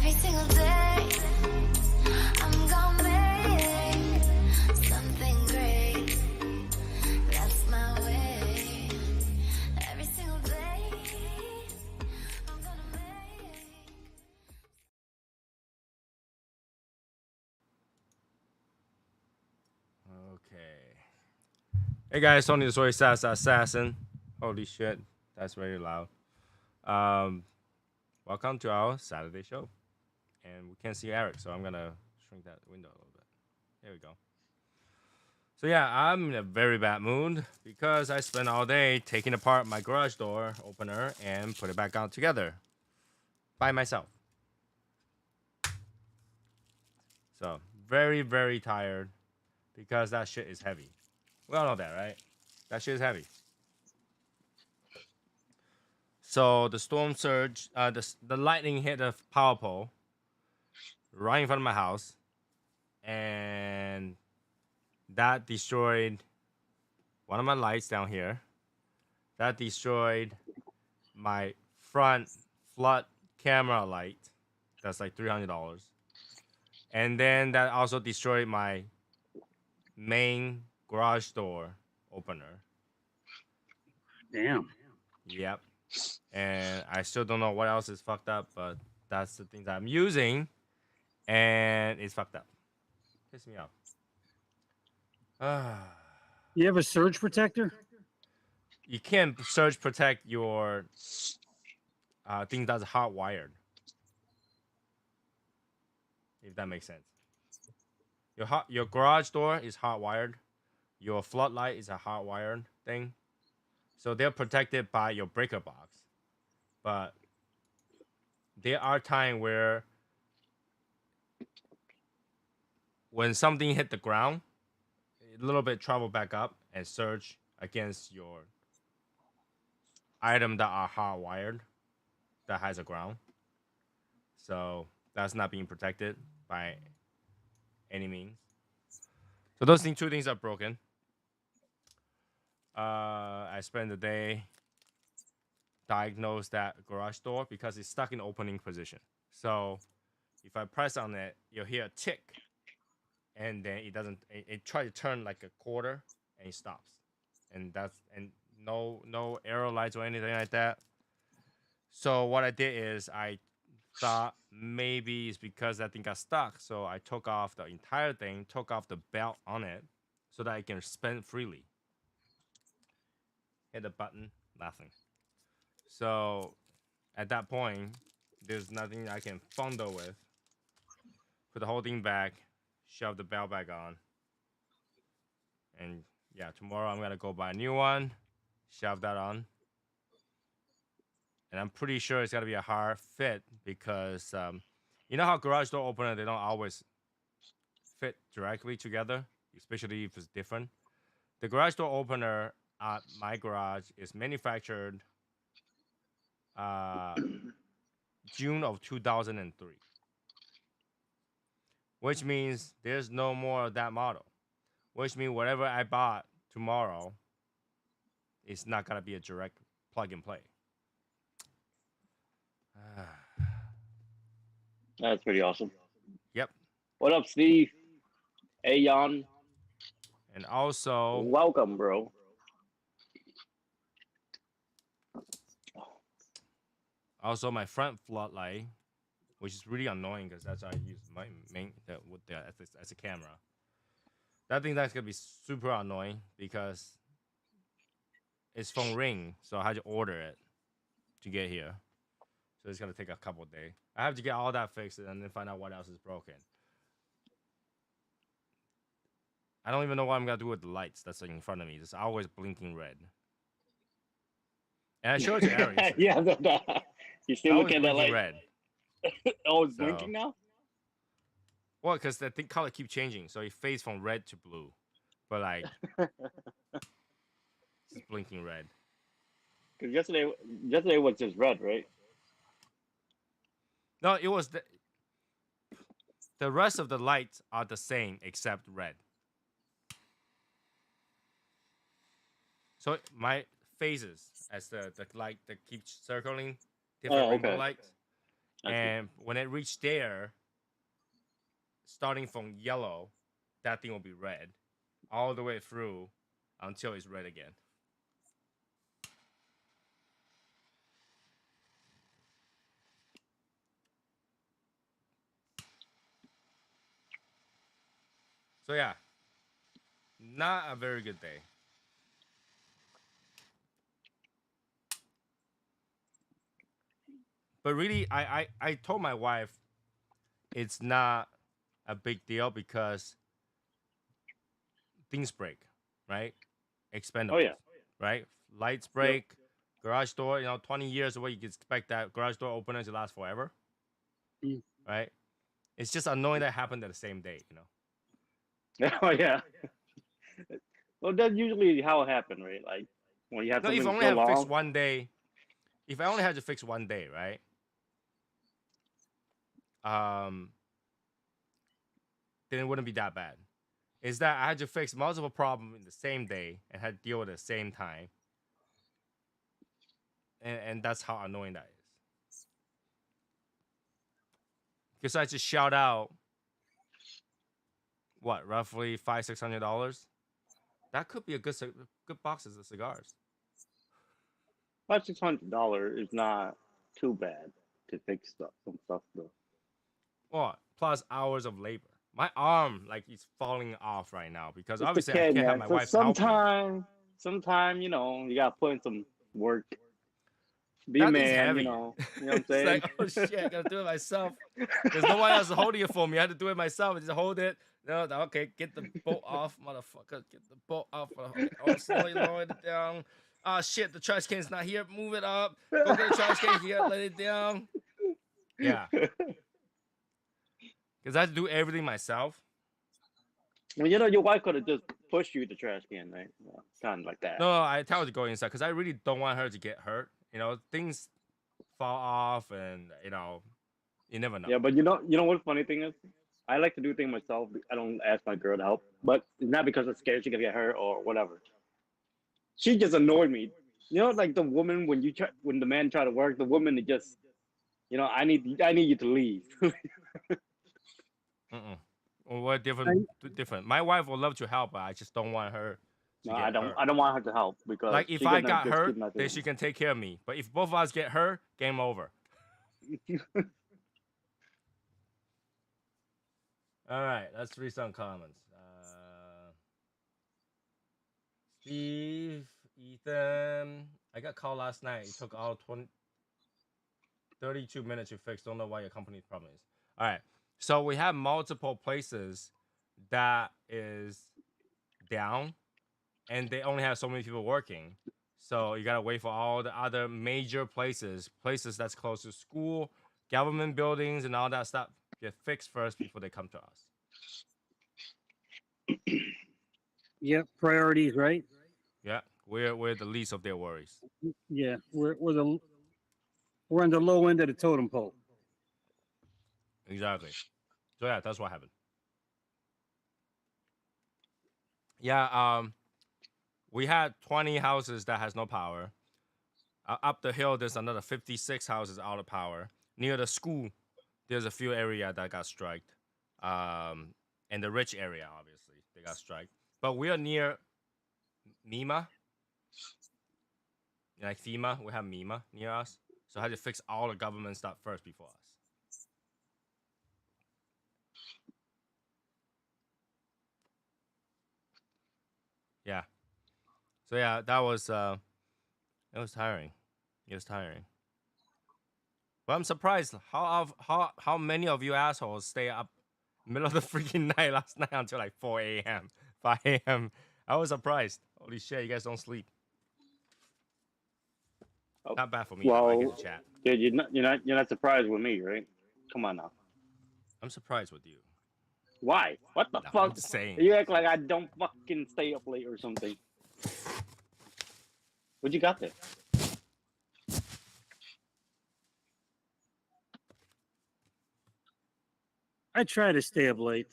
Every single day, I'm gonna make something great. That's my way. Every single day, I'm gonna make. Okay. Hey guys, Tony the Soy Sauce Assassin. Holy shit, that's very loud. Um, Welcome to our Saturday show. And we can't see Eric, so I'm gonna shrink that window a little bit. There we go. So yeah, I'm in a very bad mood because I spent all day taking apart my garage door opener and put it back out together by myself. So very, very tired because that shit is heavy. We all know that, right? That shit is heavy. So the storm surge, the lightning hit the power pole right in front of my house, and that destroyed one of my lights down here. That destroyed my front flood camera light. That's like $300. And then that also destroyed my main garage door opener. Damn. Yep. And I still don't know what else is fucked up, but that's the things I'm using, and it's fucked up. Piss me off. You have a surge protector? You can't surge protect your thing that's hardwired. If that makes sense. Your garage door is hardwired. Your floodlight is a hardwired thing. So they're protected by your breaker box. But there are times where when something hit the ground, a little bit travel back up and surge against your item that are hardwired that has a ground. So that's not being protected by any means. So those two things are broken. I spent the day diagnose that garage door because it's stuck in opening position. So if I press on it, you'll hear a tick, and then it doesn't. It tries to turn like a quarter, and it stops. And no arrow lights or anything like that. So what I did is I thought maybe it's because that thing got stuck. So I took off the entire thing, took off the belt on it, so that I can spin freely. Hit the button, nothing. So at that point, there's nothing I can fondle with. Put the whole thing back, shove the belt back on, and yeah, tomorrow I'm gonna go buy a new one, shove that on, and I'm pretty sure it's gonna be a hard fit because you know how garage door opener they don't always fit directly together, especially if it's different. The garage door opener at my garage is manufactured uh, June of 2003, which means there's no more of that model. Which means whatever I bought tomorrow, it's not gonna be a direct plug and play. That's pretty awesome. Yep. What up, Steve? Ayon, And also, welcome, bro. my front floodlight, which is really annoying because that's how I use my main as a camera. That thing that's gonna be super annoying because it's from Ring, so I had to order it to get here. So it's gonna take a couple of days. I have to get all that fixed and then find out what else is broken. I don't even know what I'm gonna do with the lights that's in front of me. It's always blinking red. And I showed it to Ari. Yeah, you still Always looking at that blinking light? red. Oh, it's So- blinking now? Well, because the thing color keep changing, so it fades from red to blue, but like it's blinking red. Because yesterday was just red, right? No, it was the rest of the lights are the same except red. So my phases as the light that keeps circling different Oh, rainbow okay. lights, I see. And when it reached there, starting from yellow, that thing will be red, all the way through until it's red again. So yeah, not a very good day. But really, I told my wife it's not a big deal because things break, right? Expendables, Oh yeah. right? Lights Yep. break, garage door. 20 years away, you can expect that garage door opener to last forever, Mm. right? It's just annoying that happened at the same day, Oh yeah. Well, that's usually how it happened, right? Like when you have No, if I something only so had to fix long. one day, if I only had to fix one day, right? Um, then it wouldn't be that bad. Is that I had to fix multiple problems in the same day and had to deal with it at the same time, and that's how annoying that is. Because I just shout out what roughly $500-600. That could be a good boxes of cigars. $500-600 is not too bad to fix some stuff though. What plus hours of labor. My arm like he's falling off right now because It's the obviously I kid, can't have man. my So wife help me. sometime, you gotta put in some work. Be a That thing's man, heavy. you know what I'm It's saying? like, oh shit, I gotta do it myself. There's no one else holding it for me. I had to do it myself. I just hold it. No, okay, get the bolt off, motherfucker. Get the bolt off. Okay, oh, slowly lower it down. Ah, shit, the trash can's not here. Move it up. Go get the trash can here. Let it down. Yeah, because I had to do everything myself. Well, your wife could have just pushed you the trash can, right? Kind of like that. No, I tell her to go inside because I really don't want her to get hurt. Things fall off, and you never know. Yeah, but you know what the funny thing is? I like to do things myself. I don't ask my girl to help, but it's not because I'm scared she's gonna get hurt or whatever. She just annoyed me. Like the woman when the man try to work, the woman is just, I need you to leave. Mm-mm. Well, we're different. My wife would love to help, but I just don't want her to No, I get don't. hurt. I don't want her to help because Like if she's I gonna got just keep hurt, not then doing she can take care of me. But if both of us get hurt, game over. it. All right, let's read some comments. Steve, Ethan, I got called last night. It took all 32 minutes to fix. Don't know why your company's problem is. All right, so we have multiple places that is down, and they only have so many people working. So you gotta wait for all the other major places that's close to school, government buildings, and all that stuff get fixed first before they come to us. Yep, priorities, right? Yeah, we're the least of their worries. Yeah, we're on the low end of the totem pole. Exactly. So yeah, that's what happened. Yeah, we had 20 houses that has no power. Up the hill, there's another 56 houses out of power. Near the school, there's a few area that got striked. And the rich area, obviously, they got striked. But we are near MEMA. Like FEMA, we have MEMA near us. So I had to fix all the government stuff first before us. Yeah. So yeah, that was it was tiring. It was tiring. But I'm surprised how many of you assholes stay up middle of the freaking night last night until like 4 a.m., 5 a.m. I was surprised. Holy shit, you guys don't sleep. Oh, Not bad for me. Though. I well, get to chat. dude, you're not surprised with me, right? Come on now. I'm surprised with you. Why? What the No, I'm fuck? just saying. You act like I don't fucking stay up late or something. What you got there? I try to stay up late,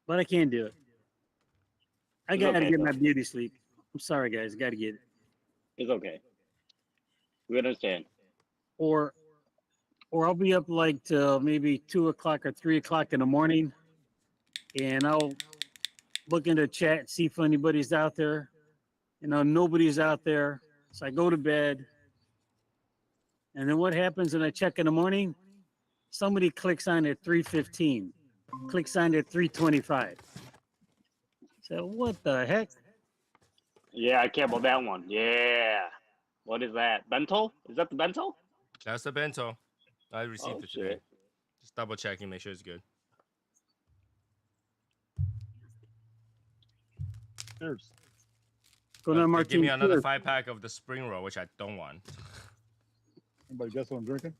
but I can't do it. I It's gotta okay, get though. my beauty sleep. I'm sorry, guys. Gotta get it. It's okay. We understand. or I'll be up like till maybe 2 o'clock or 3 o'clock in the morning, and I'll look into chat, see if anybody's out there. Nobody's out there, so I go to bed. And then what happens when I check in the morning? Somebody clicks on at 3:15, clicks on at 3:25. So what the heck? Yeah, I care about that one. Yeah. What is that? Bento? Is that the bento? That's the bento. I received Oh, it today. shit. Just double checking, make sure it's good. Cheers. Go Give down, me Martin. another Cheers. 5-pack of the spring roll, which I don't want. Anybody guess what I'm drinking?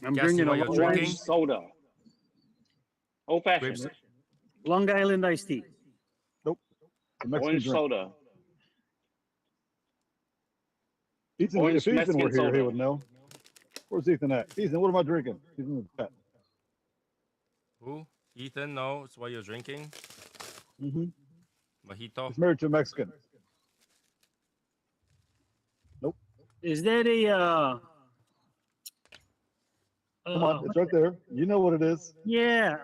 I'm Guess drinking what a you're Long, drinking? Orange soda. Old fashioned. Grapes. Long Island iced tea. The Mexican Orange drink. soda. Ethan, Orange if Ethan Mexican were here, soda. he would know. Where's Ethan at? Ethan, what am I drinking? He's in the chat. Who? Ethan knows what you're drinking. Mm-hmm. Mojito. He's married to a Mexican. Is that a Come on, it's right there. You know what it is. yeah,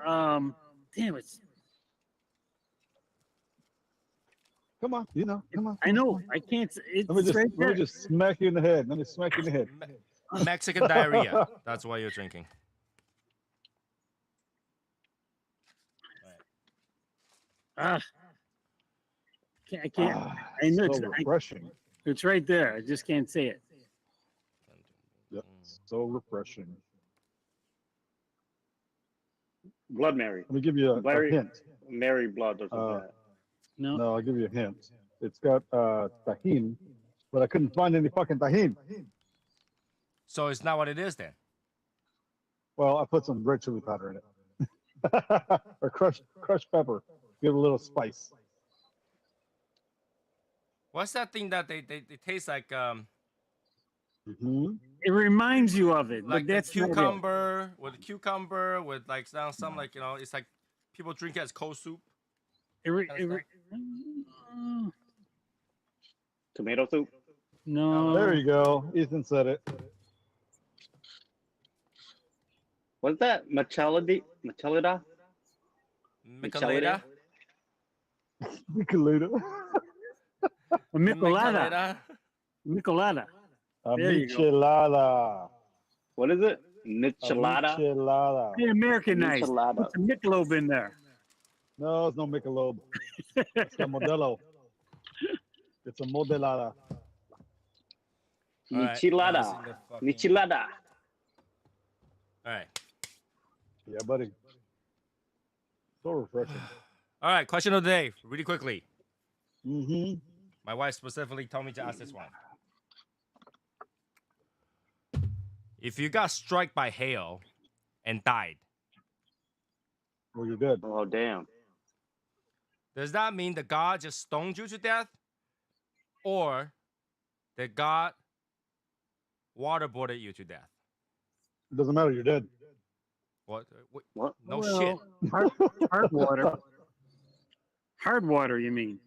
damn it. Come on, you know. Come on. I know. I can't. It's Let me right there. just smack you in the head. Let me smack you in the head. Mexican diarrhea. That's what you're drinking. Ah, I can't. Ah, I know so refreshing. it's right there. I just can't say it. Yep, so refreshing. Blood Mary. Let me give you a Very- hint. Mary blood or something like that. No. No, I'll give you a hint. It's got tahini, but I couldn't find any fucking tahini. So it's not what it is then. Well, I put some red chili powder in it. Or crushed pepper. Give it a little spice. What's that thing that they taste like Mm-hmm. It reminds you of it, like but that's not it. cucumber with like some like it's like people drink it as cold soup. Tomato soup. No. There you go. Ethan said it. What's that? Michelada? Michelada. Michelada. A Michelada. Michelada. A There you go. michelada. What is it? A Michelada? michelada. Hey, Americanized. Michelada. Put some Michelob in there. No, it's no Michelob. It's a Modelo. It's a modelada. All right, Michelada. now it's in the fucking- Michelada. All right. Yeah, buddy. So refreshing. All right. Question of the day, really quickly. Mm-hmm. My wife specifically told me to ask this one. If you got struck by hail and died, Well, you're dead. Oh, damn. does that mean the God just stoned you to death? Or that God waterboarded you to death? It doesn't matter. You're dead. What? What? No Well, shit. Hard water. Hard water, you mean?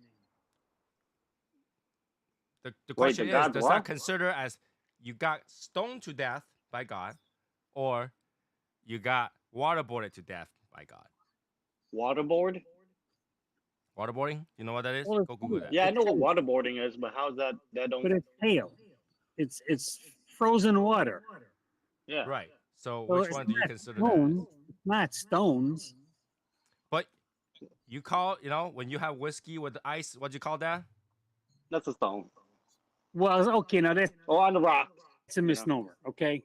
The Wait, question the is, God does what? that consider as you got stoned to death by God, or you got waterboarded to death by God? Waterboard? Waterboarding? You know what that is? Well, Go Google that. Yeah, I know what waterboarding is, but how's that? That don't. But it's hail. It's frozen water. Yeah. Right. So Well, which it's one do you not consider that? stones. It's not stones. But you call, when you have whiskey with ice, what do you call that? That's a stone. Well, okay, now that's Oh, on the rock. a misnomer, okay?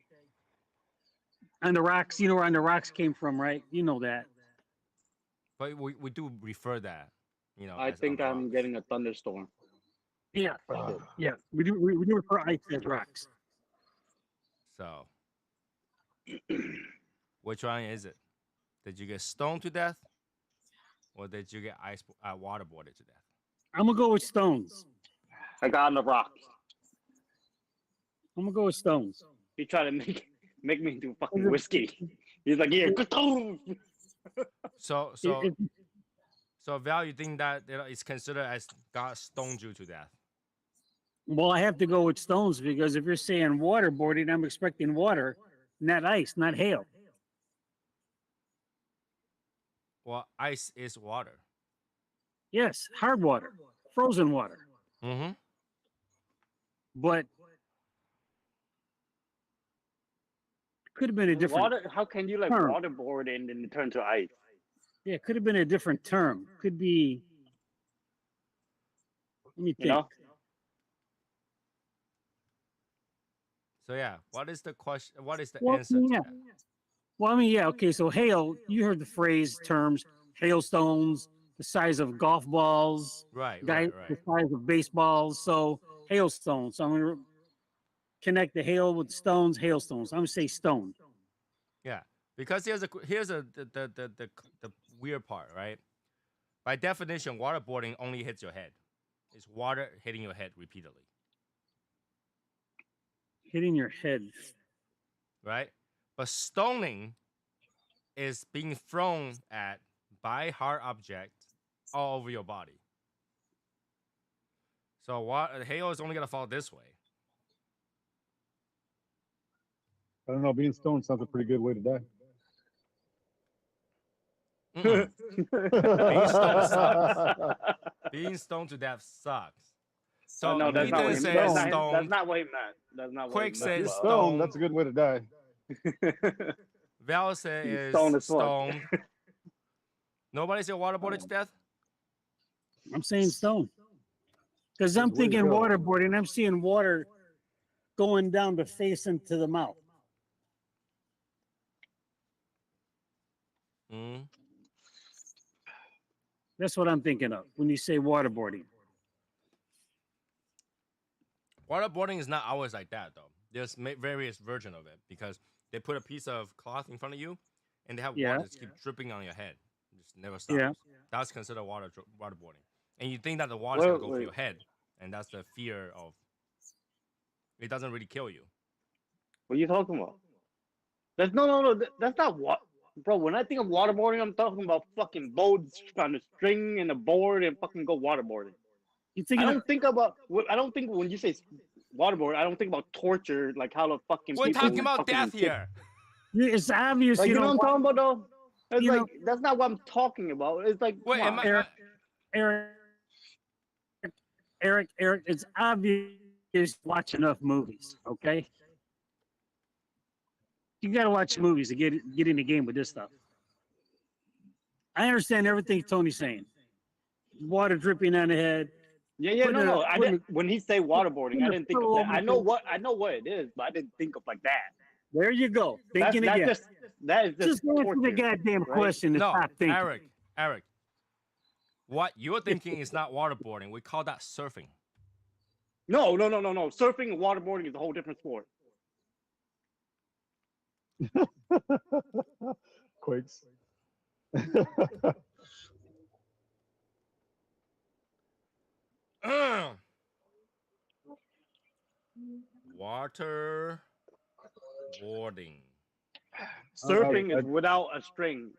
On the rocks, you know where on the rocks came from, right? You know that. But we do refer that, I as think on I'm rocks. getting a thunderstorm. Yeah, yeah. We do refer ice as rocks. So which one is it? Did you get stoned to death, or did you get waterboarded to death? I'm gonna go with stones. I got on the rock. I'm gonna go with stones. He tried to make me do fucking whiskey. He's like, yeah, go. So It- Val, you think that it's considered as God stoned you to death? Well, I have to go with stones because if you're saying waterboarding, I'm expecting water, not ice, not hail. Well, ice is water. Yes, hard water, frozen water. Mm-hmm. But could have been a different Water. How can you like term. waterboard and then turn to ice? Yeah, it could have been a different term. Could be. Let me think. You know. So yeah, what is the question? What is the Well, answer to yeah. that? Well, I mean, yeah, okay. So hail, you heard the phrase terms, hailstones, the size of golf balls, Right, guy, right, the right. size of baseballs. So hailstones. So I'm gonna connect the hail with the stones, hailstones. I'm gonna say stone. Yeah, because here's the weird part, right? By definition, waterboarding only hits your head. It's water hitting your head repeatedly, Hitting your head. right? But stoning is being thrown at by hard object all over your body. So hail is only gonna fall this way. I don't know. Being stoned sounds a pretty good way to die. Mm-mm. Being stoned sucks. Being stoned to death sucks. So no, that's he not what didn't he say meant. that's stoned. not what he meant. That's not what Quick he said meant. You're Well, stoned. stone. That's a good way to die. Val said He's is stoned as fuck. stoned. Nobody said waterboarded to death. I'm saying stone. Because I'm Good way to thinking go. waterboarding. I'm seeing water going down the face into the mouth. Mm. That's what I'm thinking of when you say waterboarding. Waterboarding is not always like that though. There's various version of it because they put a piece of cloth in front of you, and they have Yeah. water just keep dripping on your head. It just never stops. Yeah. That's considered waterboarding. And you think that the water's gonna go for Wait. your head, and that's the fear of. It doesn't really kill you. What are you talking about? That's no. That's not what, bro. When I think of waterboarding, I'm talking about fucking boats on a string and a board and fucking go waterboarding. You I thinking don't of, think about. I don't think when you say waterboard, I don't think about torture, like how the fucking. We're people talking about fucking death kick- here. it's obvious Like you you know don't what I'm talking about, though. It's you like know- that's not what I'm talking about. It's like Wait, come am on. I, Eric, it's obvious you watch enough movies, okay? You gotta watch movies to get in the game with this stuff. I understand everything Tony's saying. Water dripping on the head. Yeah, Put it no. up, I put didn't. When he say waterboarding, I put didn't a think of pillow that. over I the- know what it is, but I didn't think of like that. There you go. Thinking That's again. that is just Just answer torture, the goddamn right? question. And no, stop thinking. Eric. What you're thinking is not waterboarding. We call that surfing. No. Surfing and waterboarding is a whole different sport. Quakes. Water boarding. Surfing I- is without a string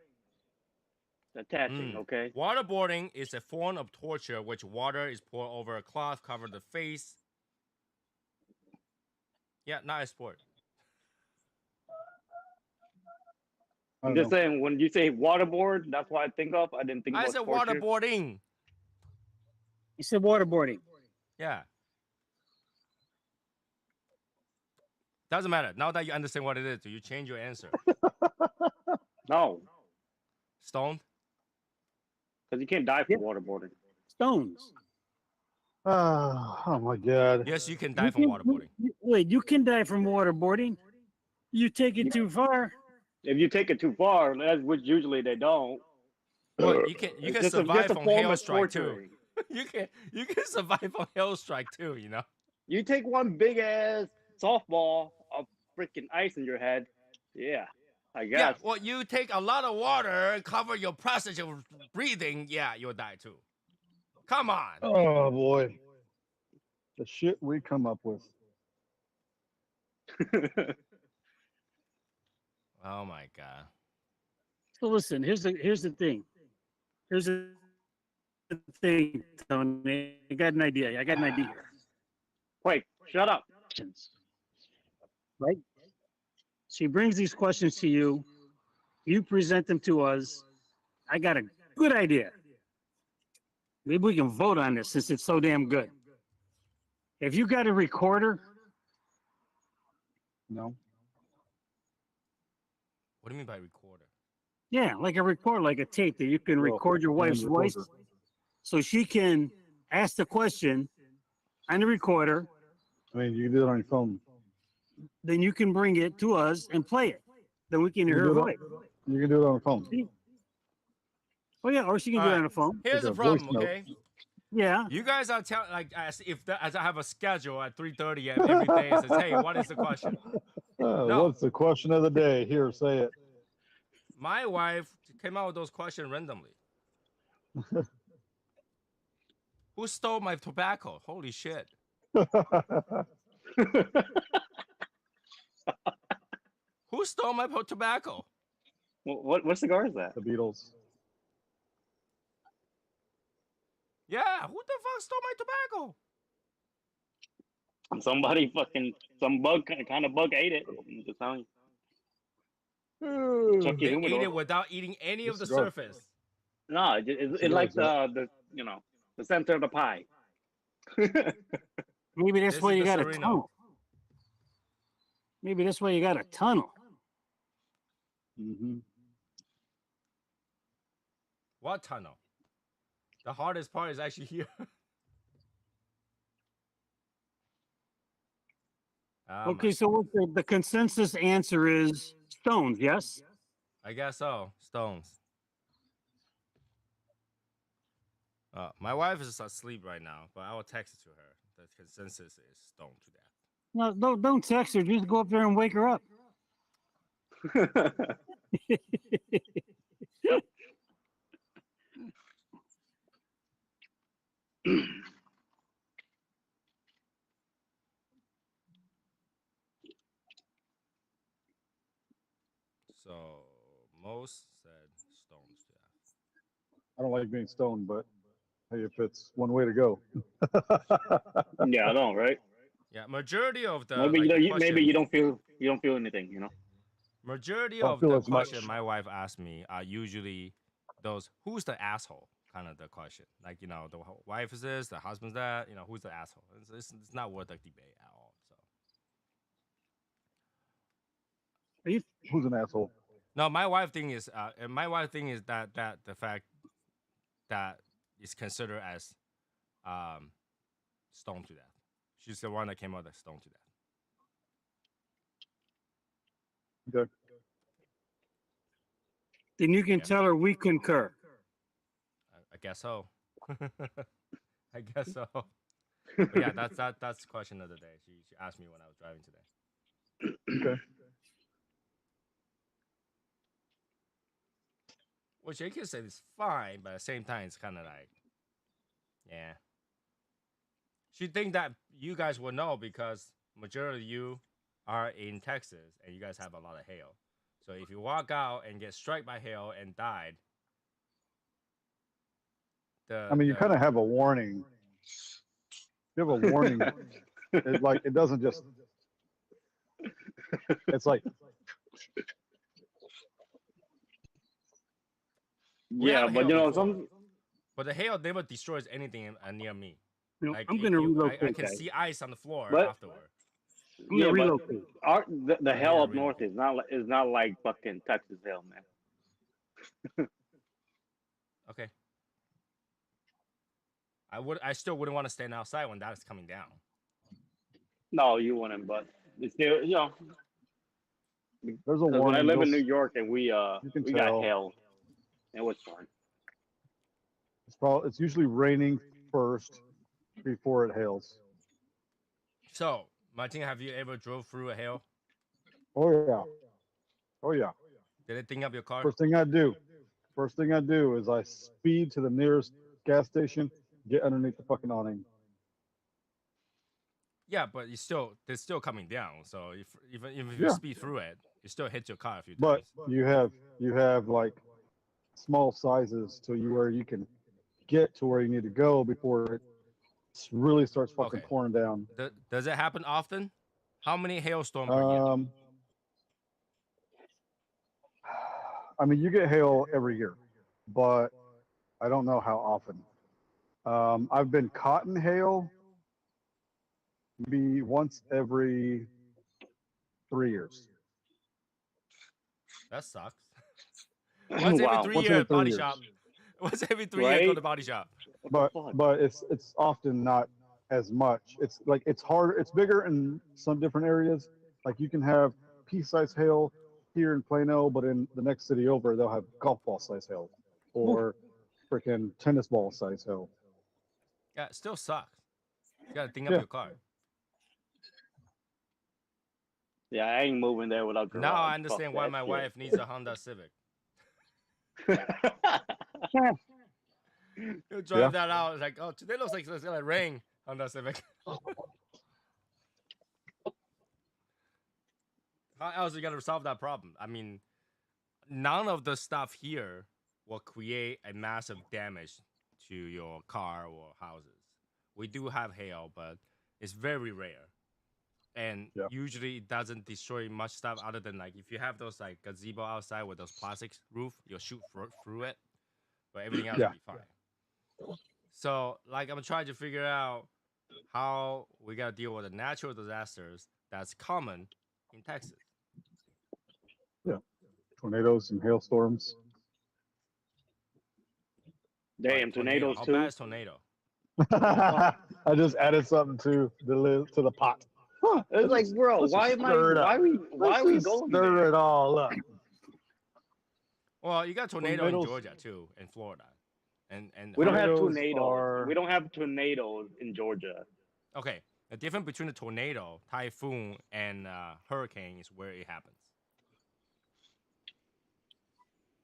attaching. Mm. Okay. Waterboarding is a form of torture which water is poured over a cloth, cover the face. Yeah, not a sport. I I'm don't just know. saying when you say waterboard, that's what I think of. I didn't think I about said torture. waterboarding. You said waterboarding. Yeah. Doesn't matter. Now that you understand what it is, do you change your answer? No, Stoned? because you can't die from Yeah. waterboarding. Stones. Oh my God. Yes, you can die from waterboarding. Wait, you can die from waterboarding. You take it too far. If you take it too far, as which usually they don't, Well, you can it's survive just a from form hail of strike too. torturing. You can survive from hail strike too. You know. You take one big ass softball of freaking ice in your head. Yeah, I Yeah. guess. Well, you take a lot of water and cover your passage of breathing. Yeah, you'll die too. Come on. Oh boy. The shit we come up with. Oh my god. So listen, here's the thing. Here's the thing, Tony. I got an idea here. Wait, shut up. questions, right? She brings these questions to you. You present them to us. I got a good idea. Maybe we can vote on this since it's so damn good. If you got a recorder, No. What do you mean by recorder? yeah, like a recorder, like a tape that you can Well, record your wife's hand voice, recorder. so she can ask the question on the recorder. I mean, you can do it on your phone. Then you can bring it to us and play it. Then we can You hear can her do voice. it. You can do it on the phone. Oh yeah, or she can All do it right. on the phone. Here's the Like a voice problem, note. okay? Yeah. You guys are telling like as I have a schedule at 3:30 every day. It says, "Hey, what is the question?" No. What's the question of the day? Here, say it. My wife came out with those questions randomly. Who stole my tobacco? Holy shit! Who stole my tobacco? What cigar is that? The Beatles. Yeah, who the fuck stole my tobacco? Somebody fucking some bug kind of bug ate it. I'm just telling you. Chucky They ate Humidor. it without eating any of the Cigar. surface. No, it like the the center of the pie. Maybe that's This why is you the got a Sereno. tunnel. Maybe that's why you got a tunnel. Mm-hmm. What tunnel? The hardest part is actually here. Oh Okay, my- so what the consensus answer is stones, yes? I guess so. Stones. My wife is asleep right now, but I will text it to her. The consensus is stone to death. No, don't text her. Just go up there and wake her up. So most said stones to death. I don't like being stoned, but hey, if it's one way to go. Yeah, I don't, right? Yeah, majority of the Maybe like, maybe questions- you don't feel anything, you know. Majority Don't of feel the as much. question my wife asked me are usually those who's the asshole kind of the question. Like, the wife is this, the husband's that, who's the asshole. It's not worth a debate at all. So Are you Who's an asshole? no, my wife thing is that the fact that is considered as stoned to death. She's the one that came out as stoned to death. Okay. then you can Yeah. tell her we concur. I guess so. I guess so. But yeah, that's the question of the day. She asked me when I was driving today. Okay. Which I can say is fine, but at the same time, it's kind of like, yeah. She think that you guys will know because majority of you are in Texas and you guys have a lot of hail. So if you walk out and get struck by hail and died, I mean, you kind of have a warning. You have a warning. It doesn't just. It's like We Yeah, have but hail before. some But the hail never destroys anything near me. No, Like, I'm going to relocate. I can guys. see ice on the floor But- afterward. I'm going to but relocate. the hell Yeah, up north is not like fucking Texas hell, man. Okay. I still wouldn't want to stand outside when that is coming down. No, you wouldn't, but it's still, there's a 'cause warning. when I live in You'll- New York and we can got tell. hail, it was fun. It's usually raining first before it hails. So, Martin, have you ever drove through a hail? Oh yeah. Oh yeah. Did it ding up your car? First thing I do is I speed to the nearest gas station, get underneath the fucking awning. Yeah, but it's still coming down. So even if you Yeah. speed through it, it still hits your car a few But times. you have like small sizes to where you can get to where you need to go before it really starts fucking Okay. pouring down. Does it happen often? How many hailstorms per year? I mean, you get hail every year, but I don't know how often. I've been caught in hail maybe once every 3 years. That sucks. Once every Wow. 3 Once years, every 3 body years. shop. Once every 3 years, go Right? to the body shop. What the fuck? But it's often not as much. It's like it's hard. It's bigger in some different areas. Like you can have pea-sized hail here in Plano, but in the next city over, they'll have golf ball size hail or freaking tennis ball size hail. Yeah, it still sucks. You gotta think up Yeah. your car. Yeah, I ain't moving there without garage. Now I Fuck understand why that my shit. wife needs a Honda Civic. You drive that out, it's like, oh, today looks like it's gonna rain. Honda Civic. How else you gotta solve that problem? I mean, none of the stuff here will create a massive damage to your car or houses. We do have hail, but it's very rare. And Yeah. usually it doesn't destroy much stuff other than like if you have those like gazebo outside with those plastics roof, you'll shoot through it, but everything else Yeah. will be fine. So like I'm trying to figure out how we gotta deal with the natural disasters that's common in Texas. Tornadoes and hailstorms. Damn, Like, tornadoes How too. bad is tornado? I just added something to the pot. Huh, It's like, bro, let's why just am I? stir it up. Why are we Let's just going stir there? it all up. Well, you got tornado in Tornadoes- Georgia too, and Florida, and We don't have Tornadoes tornadoes. are- We don't have tornadoes in Georgia. okay. The difference between a tornado, typhoon, and hurricane is where it happens.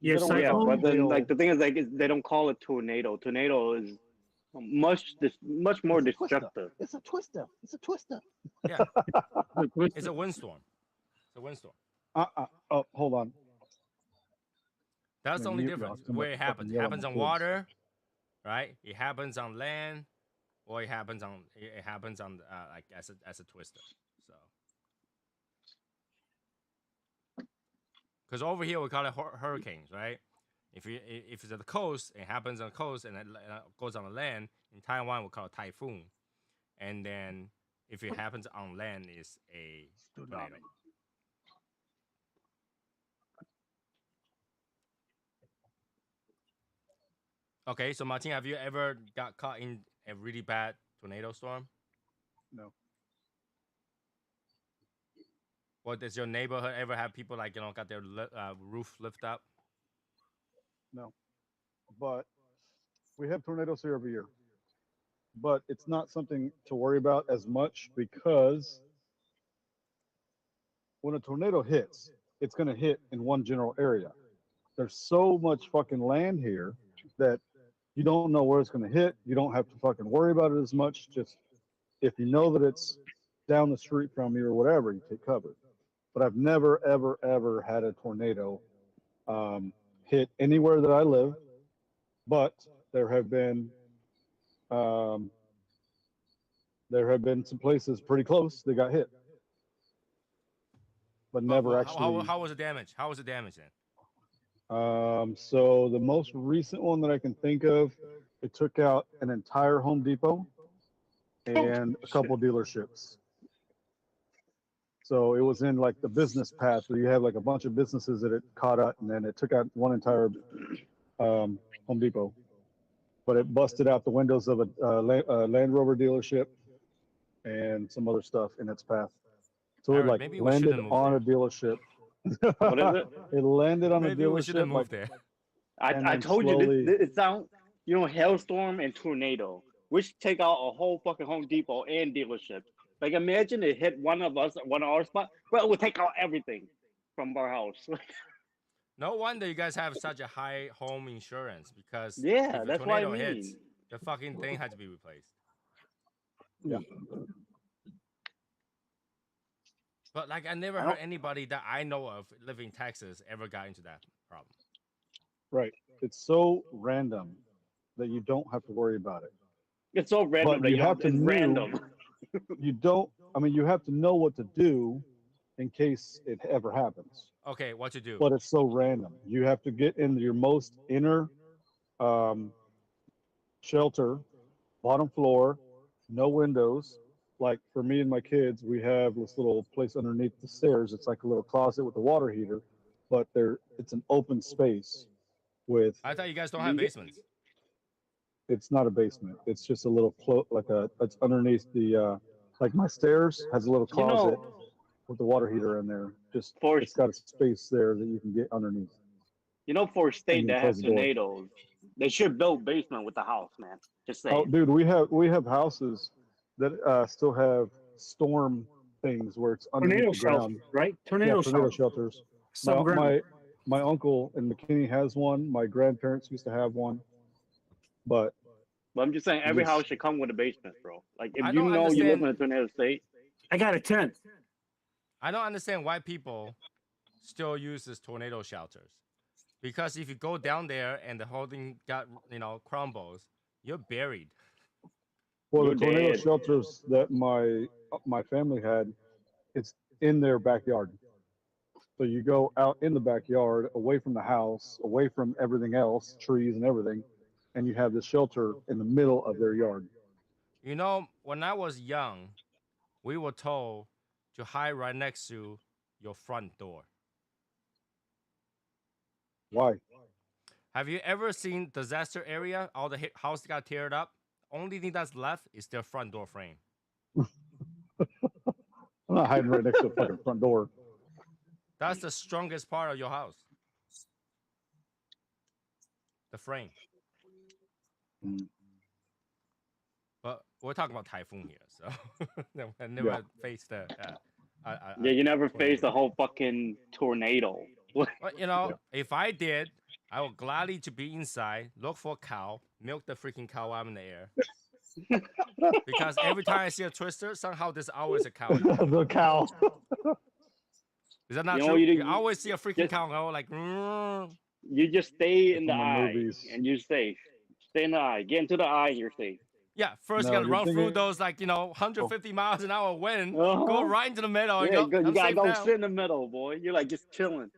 Yeah, They don't Yeah, cyclone. but then hail. like the thing is like they don't call it tornado. Tornado is much more It's a twister. destructive. It's a twister. It's a twister. Yeah, it's a windstorm. It's a windstorm. Oh, hold on. That's the only Mute y'all. difference It's gonna where it fucking happens. It yell at happens my on kids. water, right? It happens on land, or it happens on like as a twister. So, because over here we call it hurricanes, right? If it's at the coast, it happens on the coast, and it goes on the land. In Taiwan, we call it typhoon, and then if it happens on land, it's a tornado. Okay, so Martin, have you ever got caught in a really bad tornado storm? No. Or does your neighborhood ever have people like got their roof lift up? No. But we have tornadoes here every year. But it's not something to worry about as much because when a tornado hits, it's going to hit in one general area. There's so much fucking land here that you don't know where it's going to hit. You don't have to fucking worry about it as much. Just if you know that it's down the street from you or whatever, you take cover. But I've never, ever, ever had a tornado hit anywhere that I live. But there have been some places pretty close that got hit, but never actually. How was the damage? How was the damage then? So the most recent one that I can think of, it took out an entire Home Depot and a couple dealerships. So it was in like the business path where you have like a bunch of businesses that it caught up, and then it took out one entire Home Depot. But it busted out the windows of a Land Rover dealership and some other stuff in its path. So it Aaron, like maybe we landed shouldn't move on there. a dealership. What is it? It landed on Maybe a we shouldn't dealership. move Like, there. and I then told slowly- you it sound hailstorm and tornado, which take out a whole fucking Home Depot and dealership. Like imagine it hit one of us at one of our spot, well, it would take out everything from our house. No wonder you guys have such a high home insurance because Yeah, if a that's what I tornado mean. hits, the fucking thing had to be replaced. Yeah. But like I never heard anybody that I know of living in Texas ever got into that problem. Right. It's so random that you don't have to worry about it. It's so random But that you have to it's know. random. You don't. I mean, you have to know what to do in case it ever happens. Okay, what to do? But it's so random. You have to get in your most inner um, shelter, bottom floor, no windows. Like for me and my kids, we have this little place underneath the stairs. It's like a little closet with a water heater, but it's an open space with. I thought you guys don't You have get- basements. It's not a basement. It's just a little it's underneath the like my stairs has a little You closet know, with the water heater in there. Just for it's got a space there that you can get underneath. for a state And that close has the door. tornadoes, they should build basement with the house, man. Just saying. Oh, dude, we have houses that still have storm things where it's underneath Tornado the ground. shelters, right? Yeah, Tornado tornado shelters. shelters. My, Subground. my uncle in McKinney has one. My grandparents used to have one, but But I'm just saying, every Yes. house should come with a basement, bro. Like, if I you don't know you live understand- in a tornado state, I got a tent. I don't understand why people still use this tornado shelters. Because if you go down there and the whole thing got crumbles, you're buried. well, You're the tornado dead. shelters that my family had, it's in their backyard. So you go out in the backyard, away from the house, away from everything else, trees and everything, and you have this shelter in the middle of their yard. You know, when I was young, we were told to hide right next to your front door. Why? Have you ever seen disaster area? All the house got teared up. Only thing that's left is their front door frame. I'm not hiding right next to the fucking front door. That's the strongest part of your house. The frame. Mm. But we're talking about typhoon here, so I never Yeah. faced the. yeah, you never face a whole fucking tornado. But if I did, I would gladly to be inside, look for a cow, milk the freaking cow out in the air. Because every time I see a twister, somehow there's always a cow. The cow. Is that not You know, true? you You, didn't- always see a freaking just- cow go like. "Mm." You just stay in the From the eye, movies. and you're safe. Stay in the eye. Get into the eye, you're safe. Yeah, first No, you gotta you're run through thinking- those 150 miles an hour wind, Uh-huh. go right into the middle. And Yeah, go, you I'm gotta safe go now. sit in the middle, boy. You're like just chilling.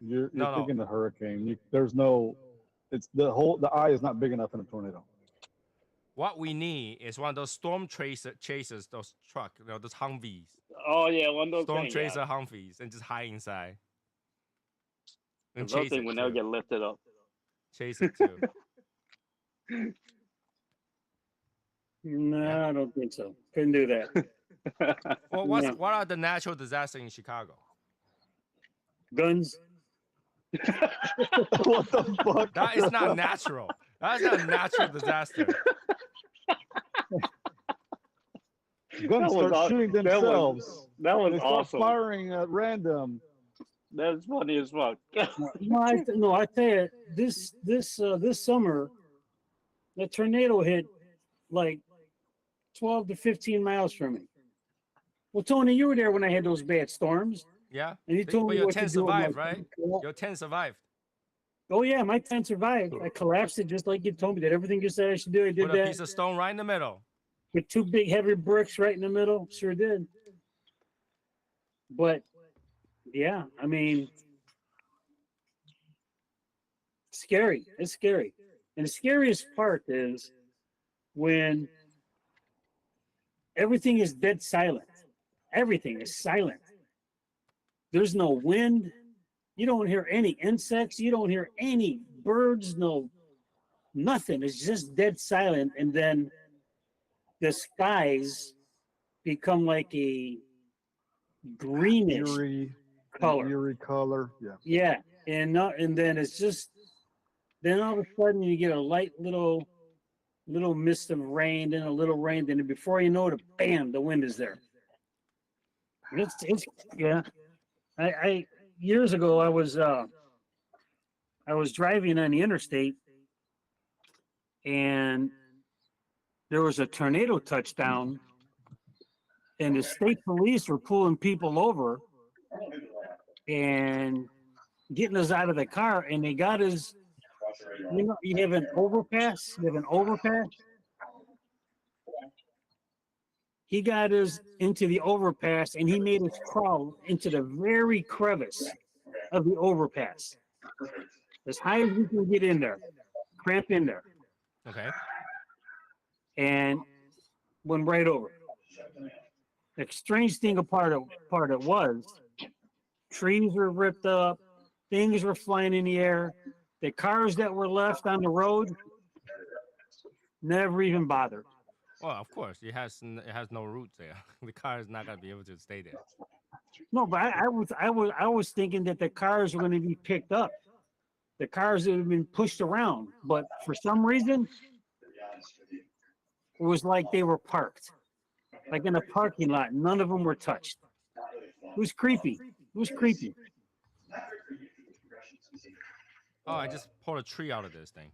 You're No. thinking the hurricane. There's no. It's the eye is not big enough in a tornado. What we need is one of those storm chasers, those truck, those Humvees, Oh yeah, one of those storm things. chaser Humvees, and just hide inside. And Those chase things it will never too. get lifted up. Chase it too. No, I don't think so. Couldn't do that. Well, Yeah. what are the natural disasters in Chicago? Guns. What the fuck? That is not natural. That's not a natural disaster. Guns was start aw- shooting that was- themselves. That was They start awesome. firing at random. That's funny as fuck. No, I tell you, this summer, the tornado hit like 12 to 15 miles from me. Well, Tony, you were there when I had those bad storms, Yeah? and you told But me your what to tent do. I'm survived, like, right? "Well, Your tent survived. oh yeah, my tent survived. I collapsed it just like you told me. Did everything you said I should do. I did Put a piece that of stone right in the middle. with two big heavy bricks right in the middle. Sure did. But yeah, I mean, scary. It's scary. And the scariest part is when everything is dead silent. Everything is silent. There's no wind. You don't hear any insects. You don't hear any birds. No, nothing. It's just dead silent. And then the skies become like a greenish Eerie color. Eerie color. Yeah. Yeah, and then it's just then all of a sudden you get a light little mist of rain, then a little rain, then before you know it, bam, the wind is there. It's yeah. I years ago I was driving on the interstate and there was a tornado touchdown and the state police were pulling people over and getting us out of the car, and they got us. You have an overpass. You have an overpass. He got us into the overpass and he made us crawl into the very crevice of the overpass. As high as we can get in there, cramp in there, Okay. and went right over. The strange thing part it was trees were ripped up, things were flying in the air. The cars that were left on the road never even bothered. Well, of course, it has no roots there. The car is not gonna be able to stay there. No, but I was thinking that the cars were going to be picked up. The cars that have been pushed around, but for some reason, it was like they were parked, like in a parking lot. None of them were touched. It was creepy. It was creepy. Oh, I just pulled a tree out of this thing.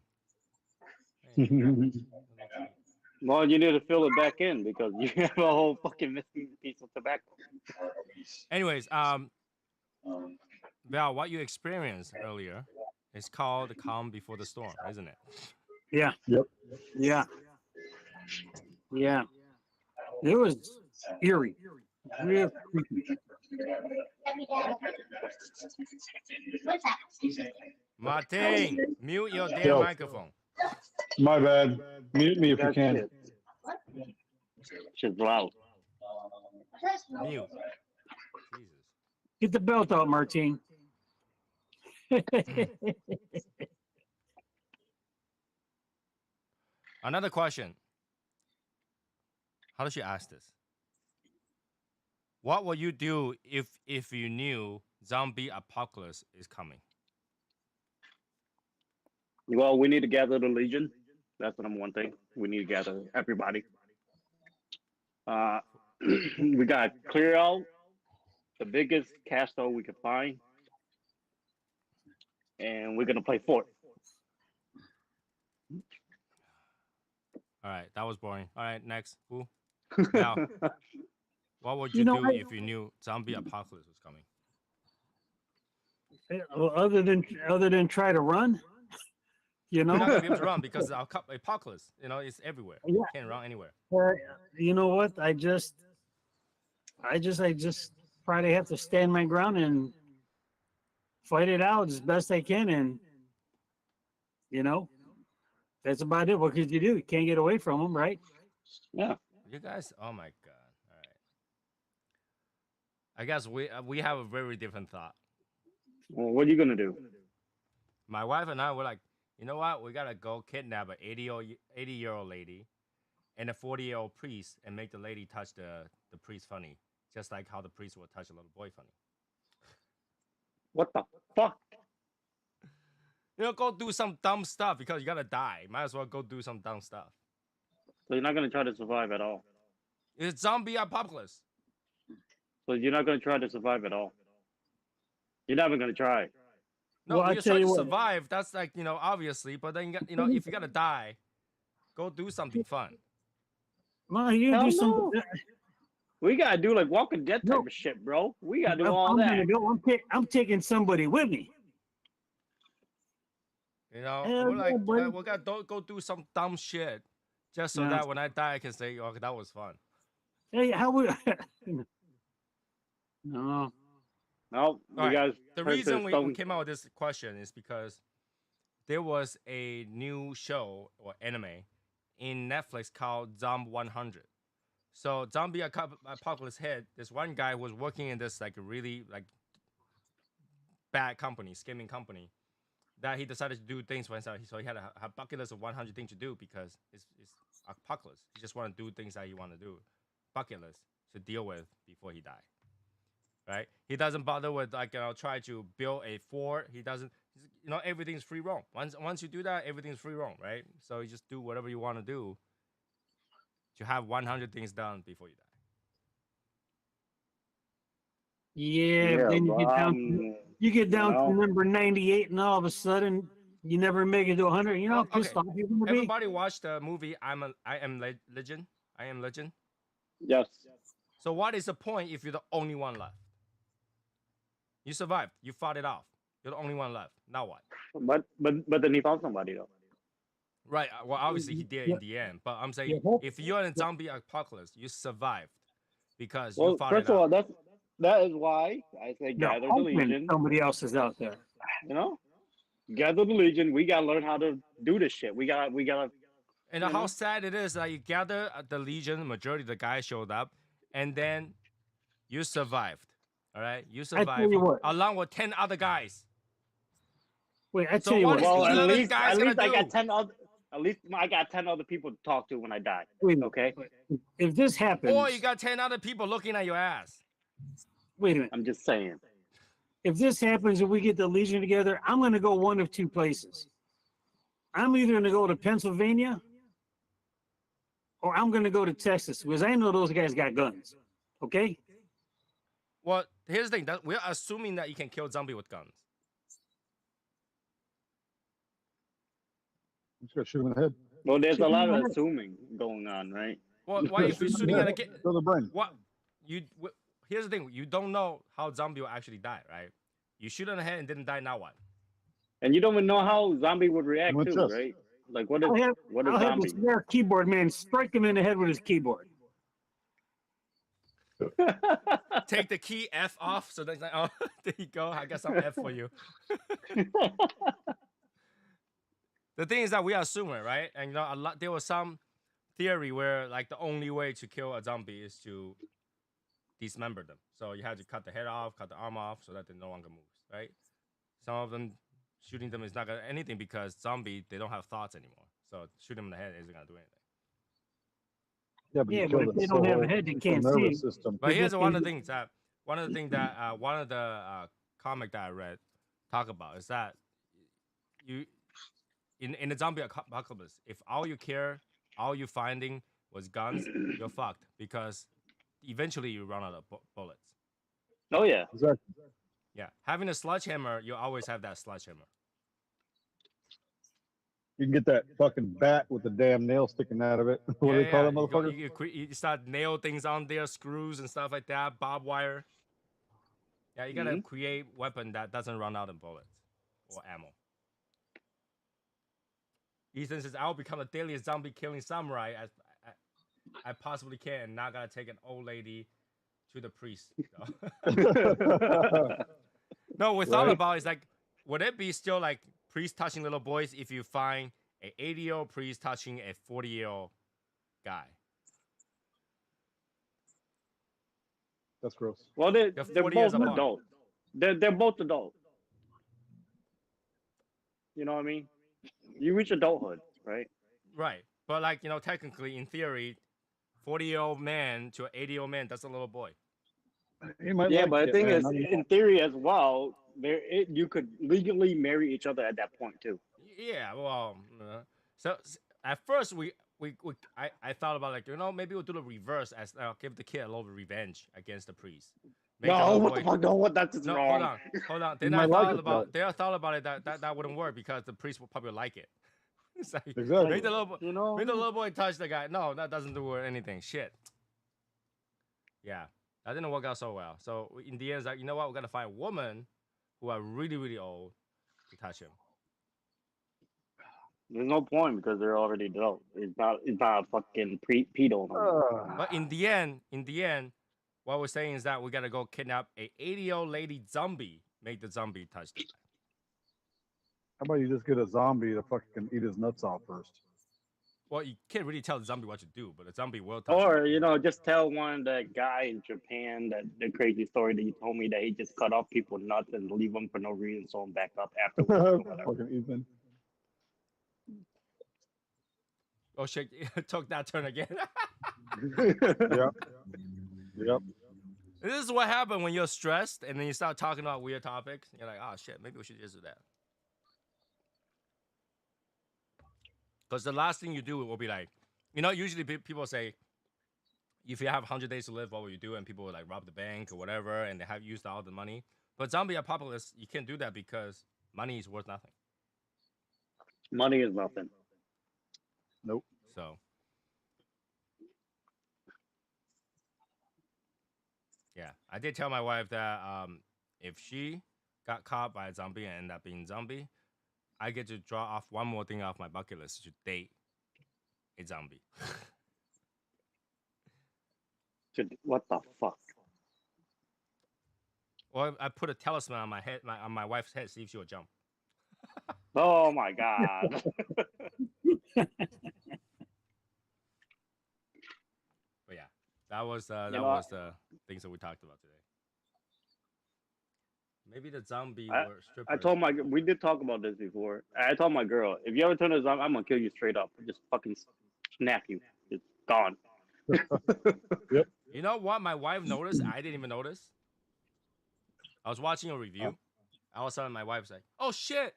Well, you need to fill it back in because you have a whole fucking missing piece of tobacco. Anyways, Val, what you experienced earlier is called the calm before the storm, isn't it? Yeah. Yep. Yeah. Yeah. It was eerie. Real creepy. Martin, mute your damn Yo. microphone. My bad. Mute me if you That can. shit. Shit's loud. Mute. Jesus. Get the belt out, Martine. Another question. How does she ask this? What would you do if you knew zombie apocalypse is coming? Well, we need to gather the Legion. That's the number one thing. We need to gather everybody. We got to clear out the biggest castle we can find. And we're going to play fort. All right, that was boring. All right, next. Who? Now, what would you, You know, do I- if you knew zombie apocalypse was coming? Well, other than try to run, you You're not know. gonna be able to run because the apocalypse, it's everywhere. Yeah. You can't run anywhere. You know what? I just probably have to stand my ground and fight it out as best I can, and that's about it. What could you do? You can't get away from them, right? Yeah. You guys, oh my god! All right. I guess we have a very different thought. Well, what are you going to do? My wife and I were like, you know what? We gotta go kidnap an 80-year-old lady and a 40-year-old priest and make the lady touch the priest funny, just like how the priest would touch a little boy funny. What the fuck? Go do some dumb stuff because you gotta die. Might as well go do some dumb stuff. So you're not going to try to survive at all. It's zombie apocalypse. So you're not going to try to survive at all. You're never going to try. No, Well, I we just tell try to you what. survive. That's like, obviously. But then, if you gotta die, go do something fun. Well, you Hell do some. no. We got to do like Walking Dead type No. of shit, bro. We got to do I'm all that. gonna go. I'm taking somebody with me. We're Hell like, yeah, buddy. we gotta go do some dumb shit, just so Yeah. that when I die, I can say, "Oh, that was fun." Hey, how would? No. No, All you right. guys. The turn to reason we stone- came out with this question is because there was a new show or anime in Netflix called Zombie 100. So zombie apocalypse hit. This one guy was working in this like really like bad company, skimming company, that he decided to do things for himself. So he had a bucket list of 100 things to do because it's apocalypse. He just want to do things that he want to do. Bucket list to deal with before he died. Right? He doesn't bother with try to build a fort. He doesn't. Everything's free roam. Once you do that, everything's free roam, right? So you just do whatever you want to do to have 100 things done before you die. Yeah, then you get down to no. number 98, and all of a sudden you never make it to 100. You know how Well, pissed okay. off you're gonna be. Everybody watched the movie I Am Legend. I Am Legend. Yes. So what is the point if you're the only one left? You survived. You fought it off. You're the only one left. Now what? But then he found somebody though. Right. Well, obviously he did in the end, but I'm saying Yeah, hope- if you're in a zombie apocalypse, you survived because you Well, fought first it of all, out. that is why I say You're gather the hoping legion. somebody else is out there. You know, gather the legion. We gotta learn how to do this shit. We gotta. And You how know? sad it is that you gather the Legion, the majority of the guys showed up, and then you survived. All right, you I tell survived you what. along with 10 other guys. Wait, I So tell you what what. is Well, 11 guys at gonna least I got do? 10 other. At least I got 10 other people to talk to when I die. Wait a minute. Okay, If this happens, Or you got 10 other people looking at your ass. wait a minute. I'm just saying. If this happens and we get the Legion together, I'm going to go one of two places. I'm either going to go to Pennsylvania or I'm going to go to Texas because I know those guys got guns. Okay? Well, here's the thing. That we're assuming that you can kill zombie with guns. I'm just gonna shoot him in the head. Well, there's a lot of assuming going on, right? Well, why if you're shooting at a kid? Kill the brain. What here's the thing. You don't know how zombie will actually die, right? You shoot in the head and didn't die. Now what? And you don't even know how zombie would react What's too, this? right? Like what is I'll have zombie? this rare keyboard man strike him in the head with his keyboard. Take the key F off. So that's like, oh, there you go. I got some F for you. The thing is that we are assuming, right? And you know, there was some theory where like the only way to kill a zombie is to dismember them. So you had to cut the head off, cut the arm off, so that they no longer moves, right? Some of them shooting them is not gonna anything because zombie they don't have thoughts anymore. So shooting them in the head isn't gonna do anything. Yeah, but, Yeah, you but kill if the they don't have a soul, head, they the can't nervous see. system. But here's just one of think- the comic that I read talk about is that you in the zombie apocalypse, if all you care, all you finding was guns, you're fucked because eventually you run out of bullets. Oh yeah. Exactly. Yeah, having a sledgehammer, you always have that sledgehammer. You can get that fucking bat with the damn nail sticking out of it. What do they call that You, go, motherfucker? you start nail things on there, screws and stuff like that, barbed wire. Yeah, you gotta create weapon that doesn't run out of bullets or ammo. Ethan says, "I'll become the daily zombie killing samurai as I possibly can, and not gotta take an old lady to the priest." No, we thought Right. about it's like, would it be still like priest touching little boys if you find a 80-year-old priest touching a 40-year-old guy? That's gross. Well, they're 40 years both apart. adults. They're both adults. You know what I mean? You reach adulthood, right? Right, but like you know, technically, in theory, 40-year-old man to an 80-year-old man, that's a little boy. He might Yeah, like but the it, thing man. is, I mean, in theory as well, you could legally marry each other at that point too. Yeah, well, so at first I thought about like you know maybe we'll do the reverse as give the kid a little revenge against the priest. Make the No, little what boy- the fuck? No, what? That's No, wrong. hold on. You Then I might like thought it, about thought about it that wouldn't work because the priest would probably like it. It's like, Exactly. make the little boy, You know? make the little boy touch the guy. No, that doesn't do anything. Shit. Yeah, that didn't work out so well. So in the end, it's like you know what? We're gonna find women who are really really old to touch him. There's no point because they're already adult. It's not a fucking pedo. No more. But in the end, what we're saying is that we gotta go kidnap a 80-year-old lady zombie. Make the zombie touch the guy. How about you just get a zombie to fucking eat his nuts off first? Well, you can't really tell the zombie what to do, but the zombie will touch. Or just tell one that guy in Japan that the crazy story that you told me that he just cut off people's nuts and leave them for no reason, sew them back up afterwards. Or whatever. Fucking Ethan. Oh shit! It took that turn again. Yep. Yep. This is what happened when you're stressed and then you start talking about weird topics. You're like, oh shit, maybe we should just do that. Because the last thing you do will be like, usually people say, if you have 100 days to live, what will you do? And people will like rob the bank or whatever, and they have used all the money. But zombie apocalypse, you can't do that because money is worth nothing. Money is nothing. Nope. So, yeah, I did tell my wife that if she got caught by a zombie and ended up being zombie, I get to draw off one more thing off my bucket list to date a zombie. What the fuck? Or I put a talisman on my head, on my wife's head, see if she will jump. Oh my god. But yeah, that was know the things that we talked about today. Maybe the zombie I, were strippers. I told we did talk about this before. I told my girl, if you ever turn a zombie, I'm gonna kill you straight up. Just fucking snap you. It's gone. Yep. You know what? My wife noticed. I didn't even notice. I was watching a review. All of a sudden, my wife's like, "Oh shit!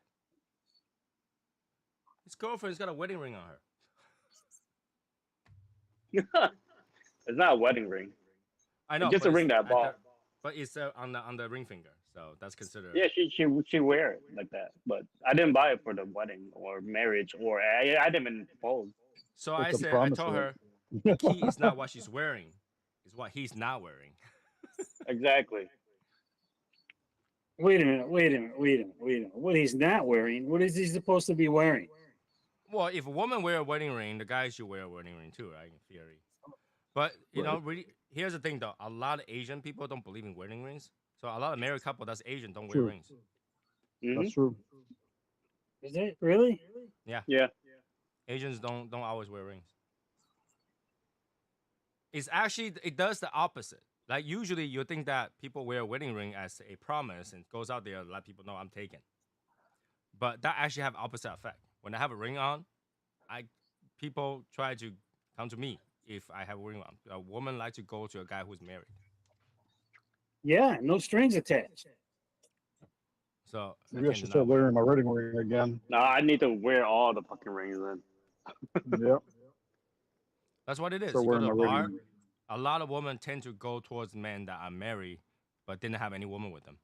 His girlfriend's got a wedding ring on her." It's not a wedding ring. I know, It's just a but ring that I bought. But it's on the ring finger, so that's considered. Yeah, she wear it like that. But I didn't buy it for the wedding or marriage, or I didn't even propose. So It's a I promise told ring. her, the key is not what she's wearing, it's what he's not wearing. Exactly. Wait a minute. What he's not wearing? What is he supposed to be wearing? Well, if a woman wear a wedding ring, the guy should wear a wedding ring too, right? In theory. But you know, really, here's the thing though: a lot of Asian people don't believe in wedding rings. So a lot of married couple that's Asian don't wear True. rings. Mhm. That's true. Is it really? Yeah, Yeah. Asians don't always wear rings. It's actually it does the opposite. Like usually you think that people wear a wedding ring as a promise and goes out there to let people know I'm taken. But that actually have opposite effect. When I have a ring on, people try to come to me if I have a ring on. A woman like to go to a guy who's married. Yeah, no strings attached. So Maybe I tend should to start not wear. wearing my wedding ring again. No, I need to wear all the fucking rings then. Yep. That's what it is. Start You go wearing to my a wedding bar. ring. A lot of women tend to go towards men that are married, but didn't have any woman with them,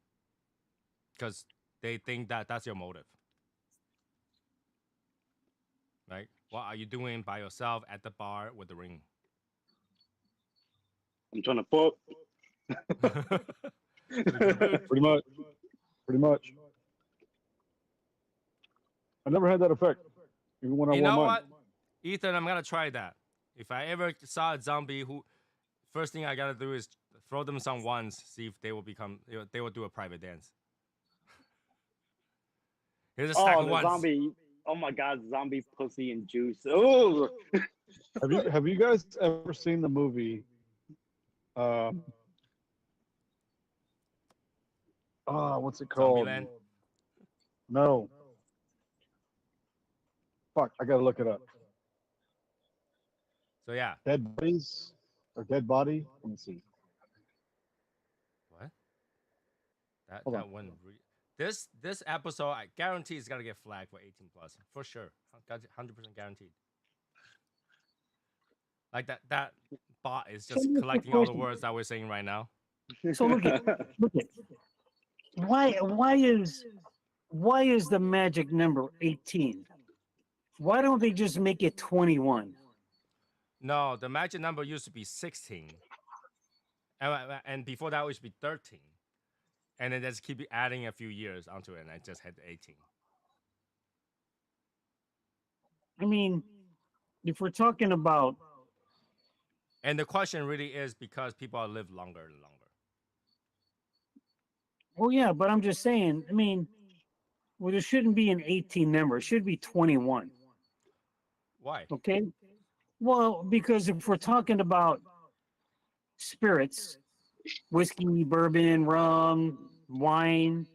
because they think that that's your motive. Right? What are you doing by yourself at the bar with the ring? I'm trying to fuck. Pretty much. Pretty much. I never had that effect, even when I You wore know mine. what, Ethan? I'm gonna try that. If I ever saw a zombie, first thing I gotta do is throw them some ones, see if they will they will do a private dance. Here's a stack Oh, of the ones. zombie. Oh my god, zombie pussy and juice. Oh, Have you guys ever seen the movie? What's it called? Zombieland. No. Fuck, I gotta look it up. So yeah. Dead bodies or dead body? Let me see. What? Hold That on. one. This episode, I guarantee it's gonna get flagged for 18 plus for sure. 100% guaranteed. Like that bot is just collecting all the words that we're saying right now. So look at why is the magic number 18? Why don't they just make it 21? No, the magic number used to be 16, and before that it used to be 13, and then just keep adding a few years onto it, and I just had 18. I mean, if we're talking about, And the question really is because people live longer and longer. oh yeah, but I'm just saying, I mean, well, there shouldn't be an 18 number. It should be 21. Why? Okay. Well, because if we're talking about spirits, whiskey, bourbon, rum, wine,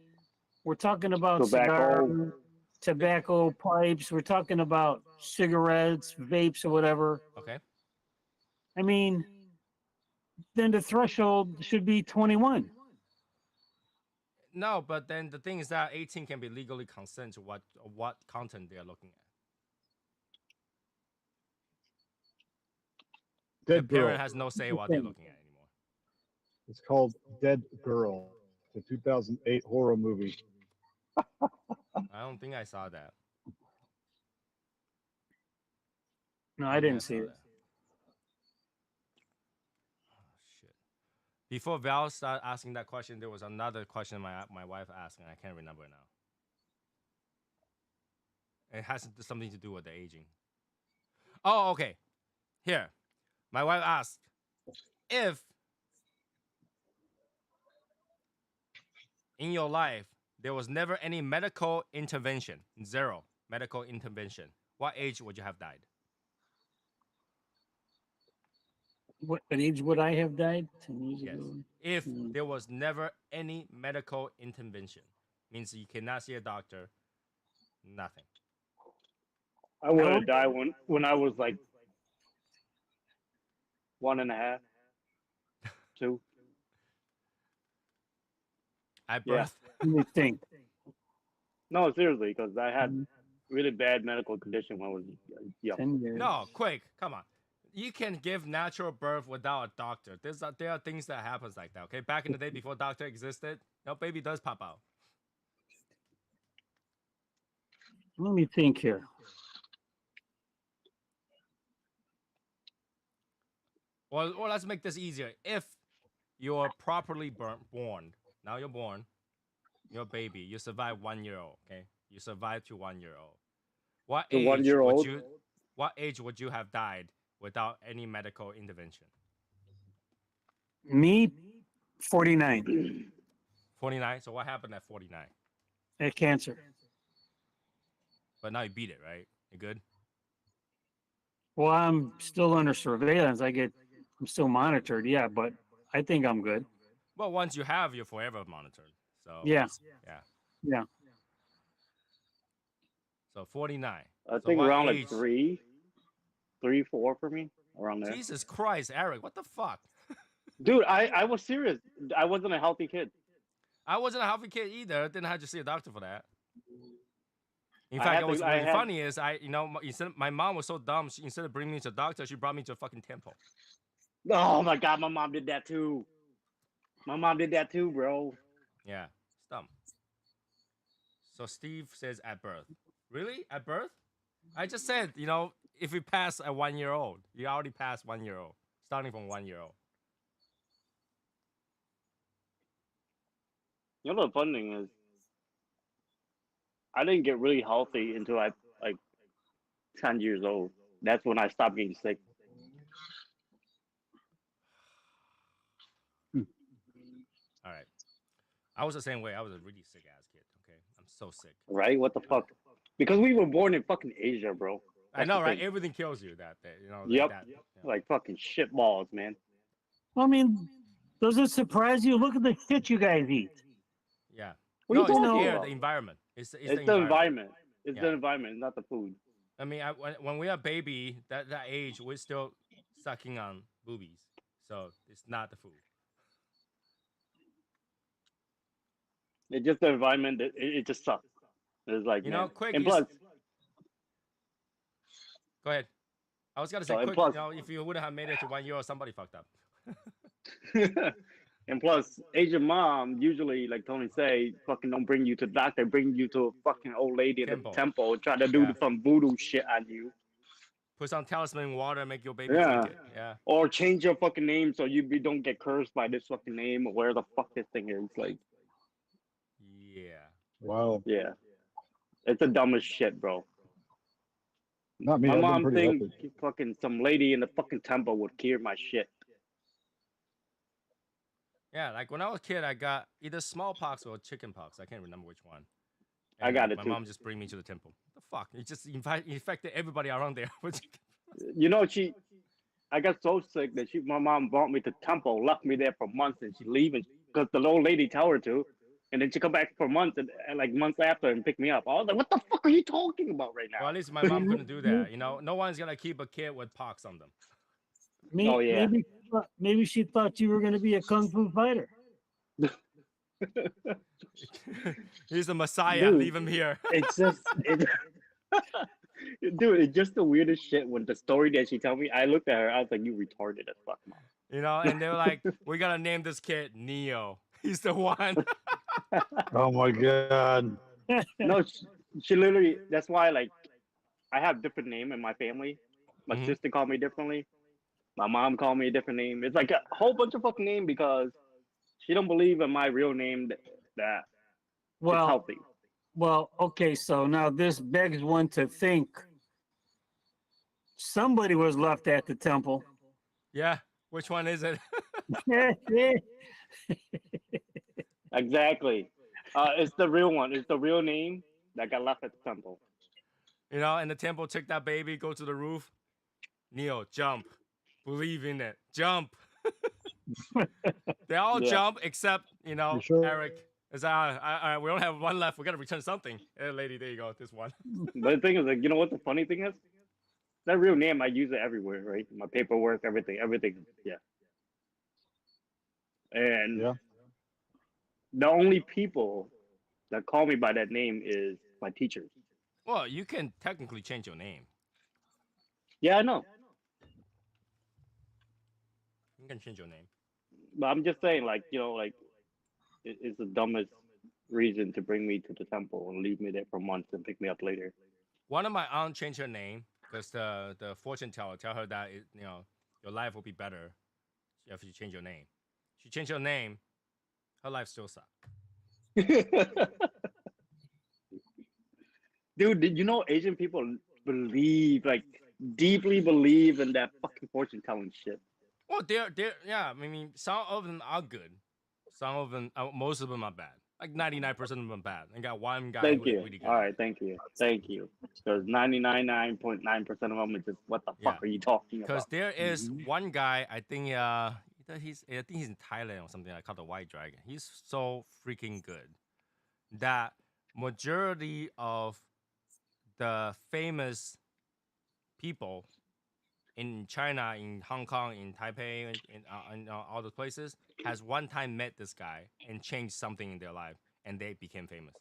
we're talking about Tobacco. tobacco pipes, we're talking about cigarettes, vapes, or whatever. Okay. I mean, then the threshold should be 21. No, but then the thing is that 18 can be legally consent to what content they are looking at. Dead The parent Girl. has no say what they're looking at anymore. It's called Dead Girl. It's a 2008 horror movie. I don't think I saw that. No, I don't think didn't see saw it. that. Oh, shit. Before Val started asking that question, there was another question my wife asked, and I can't remember now. It has something to do with the aging. Oh, okay. Here, my wife asked if in your life there was never any medical intervention, zero medical intervention, what age would you have died? What age would I have died? 10 years Yes. ago. If Mm. there was never any medical intervention, means you cannot see a doctor, nothing. I would have would- died when I was like 1.5, 2. At Yeah. birth, Let me think. No, seriously, because I had Mm, really bad medical condition when I was young. 10 years. no, quick, come on. You can give natural birth without a doctor. There are things that happens like that. Okay, back in the day before doctor existed, no baby does pop out. Let me think here. Or let's make this easier. If you're properly born, now you're born, you're a baby, you survive 1 year old. Okay, you survive to 1 year old. What The age 1-year-old? would you? What age would you have died without any medical intervention? Me, 49. 49. So what happened at 49? Had cancer. But now you beat it, right? You good? Well, I'm still under surveillance. I'm still monitored. Yeah, but I think I'm good. Well, once you have, you're forever monitored. So Yeah. yeah. Yeah. So 49. I So think what around age- like 3, 4 for me, around there. Jesus Christ, Eric, what the fuck? Dude, I was serious. I wasn't a healthy kid. I wasn't a healthy kid either. Didn't have to see a doctor for that. In I fact, had it was to- I really had- funny is my mom was so dumb. Instead of bringing me to a doctor, she brought me to a fucking temple. Oh my god, my mom did that too. My mom did that too, bro. Yeah, it's dumb. So Steve says at birth. Really? At birth? I just said, if you pass a 1 year old, you already passed 1 year old, starting from 1 year old. You know the fun thing is, I didn't get really healthy until I like 10 years old. That's when I stopped getting sick. All right. I was the same way. I was a really sick ass kid. Okay, I'm so sick. Right? What the fuck? Because we were born in fucking Asia, bro. I That's know, the right? thing. Everything kills you that day. Yep. That, Like fucking shit balls, man. I mean, does it surprise you? Look at the shit you guys eat. yeah. What No, are you it's the talking air, about? the environment. It's It's the environment. It's Yeah. the environment, not the food. I mean, when we are baby, that age, we're still sucking on boobies. So it's not the food. It's just the environment. It just sucks. It's like, You know, man. quick, And you plus, Go ahead. I was gonna say So, and quick. plus- If you wouldn't have made it to 1 year, somebody fucked up. and plus, Asian mom usually, like Tony say, fucking don't bring you to the doctor, bring you to a fucking old lady in Temple. the temple, try to do Yeah. some voodoo shit on you, Put some talisman water, make your baby Yeah. drink it. Yeah. or change your fucking name so you don't get cursed by this fucking name or where the fuck this thing is. Like, Yeah. Wow. yeah, it's the dumbest shit, bro. Not me. My I've been mom pretty think healthy. fucking some lady in the fucking temple would cure my shit. Yeah. Like when I was a kid, I got either smallpox or chickenpox. I can't remember which one. I got And it My too. mom just bring me to the temple. The fuck? It just infected everybody around there. You know, I got so sick that my mom brought me to temple, left me there for months, and she leaving because the old lady tell her to, and then she come back for months and like months after and pick me up. I was like, what the fuck are you talking about right now? Well, at least my mom couldn't do that. No one's gonna keep a kid with pox on them. Oh, yeah. Maybe she thought you were going to be a kung fu fighter. He's the Messiah. Dude. Leave him here. It's just, dude, it's just the weirdest shit. When the story that she told me, I looked at her, I was like, you retarded as fuck, mom. And they were like, "We gotta name this kid Neo. He's the one." Oh my god. No, she literally. That's why, like, I have different name in my family. My Mhm. sister called me differently. My mom called me a different name. It's like a whole bunch of fucking name because she don't believe in my real name that it's Well, healthy. Well, okay, so now this begs one to think somebody was left at the temple. Yeah. Which one is it? Exactly. It's the real one. It's the real name that got left at the temple. You know, and the temple took that baby, go to the roof. Neo, jump. Believe in it. Jump. They all Yeah. jump except, you know, You sure? Eric. Is we don't have one left. We gotta return something. Hey, lady, there you go. This one. But the thing is, like, you know what the funny thing is? That real name, I use it everywhere, right? My paperwork, everything. Yeah. And Yeah. the only people that call me by that name is my teachers. Well, you can technically change your name. Yeah, I know. You can change your name. But I'm just saying, like, you know, like, it's the dumbest reason to bring me to the temple and leave me there for months and pick me up later. One of my aunt changed her name because the fortune teller tell her that you know your life will be better if you change your name. She changed her name, her life still sucks. Dude, did you know Asian people believe, like, deeply believe in that fucking fortune telling shit? Well, they're yeah. I mean, some of them are good. Some of them, most of them are bad. Like 99% of them are bad. I got one guy Thank who's you. really good. All right, thank you. Thank you. Because 99.9% of them is just, what the Yeah. fuck are you talking Because about? there is one guy, I think he's in Thailand or something. I called the White Dragon. He's so freaking good that majority of the famous people in China, in Hong Kong, in Taipei, in all the places, has one time met this guy and changed something in their life, and they became famous.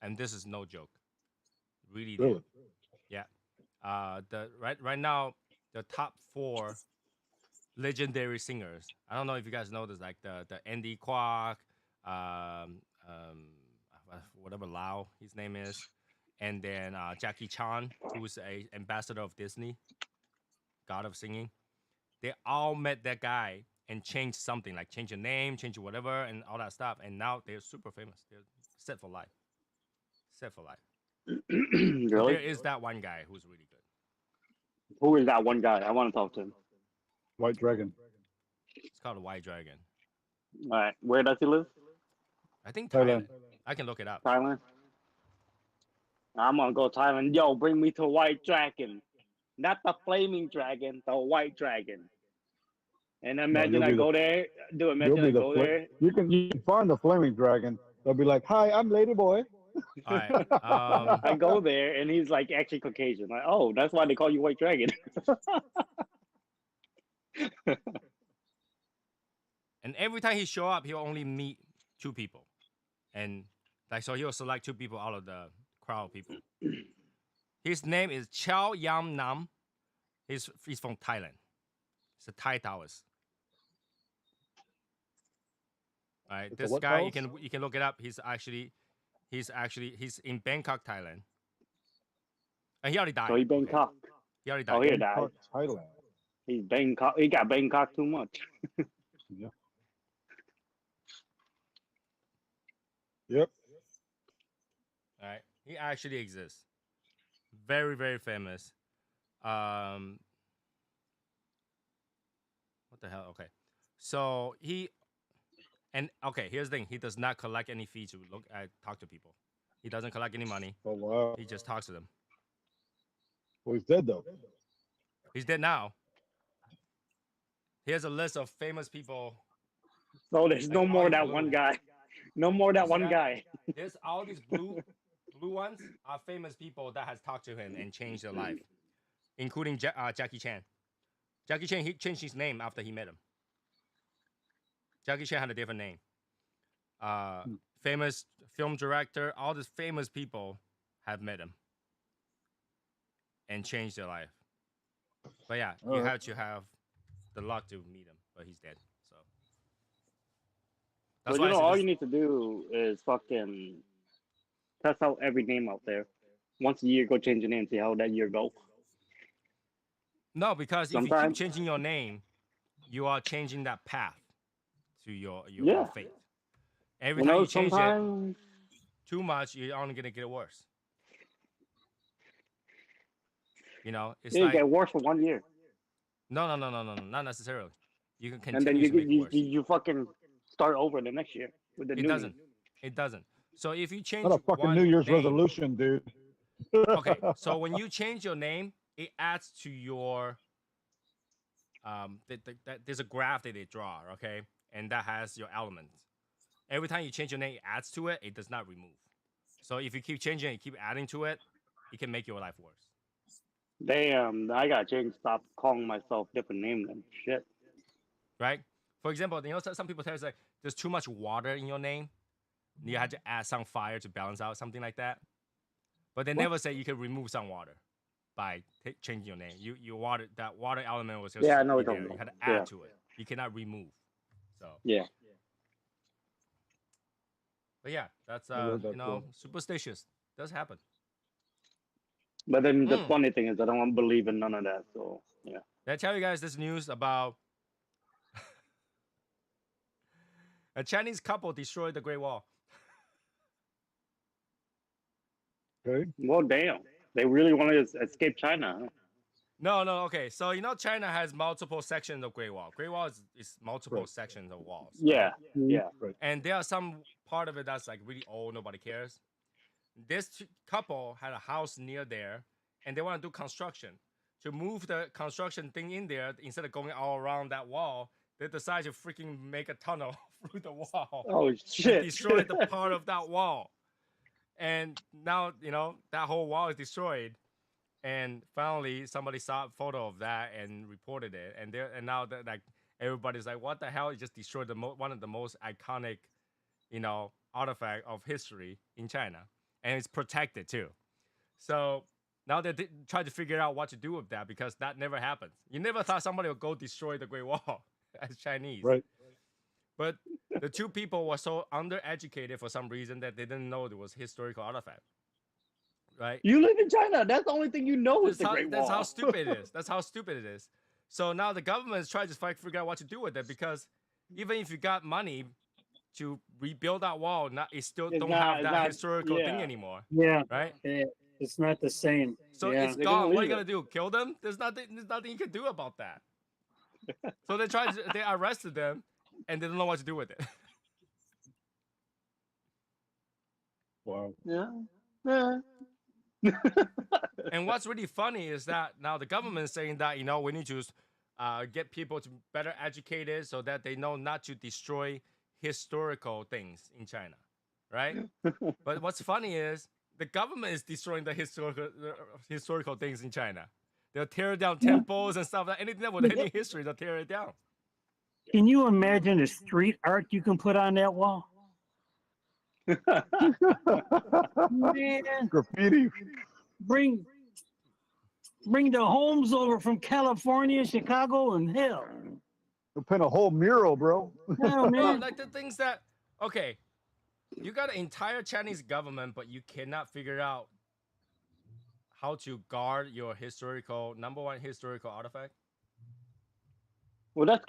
And this is no joke, really. Did. Really? Yeah. The right now the top 4 legendary singers. I don't know if you guys know this, like the Andy Kwok, whatever Lau his name is, and then Jackie Chan, who's a ambassador of Disney, god of singing. They all met that guy and changed something, like change your name, change your whatever, and all that stuff. And now they're super famous. They're set for life. Set for life. So there Really? is that one guy who's really good. Who is that one guy? I want to talk to him. White Dragon. It's called a White Dragon. All right. Where does he live? I think Thailand. Thailand. I can look it up. Thailand? I'm going to go Thailand. Yo, bring me to White Dragon. Not the flaming dragon, the White Dragon. And imagine you'll I be go there. You'll Imagine be I the go there. you can find the flaming dragon. They'll be like, "Hi, I'm Lady Boy." All right. I go there and he's like actually Caucasian. Like, oh, that's why they call you White Dragon. And every time he show up, he'll only meet 2 people, and like so he'll select 2 people out of the crowd of people. His name is Chow Yam Nam. He's from Thailand. He's a Thai Taoist. All right, It's a this what guy Taoist? you can look it up. He's in Bangkok, Thailand. And he already died. So he Okay. Bangkok. He already died. Oh, he died. Thailand. He's Bangkok. He got Bangkok too much. Yeah. Yep. All right, he actually exists. Very, very famous. What the hell? Okay, so okay. Here's the thing: he does not collect any fee to talk to people. He doesn't collect any money. Oh wow. He just talks to them. Well, he's dead though. He's dead now. Here's a list of famous people. So there's no Like, more all that blue. one guy. No more that See one that? guy. There's all these blue ones are famous people that has talked to him and changed their life, including Jackie Chan. Jackie Chan, he changed his name after he met him. Jackie Chan had a different name. Famous film director, all these famous people have met him and changed their life. But yeah, you Alright. have to have the luck to meet him, but he's dead. So But why I you know, said all this- you need to do is fucking test out every name out there. Once a year, go change your name, see how that year go. No, because if you keep Sometimes- changing your name, you are changing that path to your Yeah. fate. Every You time know, you change it sometimes too much, you're only gonna get worse. You know, it's It like get worse for 1 year, no, not necessarily. You can and then continue to make it worse. you fucking start over the next year with the It new doesn't. name. It doesn't. So if you change Not a fucking one New Year's name, resolution, dude. okay. So when you change your name, it adds to your there's a graph that they draw, okay, and that has your elements. Every time you change your name, it adds to it. It does not remove. So if you keep changing it, keep adding to it, it can make your life worse. Damn, I gotta change. Stop calling myself different name then. Shit. Right? For example, you know, some people tell us like there's too much water in your name. You had to add some fire to balance out something like that. But they never say you can remove some water by changing your name. You water that water element was just Yeah, I know what there. you're You talking had to about. add to it. You cannot remove. So, Yeah. but yeah, that's I read that you know, too. superstitious. Does happen. But then the Hmm. funny thing is, I don't believe in none of that. So yeah. Did I tell you guys this news about a Chinese couple destroyed the Great Wall? Okay. Well, damn. They really want to escape China. Huh? No, okay. So you know, China has multiple sections of Great Wall. Great Wall is multiple Right. sections of walls. Yeah. right? Yeah. Right. And there are some part of it that's like really old, nobody cares. This couple had a house near there, and they want to do construction. To move the construction thing in there, instead of going all around that wall, they decide to freaking make a tunnel through the wall Oh and shit. destroy the part of that wall. And now, you know, that whole wall is destroyed. And finally, somebody saw a photo of that and reported it. And now that like everybody's like, what the hell? It just destroyed one of the most iconic, you know, artifact of history in China, and it's protected too. So now they try to figure out what to do with that because that never happens. You never thought somebody would go destroy the Great Wall as Chinese, Right. but the two people were so undereducated for some reason that they didn't know there was historical artifact. Right? You live in China. That's the only thing you know is the Great Wall. That's how stupid it is. That's how stupid it is. So now the government is trying to figure out what to do with it because even if you got money to rebuild that wall, it still It's don't not- have it's that not- historical thing yeah. anymore, Yeah, right? it's not the same. So yeah. it's They're gonna gone. What are you leave gonna it. do? Kill them? There's nothing you can do about that. So they arrested them, and they don't know what to do with it. Wow. Yeah. Yeah. And what's really funny is that now the government is saying that, you know, we need to get people to better educated so that they know not to destroy historical things in China, right? But what's funny is the government is destroying the historical things in China. They'll tear down temples and stuff. Anything that with any history, they'll tear it down. Can you imagine the street art you can put on that wall? Man, Graffiti. bring the homes over from California, Chicago, and hell. We'll paint a whole mural, bro. No, No, man. like the things that, okay, you got an entire Chinese government, but you cannot figure out how to guard your number one historical artifact. Well, that's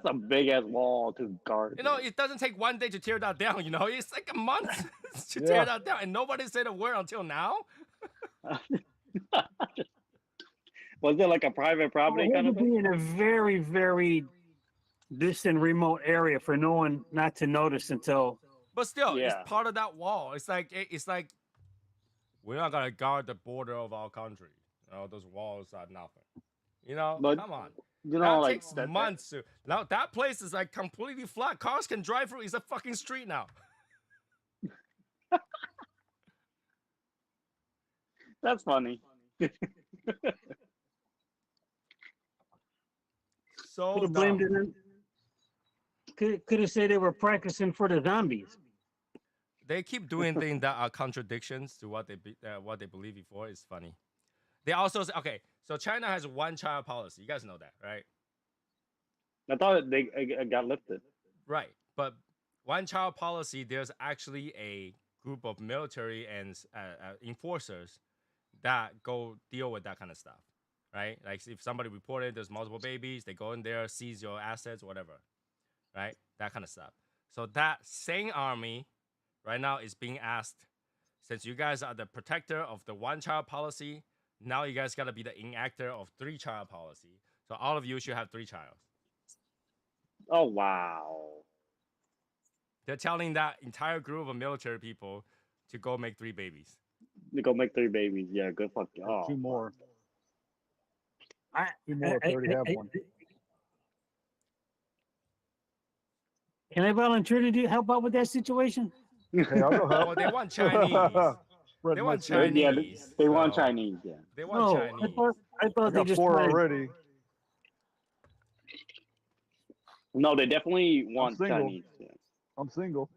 a big ass wall to guard. You know, it doesn't take one day to tear that down. You know, it's like a month to Yeah. tear that down, and nobody said a word until now. Was it like a private property It kind had of to be thing? in a very, very distant, remote area for no one not to notice until. But still, Yeah. it's part of that wall. It's like we're not gonna guard the border of our country. You know, those walls are nothing. You know, But, come on. You know, That like takes months to. Now that place is like completely flat. Cars can drive through. It's a fucking street now. That's funny. So Could have blamed dumb. it on. Could have said they were practicing for the zombies. They keep doing things that are contradictions to what they believe before. It's funny. They also say, okay, so China has one-child policy. You guys know that, right? I thought it got lifted. Right. But one-child policy, there's actually a group of military and enforcers that go deal with that kind of stuff, right? Like if somebody reported there's multiple babies, they go in there, seize your assets, whatever, right? That kind of stuff. So that same army right now is being asked since you guys are the protector of the one-child policy, now you guys got to be the enactor of three-child policy. So all of you should have 3 child. Oh wow. They're telling that entire group of military people to go make 3 babies. You go make 3 babies. Yeah, good fuck. Oh, 2 more. I, 2 more. If they already have one. Can I volunteer to help out with that situation? Hey, I'll go help. Well, they want Chinese. Spread They my want seed. Yeah, Chinese. they want so Chinese. Yeah. They want No, Chinese. I I thought they got just 4 wanted- already. No, they definitely want single. Chinese. Yeah. I'm single.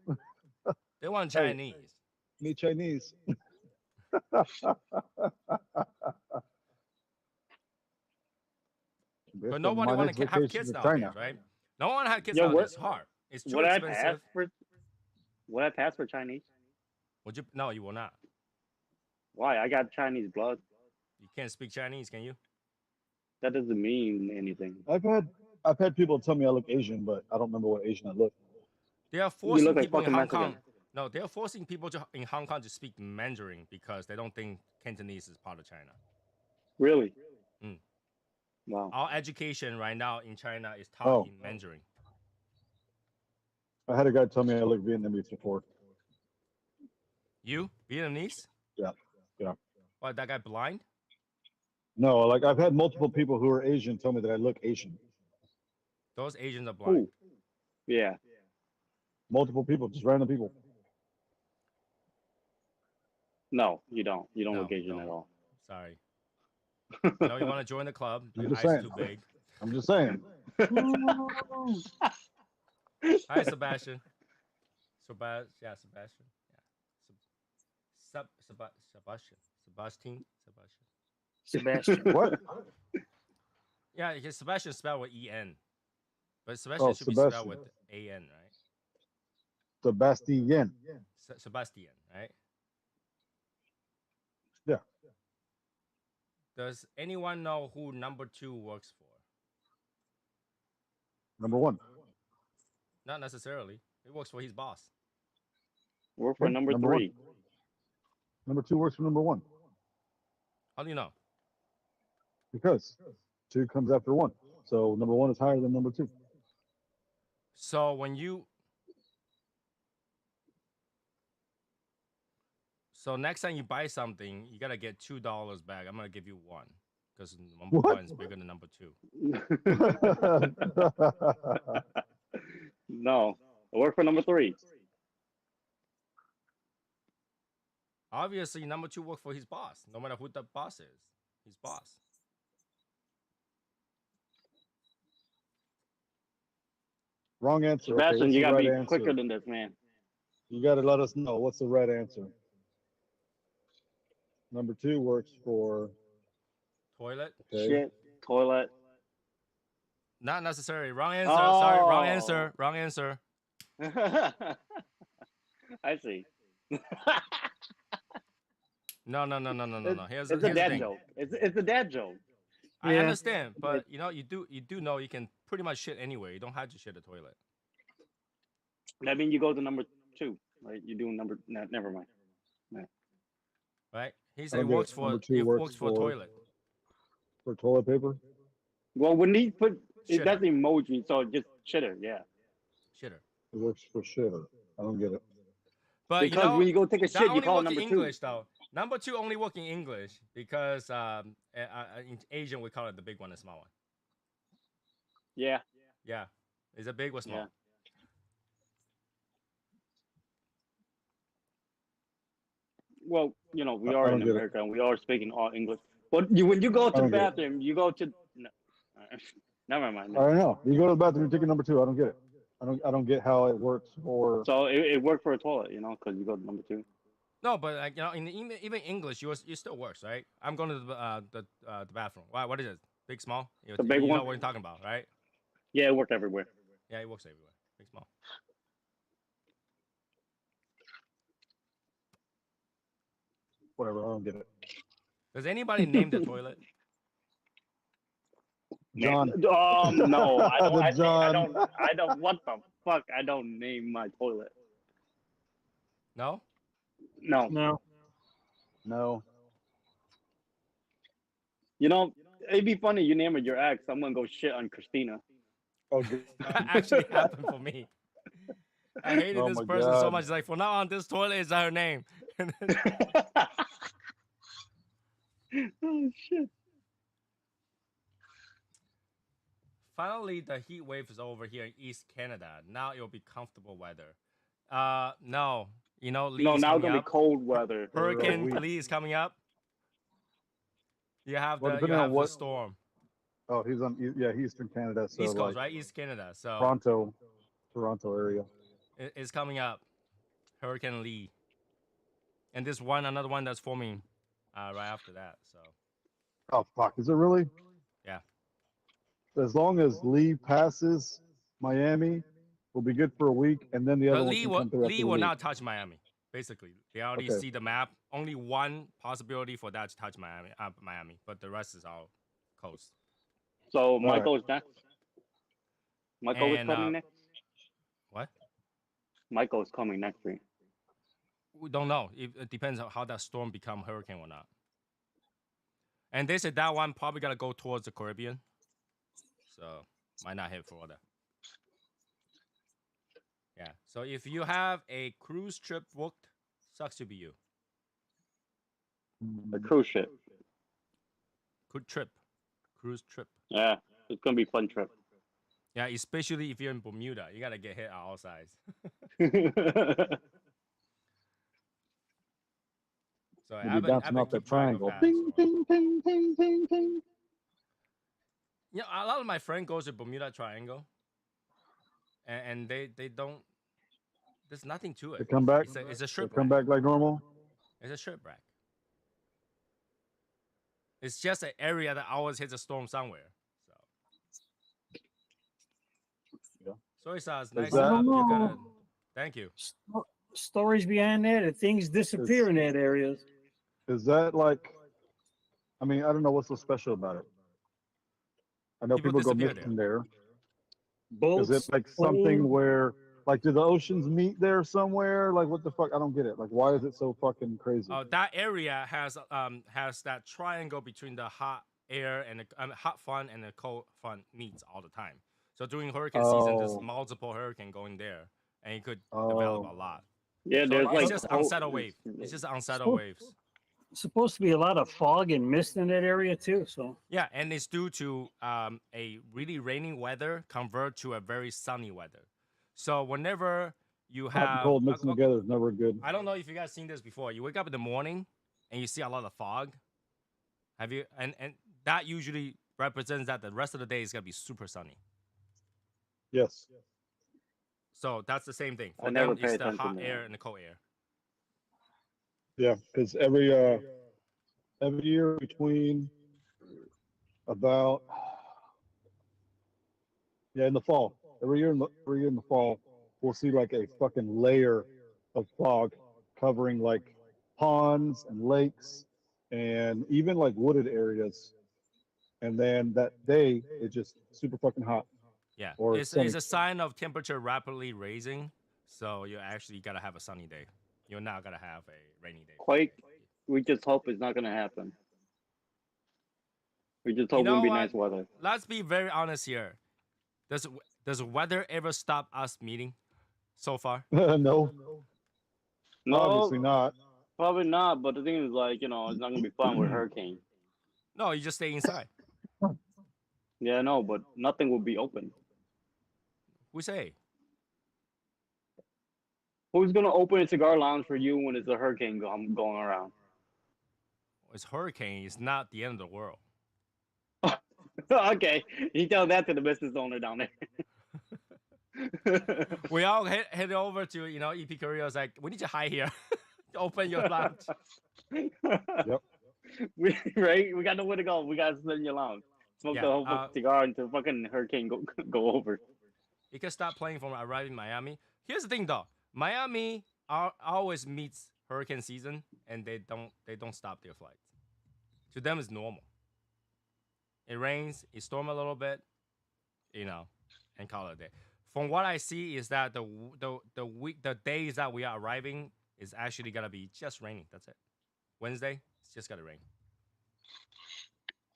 They want Hey. Chinese. Me Chinese. But nobody want to have kids nowadays, right? No one have kids Yo, nowadays. what- It's hard. It's too Would I expensive. pass for? Would I pass for Chinese? Would you? No, you will not. Why? I got Chinese blood. You can't speak Chinese, can you? That doesn't mean anything. I've had people tell me I look Asian, but I don't remember what Asian I look. They are You forcing look like people in fucking Hong Mexican. Kong. No, they are forcing people in Hong Kong to speak Mandarin because they don't think Cantonese is part of China. Really? Mm. Wow. Our education right now in China is taught Oh. in Mandarin. I had a guy tell me I look Vietnamese before. You Vietnamese? Yeah, yeah. What? That guy blind? No, like I've had multiple people who are Asian tell me that I look Asian. Those Asians are blind. Ooh. Yeah. Multiple people, just random people. No, you don't. You don't No, look Asian don't. at all. Sorry. I know you want to join the club. I'm Your just eyes saying. too big. I'm just saying. Hi, Sebastian. Sebastian. Yeah. Sebastian. Sebastian. What? Yeah, because Sebastian is spelled with E-N. But Sebastian Oh, should be Sebastian. spelled with A-N, right? Sebastian. Sebastian, right? Yeah. Does anyone know who number 2 works for? Number 1. Not necessarily. It works for his boss. Work for Yeah, number number 3. Number 2 works for number 1 How do you know? because 2 comes after 1. So number 1 is higher than number 2. So when you next time you buy something, you gotta get $2 back. I'm gonna give you 1 because number What? 1 is bigger than number 2. No. I work for number 3. Obviously, number 2 works for his boss. No matter who the boss is, his boss. Wrong answer. Okay, Sebastian, what's you the gotta right be answer? quicker than this, man. You got to let us know what's the right answer. Number 2 works for Toilet? okay. Shit. Toilet. Not necessarily. Wrong answer. Sorry, wrong Oh. answer. Wrong answer. I see. No. Here's It's a the dad thing. joke. It's a dad joke. I Yeah. understand, but you know, you do know you can pretty much shit anywhere. You don't have to shit the toilet. That means you go to number 2, right? You do number. No, never mind. Right? He I said don't it get works it. for Number 2 it works works for for- toilet. For toilet paper. Well, when he put Shitter. that's emoji, so just shitter, yeah. Shitter. It works for shitter. I don't get it. But Because you know, when you go take a that shit, you only call it work in number 2. English though. Number 2 only work in English because in Asian we call it the big one and small one. Yeah. Yeah. Is it big or small? Yeah. Well, you know, we I are don't in get it. America and we are speaking all English. But when you go to the don't get it. bathroom, you go to. No. Never mind. I don't know. You go to the bathroom, you take a number 2. I don't get it. I don't get how it works for. So it worked for a toilet, you know, because you go to number 2. No, but like you know, in even English, you still works, right? I'm going to the bathroom. What is it? Big, small? The big you one? know what you're talking about, right? Yeah, it worked everywhere. Yeah, it works everywhere. Big, small. Whatever. I don't get it. Does anybody name the toilet? John. No, I don't. The I John. don't. I don't. What the fuck? I don't name my toilet. No. No. No. No. You know, it'd be funny. You name it your ex. I'm gonna go shit on Christina. Oh, God. That actually happened for me. I hated Oh this my person so God. much. Like, for now on, this toilet is her name. Oh shit. Finally, the heat wave is over here in East Canada. Now it'll be comfortable weather. No, Lee No, is now it's coming gonna be up. cold weather. For a Hurricane week. Lee is coming up. You have Well, the depending on the what. storm. Oh, he's on. Yeah, Eastern Canada. So East Coast, like right? East Canada. So Toronto area. it's coming up. Hurricane Lee, and another one that's forming right after that. So Oh fuck! Is it really? yeah, As long as Lee passes Miami, we'll be good for a week, and then the other but one can come through after Lee the will week. not touch Miami. Basically, they already Okay. see the map. Only one possibility for that to touch Miami, but the rest is all coast. So All right. Michael is next. Michael is And coming next. what? Michael is coming next week. We don't know. It depends on how that storm become hurricane or not. And they said that one probably gotta go towards the Caribbean, so might not hit Florida. Yeah. So if you have a cruise trip booked, sucks to be you. A cruise ship. Cruise trip. Yeah, it's gonna be a fun trip. Yeah, especially if you're in Bermuda, you gotta get hit on all sides. So You'll be bouncing off that triangle. Ding, ding, ding, ding, ding, ding. A lot of my friends goes to Bermuda Triangle, and they don't. There's nothing to They it. come back. It's a They strip come rack. back like normal. It's a shipwreck. It's just an area that always hits a storm somewhere. So, Yeah. Soy sauce, Is nice that- up. I don't You know. gotta. Thank you. Stories behind that, and things disappear in that area. Is that like? I mean, I don't know what's so special about it. I know People people go disappear missing there. Boats. Is it like something where, like, do the oceans meet there somewhere? Like, what the fuck? I don't get it. Like, why is it so fucking crazy? That area has that triangle between the hot air and the hot front and the cold front meets all the time. So during hurricane season, there's Oh. multiple hurricane going there, and it could develop a lot. Yeah, So there's it's like just unsettled wave. It's just unsettled waves. Supposed to be a lot of fog and mist in that area too. So Yeah, and it's due to a really rainy weather convert to a very sunny weather. So whenever you Hot and have, cold mixing together is never good. I don't know if you guys seen this before. You wake up in the morning and you see a lot of fog. Have you? And that usually represents that the rest of the day is gonna be super sunny. Yes. So that's the same thing. For I never them, pay it's the attention hot to air that. and the cold air. Yeah, because every year between about in the fall, every year in the fall, we'll see like a fucking layer of fog covering like ponds and lakes and even like wooded areas. And then that day it's just super fucking hot. Yeah, Or it's sunny. a sign of temperature rapidly raising. So you actually gotta have a sunny day. You're not gonna have a rainy day. quake. We just hope it's not gonna happen. We just hope You it's gonna know be what? nice weather. Let's be very honest here. Does weather ever stop us meeting so far? No, No, obviously not. probably not. But the thing is, like, it's not gonna be fun with hurricane. No, you just stay inside. Yeah, no, but nothing will be open. We say Who's gonna open a cigar lounge for you when it's a hurricane going around? it's hurricane. It's not the end of the world. Okay, you tell that to the business owner down there. We all head over to EP Korea. It's like, we need to hide here. Open your lounge. Yep. Right? We got nowhere to go. We got to sit in your lounge, smoke Yeah, the whole fucking cigar until fucking hurricane go over. You can start playing from arriving in Miami. Here's the thing though, Miami always meets hurricane season, and they don't stop their flights. To them, it's normal. It rains, it storm a little bit, and call it a day. From what I see is that the days that we are arriving is actually gonna be just raining. That's it. Wednesday, it's just gonna rain.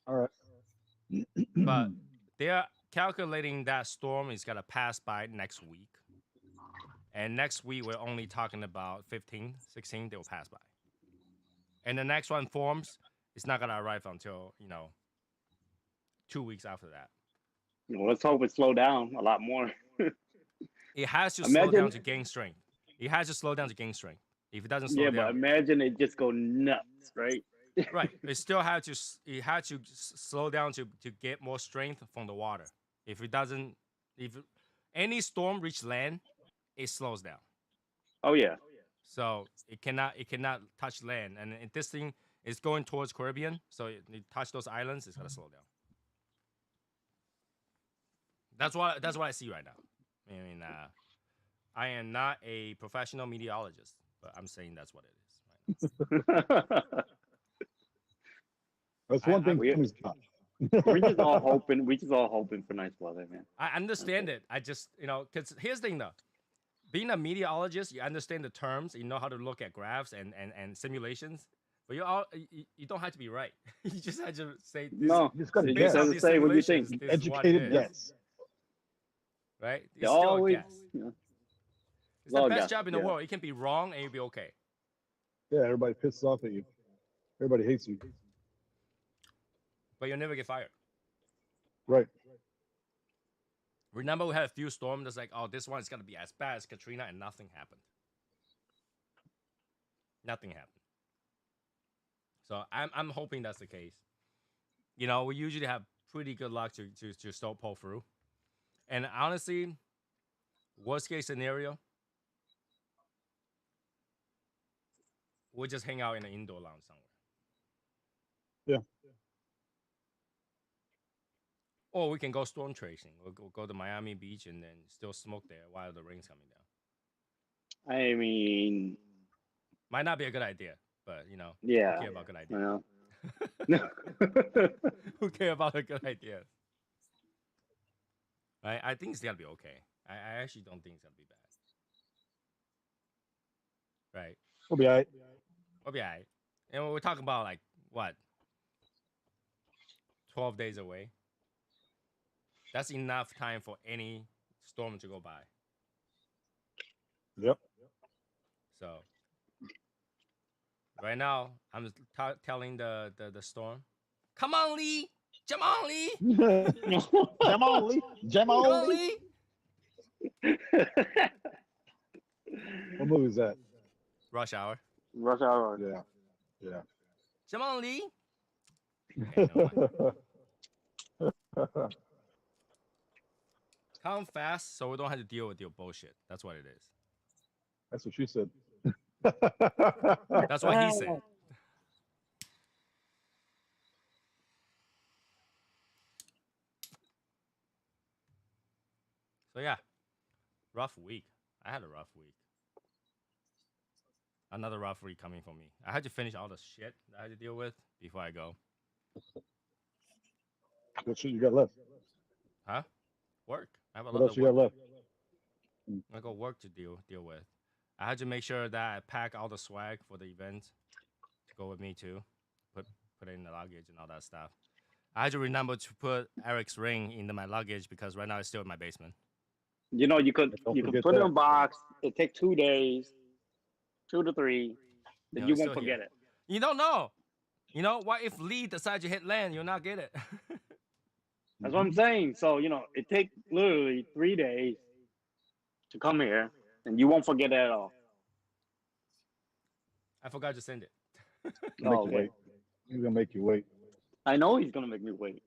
All right. But they're calculating that storm is gonna pass by next week. And next week we're only talking about 15, 16, they will pass by. And the next one forms, it's not gonna arrive until, 2 weeks after that. Let's hope it slow down a lot more. It has to slow Imagine- down to gain strength. It has to slow down to gain strength. If it doesn't slow Yeah, but down, imagine it just go nuts, right? right? It still had to. It had to slow down to get more strength from the water. If it doesn't, if any storm reach land, it slows down. Oh yeah. So it cannot touch land. And this thing is going towards Caribbean, so it touch those islands, it's gonna slow down. That's what I see right now. I mean, I am not a professional meteorologist, but I'm saying that's what it is. Right now. That's one thing we- Tommy's got. We're just all hoping. We just all hoping for nice weather, man. I understand it. I just, because here's the thing though. Being a meteorologist, you understand the terms, you know how to look at graphs and simulations, but you don't have to be right. You just have to say this, No, You just gotta you guess. just have to say what you think. simulations, this is what it Educated is, guess. right? It's They still a always, guess. you know, It's the all best guess, job in the yeah. world. It can be wrong and you'll be okay. Yeah, everybody pisses off at you. Everybody hates you. But you'll never get fired. Right. Remember, we had a few storms that's like, oh, this one is going to be as bad as Katrina, and nothing happened. Nothing happened. So I'm hoping that's the case. We usually have pretty good luck to still pull through. And honestly, worst case scenario, we'll just hang out in an indoor lounge somewhere. Yeah. Or we can go storm tracing. We'll go to Miami Beach and then still smoke there while the rain's coming down. I mean, Might not be a good idea, but yeah. who care about good ideas? Well, Who care about a good idea? I think it's gonna be okay. I actually don't think it's gonna be bad. Right? We'll be all right. We'll be alright. And we're talking about like what? 12 days away. That's enough time for any storm to go by. Yep. So right now, I'm telling the storm, come on, Lee, come on, Lee, Jamali. come on, Jamali. Lee. What movie is that? Rush Hour. Rush hour. Yeah. Yeah. Come on, Lee. Okay, no, come fast so we don't have to deal with your bullshit. That's what it is. That's what she said. That's what he said. So yeah, rough week. I had a rough week. Another rough week coming for me. I had to finish all the shit that I had to deal with before I go. What shit you got left? Huh? Work. I have a What lot else of you work. got left? I got work to deal with. I had to make sure that I pack all the swag for the event to go with me too. Put it in the luggage and all that stuff. I had to remember to put Eric's ring into my luggage because right now it's still in my basement. You know, you could Don't you could forget put it in that. a box. It take 2 days, 2 to 3. Then No, you it's won't still forget here. it. You don't know. What if Lee decides to hit land? You'll not get it. That's what I'm saying. So it take literally 3 days to come here, and you won't forget it at all. I forgot to send it. Make Oh, you okay. wait. He's gonna make you wait. I know he's gonna make me wait.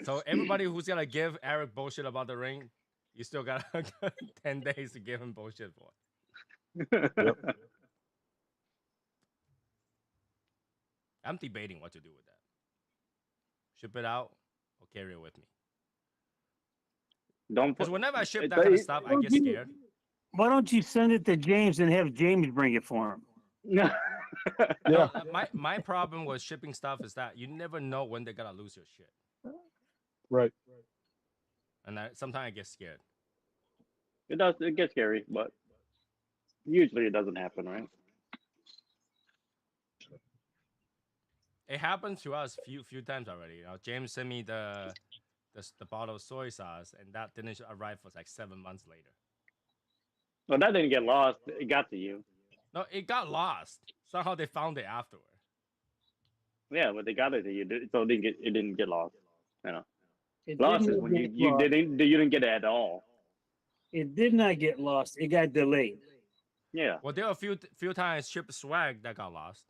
So everybody who's gonna give Eric bullshit about the ring, you still got 10 days to give him bullshit for it. Yep. I'm debating what to do with that. Ship it out or carry it with me. Don't Because put. whenever I ship It- that kind of it- stuff, I get scared. Why don't you send it to James and have James bring it for him? No. Yeah. My problem with shipping stuff is that you never know when they're gonna lose your shit, Right. and sometimes I get scared. It does. It gets scary, but usually it doesn't happen, right? It happened to us few times already. You know, James sent me the bottle of soy sauce, and that didn't arrive for like 7 months later. Well, that didn't get lost. It got to you. No, it got lost. Somehow they found it afterward. Yeah, but they got it to you, so it didn't get lost. You know, It lost is didn't when get you lost. didn't get it at all. It did not get lost. It got delayed. Yeah. Well, there were a few times shipped swag that got lost,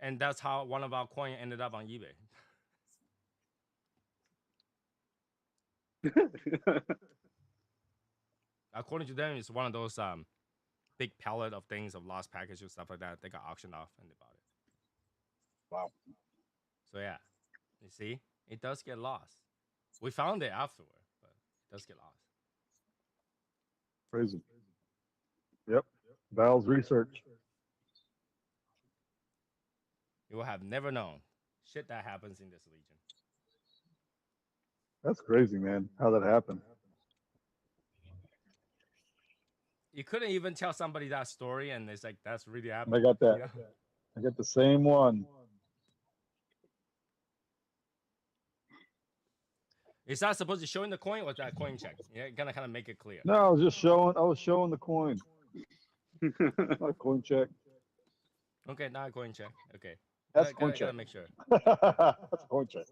and that's how one of our coin ended up on eBay. According to them, it's one of those big pallet of things of lost packages and stuff like that. They got auctioned off and they bought it. Wow. So yeah, you see, it does get lost. We found it afterward, but it does get lost. Crazy. Yep. Val's research. You will have never known shit that happens in this region. That's crazy, man. How that happened. You couldn't even tell somebody that story, and it's like that's really I happening. got that. You know? I got the same one. It's not supposed to show in the coin or that coin check. Yeah, kind of make it clear. No, I was just showing. I was showing the coin. My coin check. Okay, not a coin check. Okay, That's gotta, coin gotta check. make sure. That's a coin check.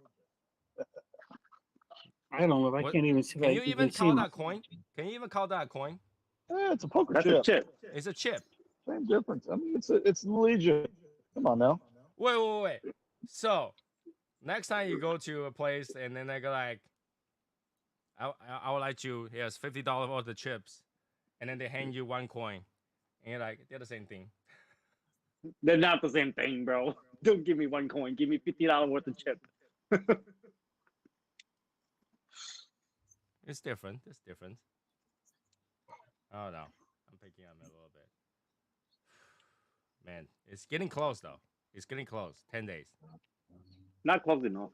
I don't know if I What- can't even see. if Can I you can even see call my- that coin? Can you even call that a coin? It's a poker That's chip. a chip. It's a chip. Same difference. I mean, it's Legion. Come on now. Wait. So, next time you go to a place and then they go like, I would like you, here's $50 worth of chips. And then they hand you one coin. And you're like, they're the same thing. They're not the same thing, bro. Don't give me one coin. Give me $50 worth of chip. It's different. It's different. Oh no. I'm picking up a little bit. Man, it's getting close though. It's getting close. 10 days. Not close enough.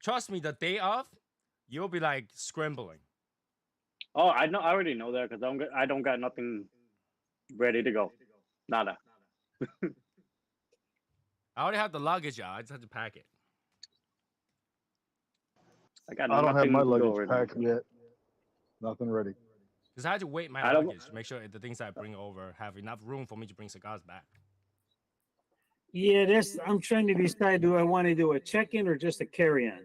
Trust me, the day of, you'll be like scrambling. Oh, I know. I already know that because I don't got nothing ready to go. Nada. I already have the luggage out. I just have to pack it. I got I don't have nothing my to go luggage right now. packed yet. Nothing ready. Because I had to weight my I don't- luggage to make sure the things I bring over have enough room for me to bring cigars back. Yeah, that's. I'm trying to decide. Do I want to do a check-in or just a carry-on?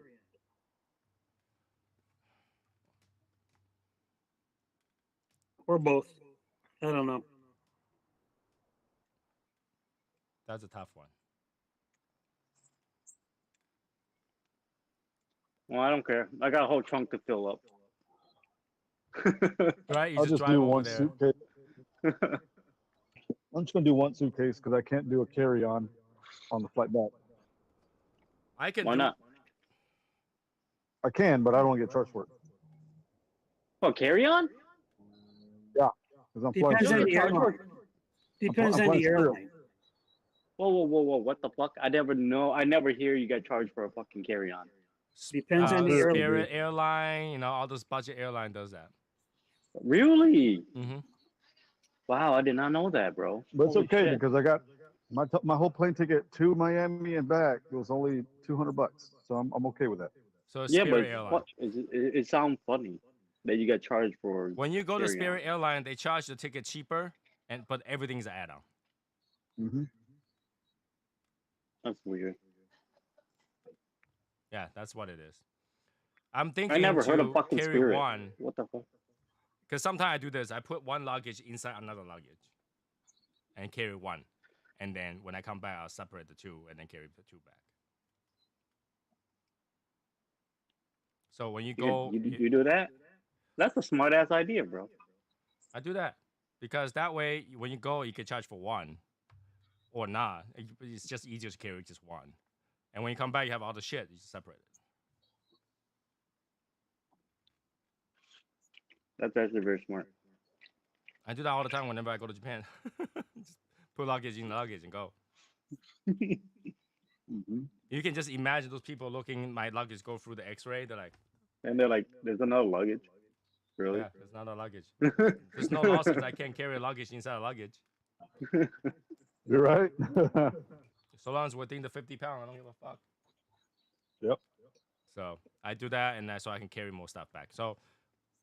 Or both? I don't know. That's a tough one. Well, I don't care. I got a whole trunk to fill up. Right? You I'll just just drive do over one there. suitcase. I'm just gonna do one suitcase because I can't do a carry-on on the flight back. I can Why do, not? I can, but I don't get charged for it Oh, carry on? because I'm flying. Depends on Spirit. the airline. Depends I'm on flying the Spirit. airline. Whoa! What the fuck? I never know. I never hear you get charged for a fucking carry on. Depends on the Spirit. airline. Spirit Airline, you know, all those budget airline does that. Really? Mm-hmm. Wow, I did not know that, bro. But it's Holy okay shit. because I got my whole plane ticket to Miami and back was only $200, so I'm okay with that. So Yeah, Spirit but Airline. it sounds funny that you get charged for. When you go to carry-on. Spirit Airline, they charge the ticket cheaper, but everything's an add-on. Mm-hmm. That's weird. Yeah, that's what it is. I'm thinking I never heard to of fucking carry Spirit. one, What the fuck? because sometimes I do this. I put one luggage inside another luggage and carry one. And then when I come back, I'll separate the two and then carry the two back. So when you go, You do that? That's a smart ass idea, bro. I do that because that way, when you go, you can charge for one or not. It's just easier to carry just one. And when you come back, you have all the shit. You just separate it. That's actually very smart. I do that all the time whenever I go to Japan. Just put luggage in luggage and go. Mm-hmm. You can just imagine those people looking my luggage go through the X-ray. They're like, And they're like, "There's another luggage." Really? yeah, there's not a luggage. There's no law says I can't carry luggage inside a luggage. You're right. So long as within the 50 pound, I don't give a fuck. Yep. So I do that, and so I can carry more stuff back. So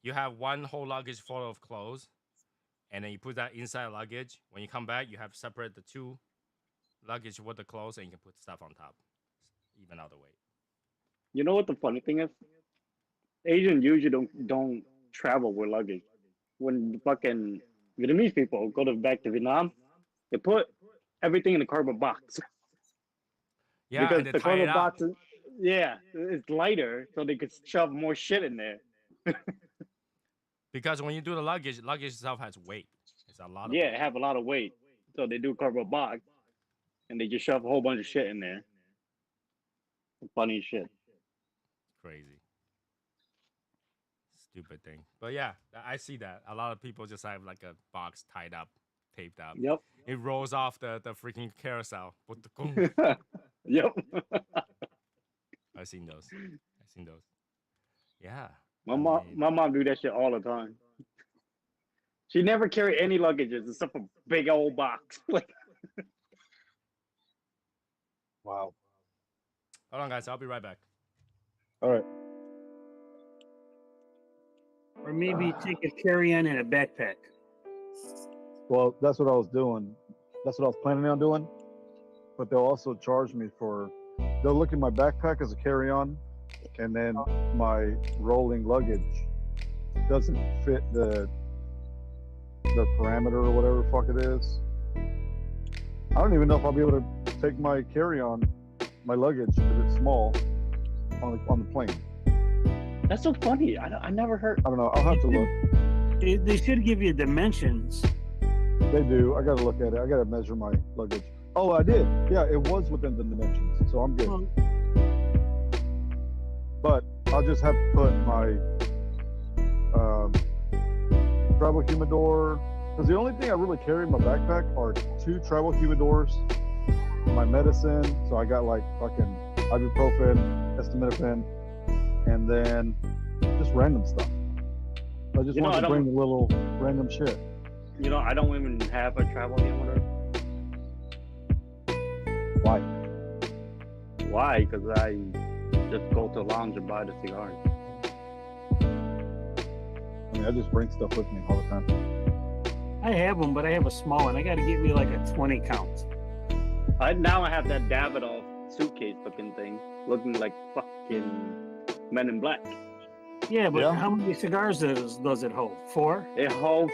you have one whole luggage full of clothes, and then you put that inside luggage. When you come back, you have to separate the two luggage with the clothes, and you can put stuff on top, even out the weight. You know what the funny thing is? Asians usually don't travel with luggage. When the fucking Vietnamese people go back to Vietnam, they put everything in a cardboard box Yeah, because and they the tie it cardboard up. box is, yeah, it's lighter, so they could shove more shit in there. Because when you do the luggage itself has weight. It's a lot of Yeah, weight. it have a lot of weight, so they do a cardboard box, and they just shove a whole bunch of shit in there. Funny shit. Crazy. Stupid thing. But yeah, I see that. A lot of people just have like a box tied up, taped up. Yep. It rolls off the freaking carousel. Yep. I've seen those. Yeah. My I mom, mean, my mom do that shit all the time. She never carry any luggages except for big old box. Like, Wow. hold on, guys. I'll be right back. All right. Or maybe take a carry-on and a backpack. Well, that's what I was doing. That's what I was planning on doing. But they'll also charge me for. They'll look at my backpack as a carry-on, and then my rolling luggage doesn't fit the parameter or whatever the fuck it is. I don't even know if I'll be able to take my carry-on, my luggage, because it's small, on the plane. that's so funny. I never heard. I don't know. I'll have to look. They should give you dimensions. They do. I got to look at it. I got to measure my luggage. Oh, I did. Yeah, it was within the dimensions, so I'm good. Well, But I'll just have to put my travel humidor, because the only thing I really carry in my backpack are 2 travel humidors, my medicine. So I got like fucking ibuprofen, acetaminophen, and then just random stuff. I just You know, wanted I to don't- bring a little random shit. You know, I don't even have a travel humidor. Why? Why? Because I just go to the lounge and buy the cigars. I mean, I just bring stuff with me all the time. I have them, but I have a small one. I got to get me like a 20 count. Now I have that Davidoff suitcase looking thing, looking like fucking Men in Black. Yeah, but Yeah. how many cigars does it hold? 4? It holds.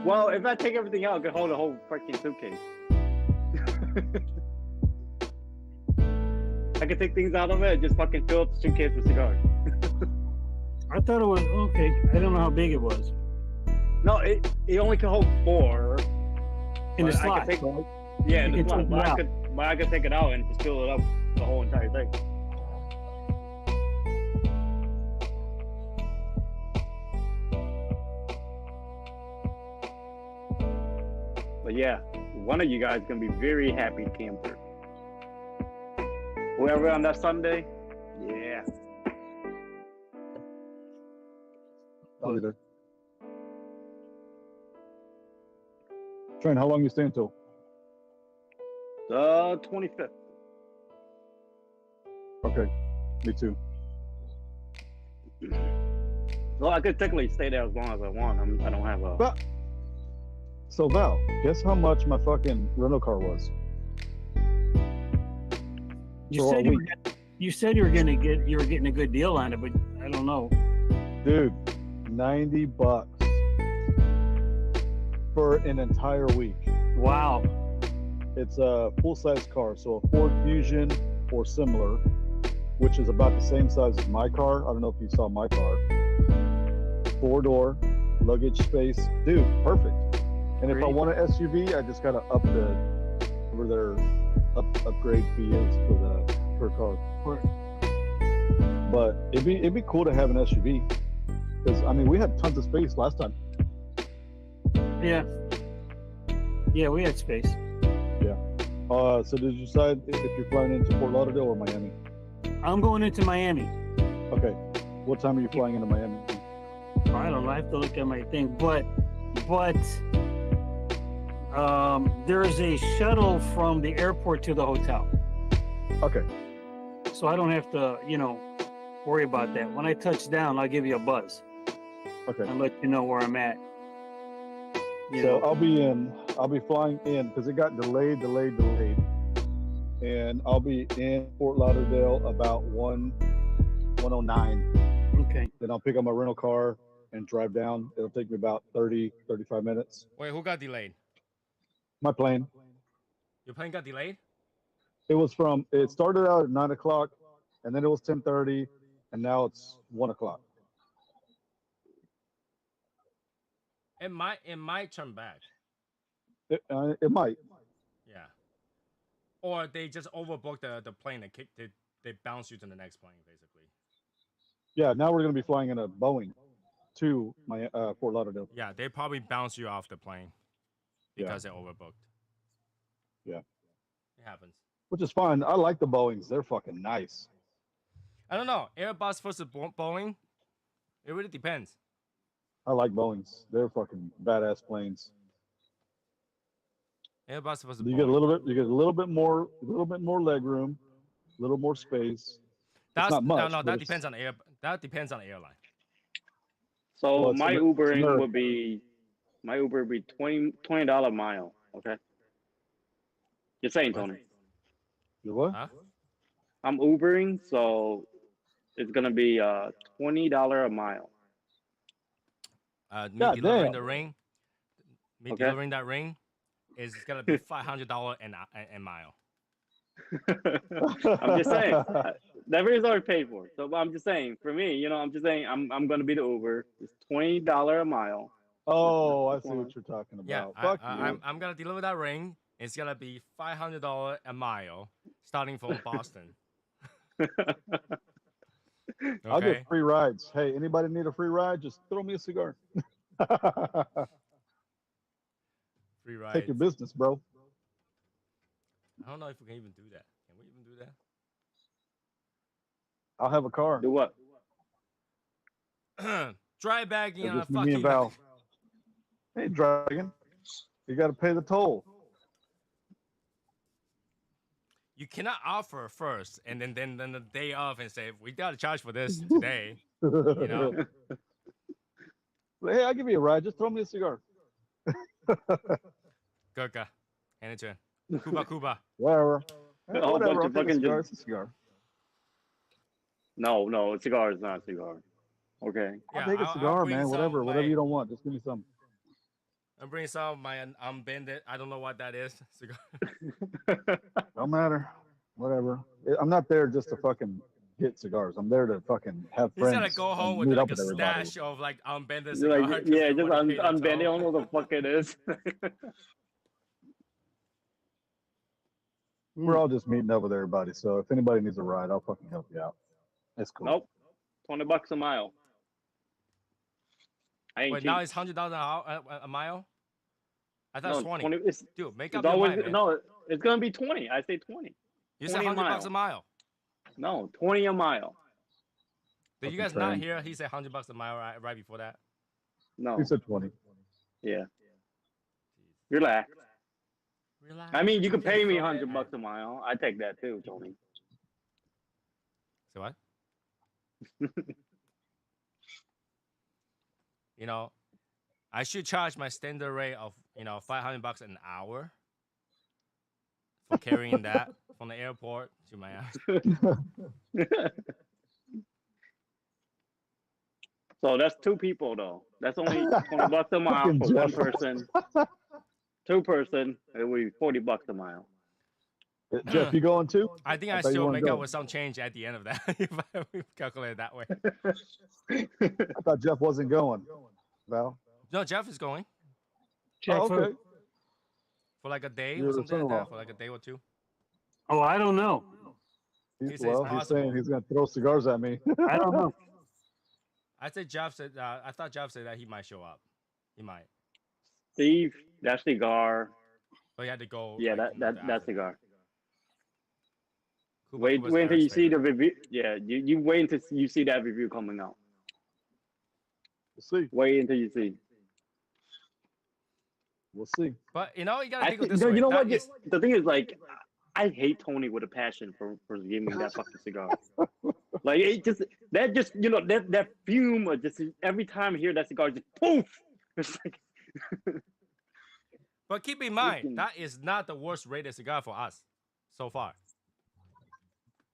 Well, if I take everything out, it could hold a whole freaking suitcase. I could take things out of it, just fucking fill up the suitcase with cigars. I thought it was okay. I don't know how big it was. No, it only can hold 4. In the But I slot. could take- right? Yeah, You in the can slot, take it but I out. could take it out and just fill it up the whole entire thing. But yeah, one of you guys is gonna be very happy camper. Whoever on that Sunday, yeah. I'll be there. Train, how long you stay until? The 25th. Okay, me too. Well, I could technically stay there as long as I want. I don't have a. But so Val, guess how much my fucking rental car was? You For said a you, week. you said you were getting a good deal on it, but I don't know. Dude, $90 for an entire week. Wow. It's a full-size car, so a Ford Fusion or similar, which is about the same size as my car. I don't know if you saw my car. 4-door, luggage space, dude, perfect. And if I Great. want an SUV, I just gotta up whatever their upgrade fee is for the per car. But it'd be cool to have an SUV, because I mean we had tons of space last time. Yeah. Yeah, we had space. So did you decide if you're flying into Fort Lauderdale or Miami? I'm going into Miami. Okay. What time are you flying into Miami? I don't know. I have to look at my thing, but There's a shuttle from the airport to the hotel, Okay. so I don't have to, worry about that. When I touch down, I'll give you a buzz Okay. and let you know where I'm at. So I'll be flying in because it got delayed. And I'll be in Fort Lauderdale about 1:09. Okay. Then I'll pick up my rental car and drive down. It'll take me about 35 minutes. Wait, who got delayed? My plane. Your plane got delayed? It started out at 9 o'clock, and then it was 10:30, and now it's 1 o'clock. It might turn back. It might. Yeah. Or they just overbooked the plane and they bounce you to the next plane, basically. Yeah, now we're going to be flying in a Boeing to my Fort Lauderdale. Yeah, they probably bounce you off the plane because they're overbooked. Yeah. It happens. Which is fine. I like the Boeings. They're fucking nice. I don't know. Airbus versus Boeing, it really depends. I like Boeings. They're fucking badass planes. Airbus versus You Boeing. get a little bit more leg room, a little more space. That's not much, no, but that depends on the airline. So Well, it's my Amer- Ubering America. would be $20 a mile. Okay. You're saying, What? Tony? You what? Huh? I'm Ubering, so it's gonna be $20 a mile. Me God delivering damn. the ring. Me Okay. delivering that ring is gonna be $500 a mile. I'm just saying that ring is already paid for. So I'm just saying, for me, I'm just saying I'm gonna be the Uber. It's $20 a mile. Oh, I see what you're talking about. Yeah, Fuck I'm gonna deliver that ring. It's gonna be $500 a mile, starting from Boston. I'll Okay. get free rides. Hey, anybody need a free ride? Just throw me a cigar. Free rides. Take your business, bro. I don't know if we can even do that. Can we even do that? I'll have a car. Do what? Dry bagging It'll on a just be me and fucking. Val. Hey, Dragon, you got to pay the toll. You cannot offer first and then the day off and say we gotta charge for this today. You know. Hey, I'll give you a ride. Just throw me a cigar. Gurka, hand it to him. Cuba. Whatever. A whole Whatever. bunch I'll of take a fucking cigar. just- It's a cigar. No, a cigar is not a cigar. Okay. I'll take a cigar, man. Whatever you don't want. Just give me some. I'm bringing some of my unbended. I don't know what that is. Cigar. Don't matter. Whatever. I'm not there just to fucking get cigars. I'm there to fucking have He's friends. gonna go home and with meet like up a with everybody. stash of like unbended You're cigars. like, yeah, just unbend it. I unbended. don't know what the fuck it is. We're all just meeting up with everybody. So if anybody needs a ride, I'll fucking help you out. That's cool. Nope. $20 a mile. I ain't Wait, cheap. now it's $100 a mile. I thought No, it's 20. 20 it's, Dude, make it's up your always, mind, man. no, it's gonna be 20. I say 20. You said 20 a $100 a mile. No, 20 a mile. Did you Fucking guys not train. hear? He said $100 a mile right before that. No. He said 20. Yeah. Relax. Relax. I mean, you could pay me Go ahead. $100 a mile. I take that too, Tony. So what? You know, I should charge my standard rate of $500 an hour for carrying that from the airport to my house. So that's two people though. That's only $20 a mile Fucking for one Jeff. person. Two person, it would be $40 a mile. Jeff, you going too? I think I I thought you still wanna make go. up with some change at the end of that if I calculate it that way. I thought Jeff wasn't going. Val? No, Jeff is going Jeff, Oh, okay. for like a day Your or something like son-in-law. that, for like a day or two. Oh, I don't know. He says Well, it's he's saying possible. he's going to throw cigars at me. I don't know. I thought Jeff said that he might show up. He might. Steve, that cigar. But he had to go. Yeah, like, that cigar. Cuba Wait Cuba's until you Eric's see the favorite. review. Yeah, you wait until you see that review coming out. We'll see. Wait until you see. We'll see. But you know, you gotta I think of think, this way. you know That what? is- The thing is, like, I hate Tony with a passion for giving me that fucking cigar. Like it just that fume of just every time I hear that cigar, just poof. It's like but keep in mind, freaking- that is not the worst rated cigar for us so far.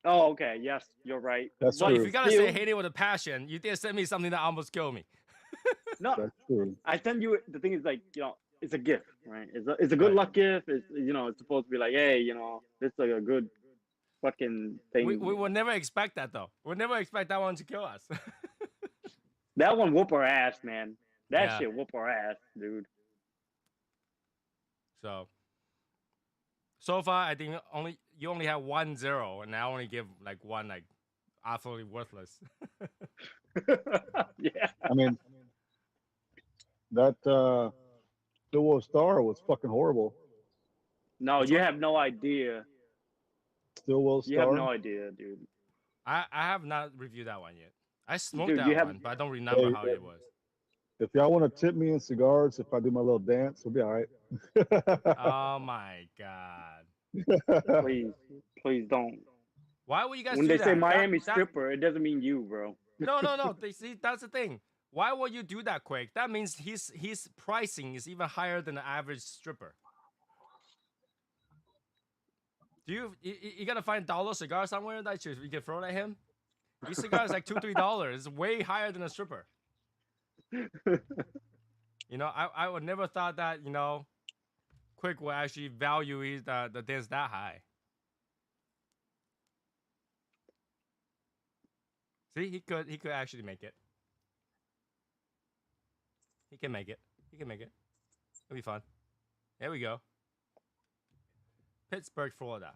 oh, okay, yes, you're right. That's So But if true. you gotta still- say hate it with a passion, you did send me something that almost killed me. no, That's true. I send you. The thing is, like, it's a gift, right? It's a good Right. luck gift. It's it's supposed to be like, hey, this is like a good fucking thing. We will never expect that though. We'll never expect that one to kill us. That one whoop our ass, man. That Yeah. shit whoop our ass, dude. So far, I think you only have 1-0, and I only give like one like absolutely worthless. Yeah. I mean, that Duo Star was fucking horrible. No, Which you one? have no idea. Stillwell You have Star. no idea, dude. I have not reviewed that one yet. I smoked Dude, that you have- one, but I don't remember Hey, how it was. If y'all want to tip me in cigars, if I do my little dance, we'll be all right. Oh my god! Please don't. Why would you guys When do they that? say That- Miami that- stripper, it doesn't mean you, bro. No. They see that's the thing. Why would you do that quick? That means his pricing is even higher than the average stripper. Do you gotta find dollar cigar somewhere that you can throw at him? These cigars like $2-3. It's way higher than a stripper. I would never thought that Quick will actually value the dance that high. See, he could actually make it. He can make it. It'll be fun. There we go. Pittsburgh, Florida.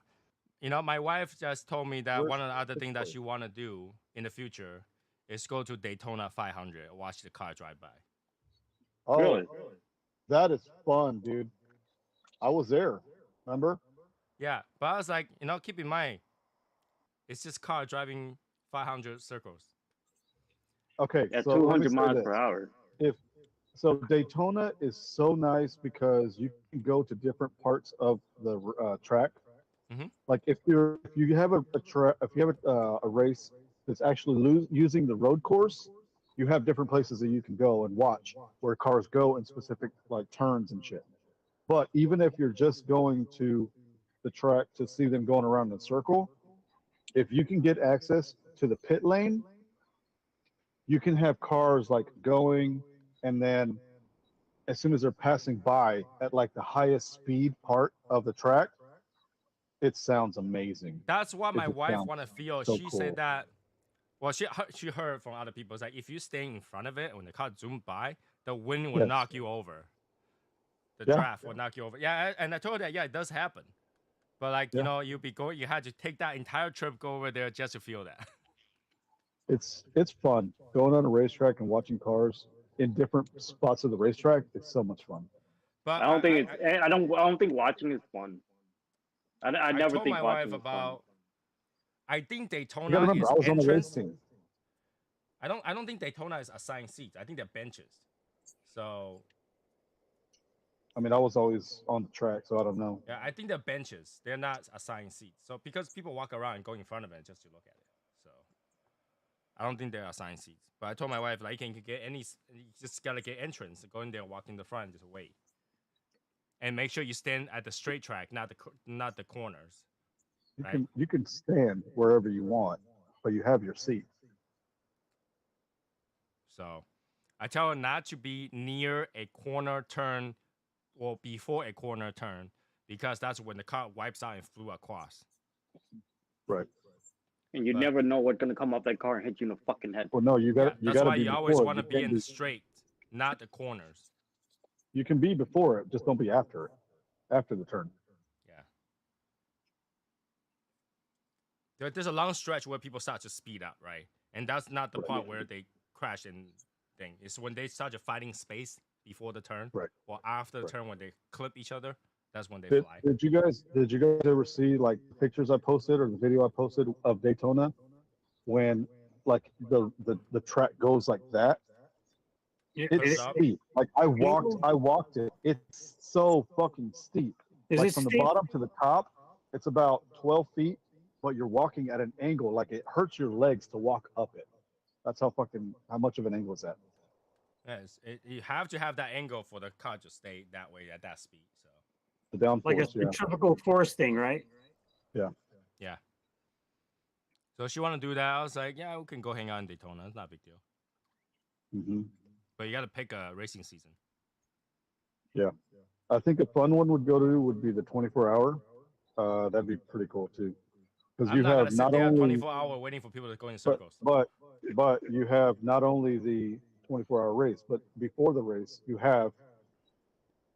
My wife just told me that Where's one of the other things that Pittsburgh? she want to do in the future is go to Daytona 500 and watch the car drive by. Oh, Really? that is fun, dude. I was there. Remember? Yeah, but I was like, keep in mind, it's just car driving 500 circles. Okay, At so let me 200 say miles this. per hour. So Daytona is so nice because you can go to different parts of the track. Mhm. Like if you have a race that's actually using the road course, you have different places that you can go and watch where cars go in specific like turns and shit. But even if you're just going to the track to see them going around in a circle, if you can get access to the pit lane, you can have cars like going, and then as soon as they're passing by at like the highest speed part of the track, it sounds amazing. That's what my It wife sounds want to feel. so She cool. said that. Well, she heard from other people. It's like if you stay in front of it when the car zoom by, the wind will Yes. knock you over. The Yeah. draft will knock you over. Yeah, and I told her that it does happen. But like Yeah. you had to take that entire trip, go over there just to feel that. It's fun going on a racetrack and watching cars in different spots of the racetrack. It's so much fun. But I don't think I don't think watching is fun. I never told think my watching wife is fun. about. I think You Daytona gotta remember, is I was on the race entrance. team. I don't think Daytona is assigned seats. I think they're benches. So I mean, I was always on the track, so I don't know. yeah, I think they're benches. They're not assigned seats. So because people walk around and go in front of it just to look at it. So I don't think they're assigned seats. But I told my wife like you can get you just gotta get entrance. Go in there, walk in the front, just wait. And make sure you stand at the straight track, not the corners. Right. You can stand wherever you want, but you have your seat. So I tell her not to be near a corner turn or before a corner turn because that's when the car wipes out and flew across. Right. And you But- never know what's gonna come up that car and hit you in the fucking head. Well, no, you got That's to why be you always before it. want to You be can't in be- the straight, not the corners. You can be before it, just don't be after it. After the turn. Yeah. There's a long stretch where people start to speed up, right? And that's not the Right. part where they crash and thing. It's when they start to fighting space before the turn, Right. or after the Right. turn when they clip each other. That's when they Did, fly. did you guys ever see like pictures I posted or the video I posted of Daytona when like the track goes like that It's up. steep. Like I walked it. It's so fucking steep. Is Like it from the steep? bottom to the top, it's about 12 feet, but you're walking at an angle. Like it hurts your legs to walk up it. That's how much of an angle is that? Yes, you have to have that angle for the car to stay that way at that speed. So The Like a downforce, yeah. centrifugal force thing, right? Yeah. yeah. So she want to do that. I was like, yeah, we can go hang out in Daytona. It's not a big deal. hmm But you got to pick a racing season. Yeah. I think a fun one would be the 24-hour. That'd be pretty cool too. Because I'm you not gonna have sit not there only 24-hour waiting for people to go in but circles. but but you have not only the 24-hour race, but before the race, you have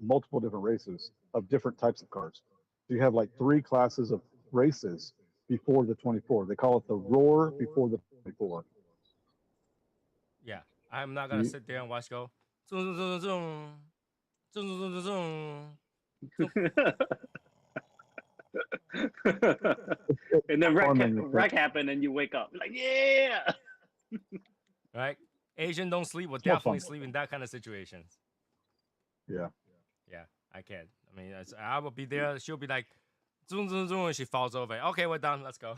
multiple different races of different types of cars. So you have like 3 classes of races before the 24. They call it the roar before the 24. Yeah, I'm not gonna You, sit there and watch go. Zoom, zoom, zoom, zoom, zoom, zoom, zoom, zoom. And then fun when you wreck happened, and you wake up like, yeah. Right? Asian don't sleep. Will It's more definitely fun. sleep in that kind of situations. Yeah. Yeah, I can. I mean, I will be there. She'll be like, zoom, zoom, zoom, and she falls over. Okay, we're done. Let's go.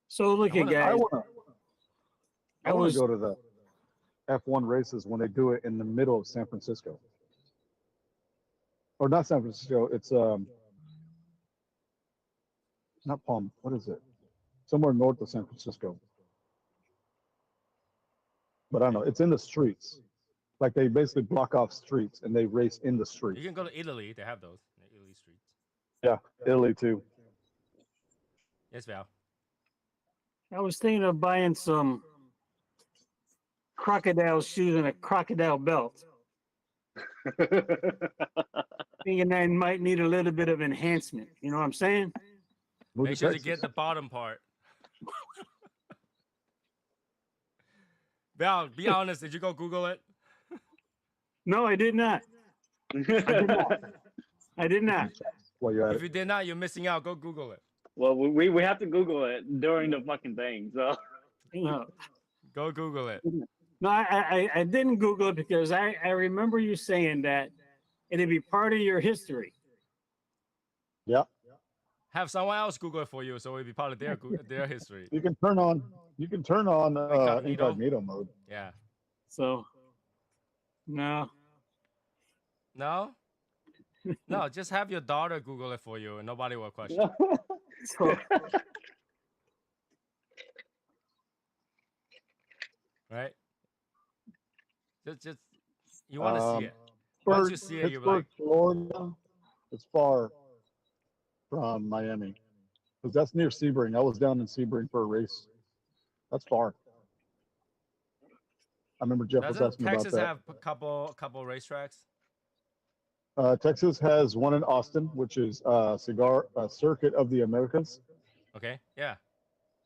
So look I at wanna- guys. I I want was to go to the F1 races when they do it in the middle of San Francisco. Or not San Francisco, it's not Palm, what is it? Somewhere north of San Francisco. But I don't know, it's in the streets. Like they basically block off streets and they race in the You streets. can go to Italy. They have those. Italy streets. Yeah, Italy too. Yes, Val. I was thinking of buying some crocodile shoes and a crocodile belt. Thinking I might need a little bit of enhancement. You know what I'm saying? Move Make to sure to Texas. get the bottom part. Val, be honest. Did you go Google it? No, I did not. I did not. While you're at If you it. did not, you're missing out. Go Google it. Well, we have to Google it during the fucking thing. So No, Go Google it. no, I didn't Google it because I remember you saying that it'd be part of your history. Yeah. Have someone else Google it for you, so it'll be part of their history. You can turn on incognito mode. Yeah. So, no. No. No, just have your daughter Google it for you, and nobody will question. So, Right? Just you want to see it. Pittsburgh, Once you see it, you're Pittsburgh, like, Florida. It's far from Miami because that's near Sebring. I was down in Sebring for a race. That's far. I remember Jeff was doesn't asking Texas about have a couple racetracks? that. Texas has one in Austin, which is Cigar Circuit of the Americas. Okay, yeah,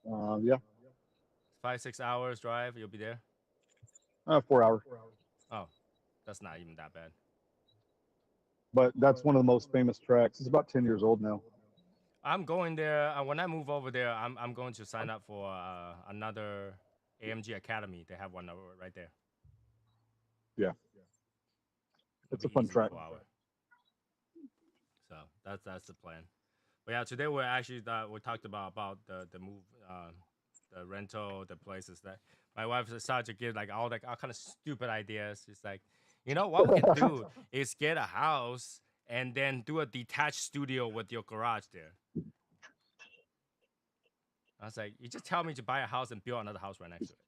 Yeah, 5-6 hours drive, you'll be there. 4 hours. Oh, that's not even that bad. But that's one of the most famous tracks. It's about 10 years old now. I'm going there. When I move over there, I'm going to sign up for another AMG Academy. They have one right there. Yeah. It'll It's a be fun easy track. 4 hour. So that's the plan. But yeah, today we're actually we talked about the move, the rental, the places that my wife decided to give like all kind of stupid ideas. It's like, you know what we can do is get a house and then do a detached studio with your garage there. I was like, you just tell me to buy a house and build another house right next to it.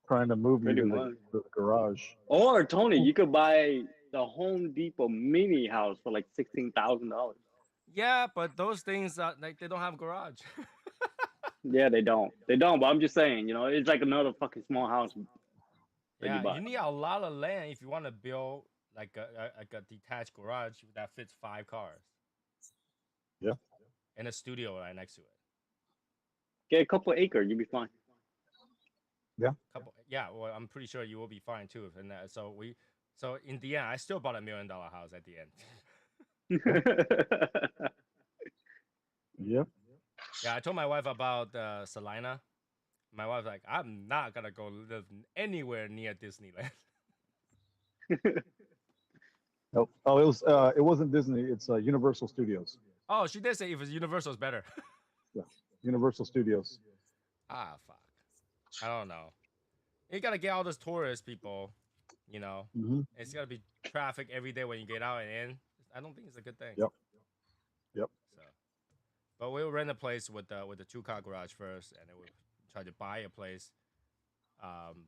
Trying to move me Pretty to much. the garage. Or Tony, you could buy the Home Depot mini house for like $16,000. Yeah, but those things like they don't have a garage. Yeah, they don't. They don't. But I'm just saying, you know, it's like another fucking small house. Yeah, you need a lot of land if you want to build like a detached garage that fits 5 cars. Yeah. And a studio right next to it. Get a couple acres, you'll be fine. Yeah, well, I'm pretty sure you will be fine too. And so in the end, I still bought $1 million house at the end. Yep. Yeah, I told my wife about Salina. My wife's like, I'm not gonna go live anywhere near Disneyland. Nope. Oh, it wasn't Disney. It's Universal Studios. Oh, she did say if it's Universal's better. Yeah, Universal Studios. Ah, fuck. I don't know. You gotta get all those tourist people. You know, Hmm. it's gotta be traffic every day when you get out and in. I don't think it's a good thing. Yep. Yep. So, but we'll rent a place with the 2-car garage first, and then we'll try to buy a place um,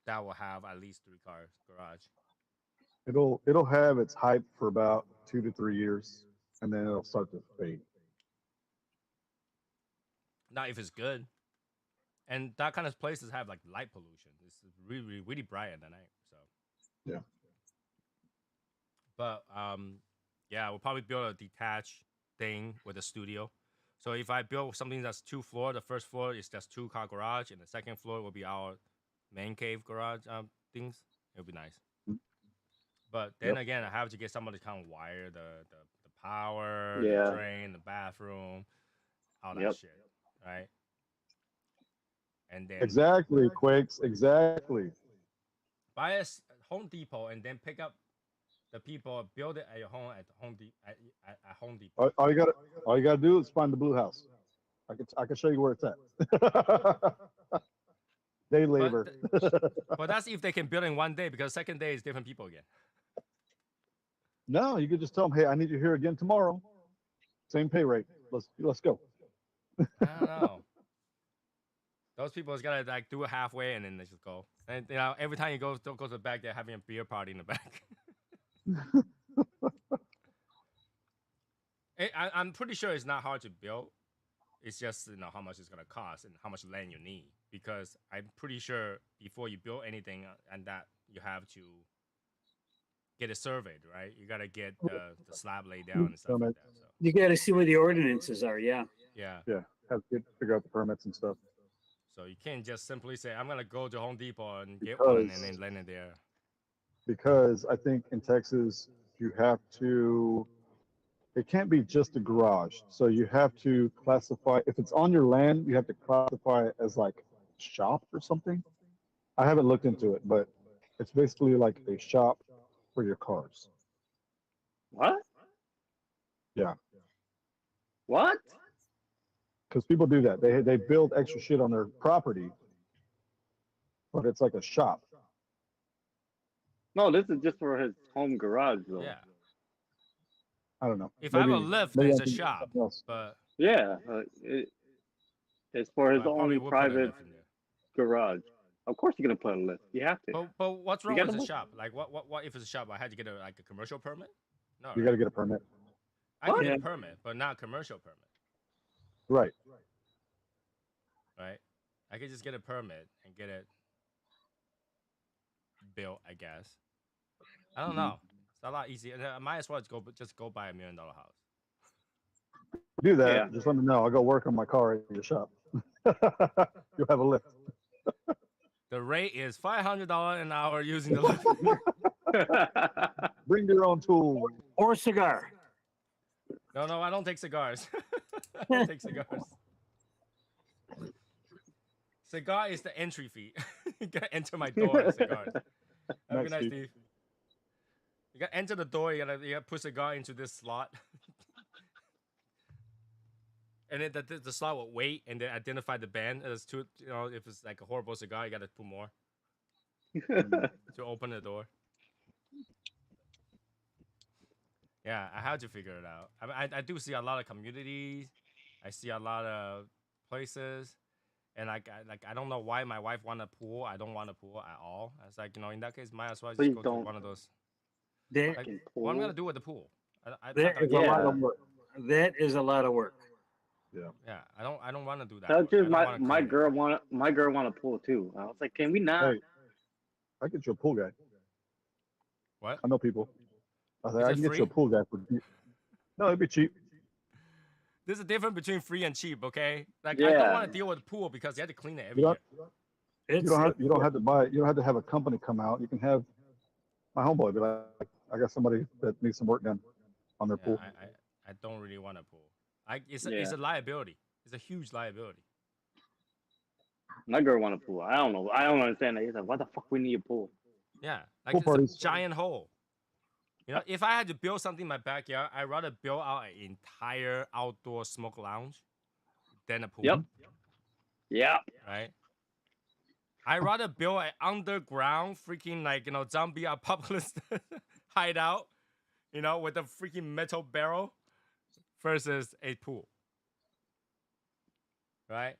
that will have at least 3-car garage. It'll have its hype for about 2 to 3 years, and then it'll start to fade. Not if it's good. And that kind of places have like light pollution. It's really, really bright at the night. So Yeah. But yeah, we'll probably build a detached thing with a studio. So if I build something that's 2 floor, the first floor is just 2-car garage, and the second floor will be our main cave garage things. It'll be nice. But then again, I have to get somebody to kind of wire the power, Yeah. the drain, the bathroom, all that shit, right? And then Exactly, Quakes. Exactly. buy a Home Depot and then pick up the people, build it at your home at Home Depot. All you gotta do is find the blue house. I can show you where it's at. Day labor. But that's if they can build in one day, because second day is different people again. No, you could just tell them, hey, I need you here again tomorrow. Same pay rate. Let's go. I don't know. Those people is gotta like do it halfway and then they just go. And you know, every time you go to the back, they're having a beer party in the back. I'm pretty sure it's not hard to build. It's just how much it's gonna cost and how much land you need. Because I'm pretty sure before you build anything and that you have to get it surveyed, right? You gotta get the slab laid down and stuff like that. So You got to see where the ordinances are. Yeah. yeah. Yeah, have to figure out the permits and stuff. So you can't just simply say, I'm gonna go to Home Depot and get one and then land it there. Because I think in Texas you have to. It can't be just a garage. So you have to classify. If it's on your land, you have to classify it as like shop or something. I haven't looked into it, but it's basically like a shop for your cars. What? Yeah. What? Because people do that. They build extra shit on their property, but it's like a shop. No, this is just for his home garage, though. Yeah. I don't know. If I have a lift, then it's a I think shop. something else. But Yeah, it's for his I probably only would put a private lift in there. garage. Of course, you're gonna put a lift. You have to. But what's wrong You with gotta a look- shop? Like what if it's a shop? I had to get a commercial permit? No, You right? got to get a permit. I can What? get a permit, but not a commercial permit, Right. right? I could just get a permit and get it built, I guess. I don't know. It's a lot easier. I might as well just go buy $1 million house. Do that. Yeah. Just let me know. I'll go work on my car at your shop. You'll have a lift. The rate is $500 an hour using the lift. Bring your own tool. Or cigar. No, I don't take cigars. I don't take cigars. Cigar is the entry fee. You gotta enter my door with cigars. Have a good Nice, night, Steve. Steve. You gotta enter the door. You gotta put cigar into this slot, and then the slot will wait and then identify the band as two. You know, if it's like a horrible cigar, you gotta put more to open the door. Yeah, I had to figure it out. I do see a lot of communities. I see a lot of places. And I don't know why my wife want a pool. I don't want a pool at all. I was like, in that case, might as well just Please go don't. to one of those. That, Like, Fucking what I'm pool. gonna do with the pool? that is a lot of work. That is a lot of work. Yeah, I don't want to do that. Tell work. you, I don't wanna my clean it. girl want a pool too. I was like, can we not? Hey, I get you a pool guy. What? I know people. I said, Is I it can get you a free? pool guy for. No, it'd be cheap. There's a difference between free and cheap. Okay, like I don't Yeah. want to deal with the pool because you have to clean it every You year. don't, you don't have to buy it. You don't have to have a company come out. You can have my homeboy be like, I got somebody that needs some work done on their Yeah, pool. I don't really want a pool. Like it's Yeah. a liability. It's a huge liability. My girl want a pool. I don't know. I don't understand that. He's like, why the fuck we need a pool? Yeah, like Pool it's a parties. giant hole. You know, if I had to build something in my backyard, I'd rather build out an entire outdoor smoke lounge than a pool. Yep. Yeah. Right. I'd rather build an underground freaking like zombie apocalypse hideout, with a freaking metal barrel versus a pool. Right?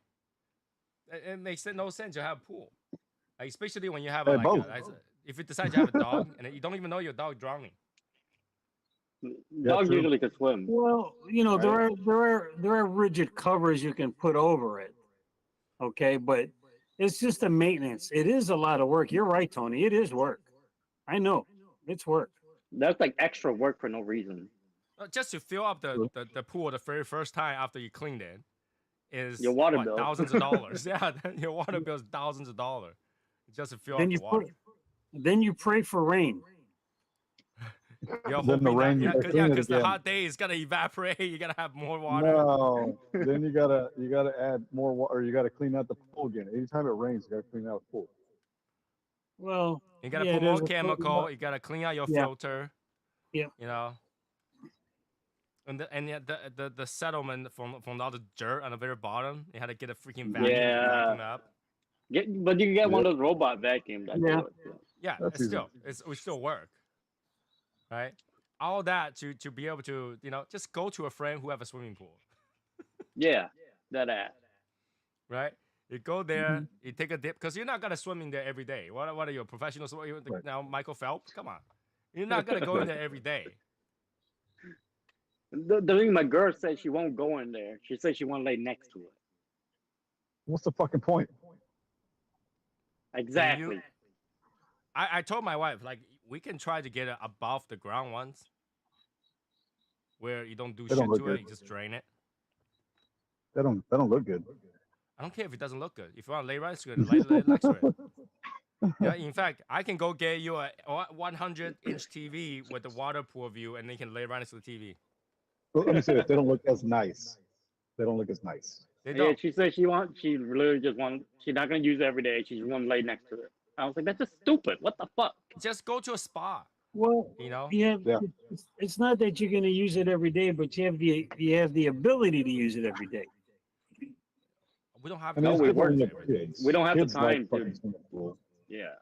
It makes no sense to have a pool, like, especially when you have Hey, like both. if you decide to have a dog and you don't even know your dog drowning. Dogs true. usually can swim. Well, there are rigid covers you can put over it. Okay, but it's just a maintenance. It is a lot of work. You're right, Tony. It is work. I know it's work. That's like extra work for no reason. Just to fill up the pool the very first time after you cleaned it is Your water bill. thousands of dollars. Yeah, your water bill is thousands of dollars just to fill Then up you the water. then you pray for rain. You're Then the hoping rain, you gotta clean it because the again. hot day is gonna evaporate. You gotta have more water. No, then you gotta add more water, or you gotta clean out the pool again. Anytime it rains, you gotta clean out the pool. Well, You gotta yeah, put more there's a- chemical. You gotta clean out your Yeah. filter. Yeah. And the settlement from all the dirt on the very bottom, you had to get a freaking vacuum to Yeah. vacuum up. But you can get one of those robot vacuums. That Yeah. do it. Yeah, That's it's easy. we still work, right? All that to be able to just go to a friend who have a swimming pool, Yeah. That ass. right? You go there, you take a dip because you're not gonna swim in there every day. What are you, a professional swimmer Right. now? Michael Phelps, come on, you're not gonna go in there every day. The thing my girl said she won't go in there. She said she won't lay next to it. What's the fucking point? Exactly. I told my wife, like, we can try to get it above the ground ones, where you don't do They shit don't look to it, good. you just drain it. They don't look good. I don't care if it doesn't look good. If you want to lay right to it, lay next to it. Yeah, in fact, I can go get you a 100-inch TV with the water pool view, and then you can lay right next to the TV. Well, let me say this: they don't look as nice. They don't look as nice. They Yeah, don't. she said she literally just want, she's not gonna use it every day. She just want to lay next to it. I was like, that's just stupid. What the fuck? Just go to a spa. Well, You yeah, Yeah. it's not that you're going to use it every day, but you have the ability to use it every day. We don't have I mean, No, it's we different work when every you're day. kids. We don't have the Kids like time to- fucking swimming pool. Yeah.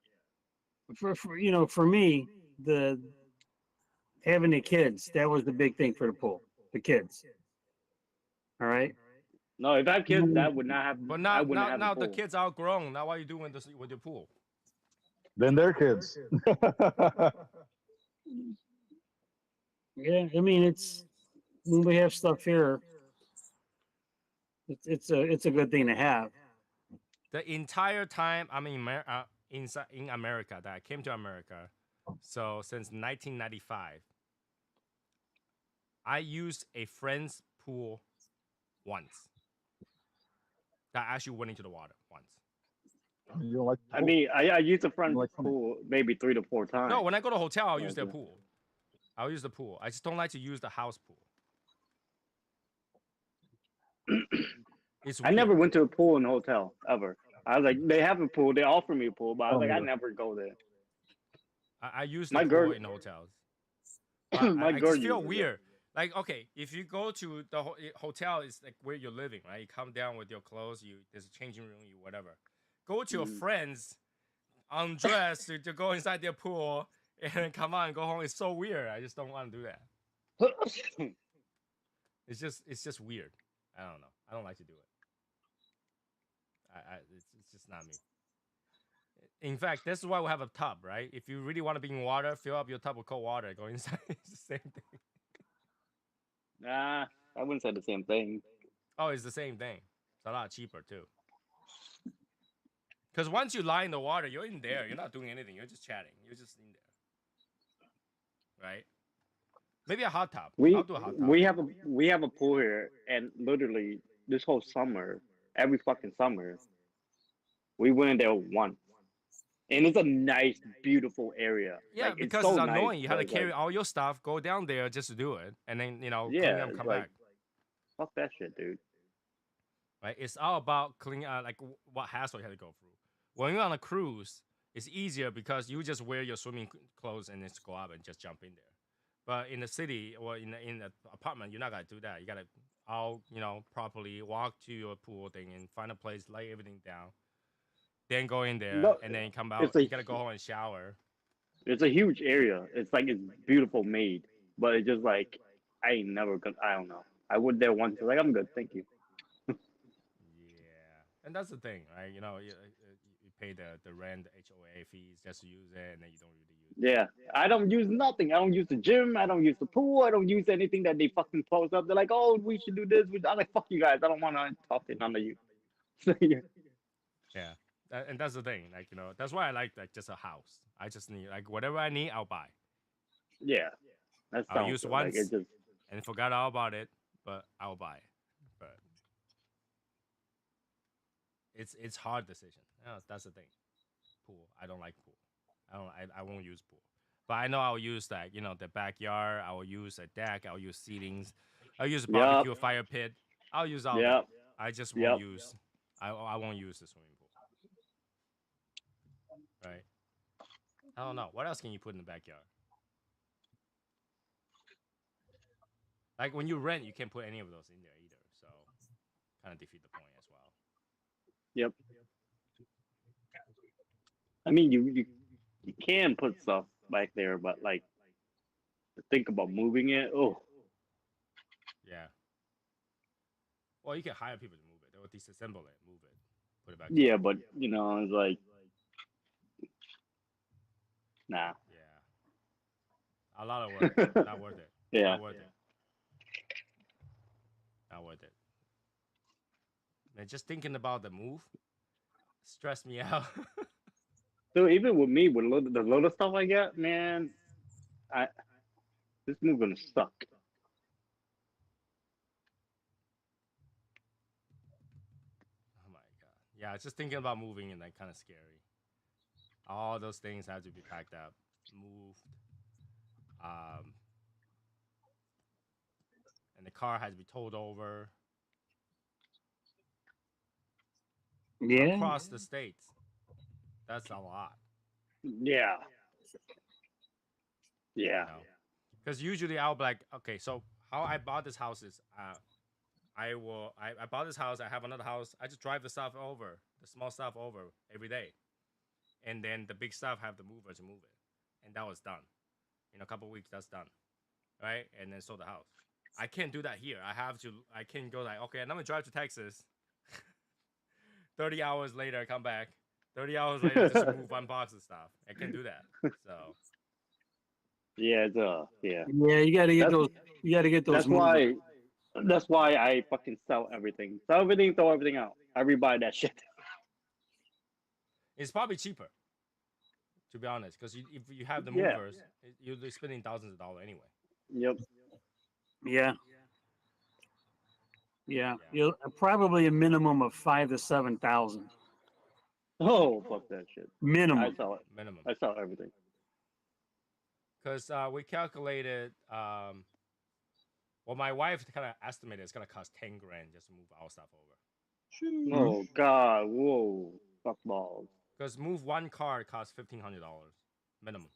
For me, the having the kids, that was the big thing for the pool. The kids. All right. No, if I have kids, that would not have. But I now, wouldn't have now a the pool. kids are grown. Now what are you doing with your pool? Then they're kids. Yeah, I mean it's when we have stuff here. It's a good thing to have. The entire time I'm in America, that I came to America, so since 1995, I used a friend's pool once. That actually went into the water once. You don't like the I pool? mean, I use the front Like- pool maybe 3 to 4 times. No, when I go to a hotel, I'll Yeah, use their okay. pool. I'll use the pool. I just don't like to use the house pool. It's I weird. never went to a pool in a hotel ever. I was like, they have a pool. They offer me a pool, but I was like, I neither. never go there. I use the My pool girl- in hotels. But My I girl just feel uses it. weird. Like, okay, if you go to the hotel, it's like where you're living, right? You come down with your clothes, there's a changing room, you whatever. Go to a Mhm. friend's, undress to go inside their pool, and then come on, go home. It's so weird. I just don't want to do that. It's just weird. I don't know. I don't like to do it. It's just not me. In fact, this is why we have a tub, right? If you really want to be in water, fill up your tub with cold water. Go inside. It's the same thing. Nah, I wouldn't say the same thing. Oh, it's the same thing. It's a lot cheaper too. Because once you lie in the water, you're in there. You're not doing anything. You're just chatting. You're just in there, right? Maybe a hot tub. We I'll do a hot tub. we have a pool here, and literally this whole summer, every fucking summer, we went in there once, and it's a nice, beautiful area. Yeah, Like, because so it's nice, annoying. You had to but, carry like, all your stuff, go down there just to do it, and then clean Yeah, up, it's come like- back. Fuck that shit, dude. Right? It's all about cleaning out like what hassle you had to go through. When you're on a cruise, it's easier because you just wear your swimming clothes and just go up and just jump in there. But in the city or in the apartment, you're not gonna do that. You gotta all properly walk to your pool thing and find a place, lay everything down, then go in there, No, and then come it's out. a You gotta go home and shower. it's a huge area. It's like it's beautiful made, but it's just like I ain't never gonna. I don't know. I went there once. Like I'm good, thank you. Yeah, and that's the thing, right? You pay the rent, the HOA fees just to use it, and then you don't really use it. Yeah, I don't use nothing. I don't use the gym. I don't use the pool. I don't use anything that they fucking post up. They're like, oh, we should do this. I'm like, fuck you guys. I don't want to talk to none of you. Yeah, and that's the thing. Like that's why I like just a house. I just need like whatever I need, I'll buy. Yeah, that I'll sounds use good. Like it once just and forgot all about it, but I'll buy it. But it's hard decision. That's the thing. Pool. I don't like pool. I won't use pool. But I know I'll use that. The backyard. I will use a deck. I'll use seatings. I'll use a Yup. barbecue, fire pit. I'll use all that. Yep. I just won't Yep. use. I won't use the swimming pool. Right. I don't know. What else can you put in the backyard? Like when you rent, you can't put any of those in there either. So kind of defeat the point as well. Yep. I mean, you can put stuff back there, but like to think about moving it. Oh, Yeah. Well, you can hire people to move it. They will disassemble it, move it, put it back. yeah, together. but it's like, nah. Yeah. A lot of work. Not worth it. Yeah. Not worth it. Not worth it. Man, just thinking about the move stressed me out. So even with me, with the little stuff I get, man, this move gonna suck. Oh my god. Yeah, just thinking about moving and like kind of scary. All those things have to be packed up, moved. Um, and the car has to be towed over Yeah. across the states. That's a lot. Yeah. Yeah. Because usually I'll be like, okay, so how I bought this house is I bought this house, I have another house, I just drive the stuff over, the small stuff over every day. And then the big stuff have the mover to move it. And that was done. In a couple weeks, that's done. Right? And then sold the house. I can't do that here. I can't go like, okay, I'm gonna drive to Texas. 30 hours later, come back. 30 hours later, just move one box of stuff. I can't do that. So Yeah. Yeah. Yeah, you gotta get That's- those. You gotta get those. That's moving. why. That's why I fucking sell everything. Sell everything, throw everything out. I rebuy that shit. it's probably cheaper, to be honest, because if you have the Yeah. movers, you're spending thousands of dollars anyway. Yep. Yeah. Yeah. You'll probably a minimum of 5,000 to 7,000 Oh, fuck that shit. I minimum. sell it. Minimum. I sell everything. Because we calculated, well, my wife kind of estimated it's gonna cost 10 grand just to move our stuff over. Oh God. Whoa. Fuck balls. Because move one car costs $1,500 minimum.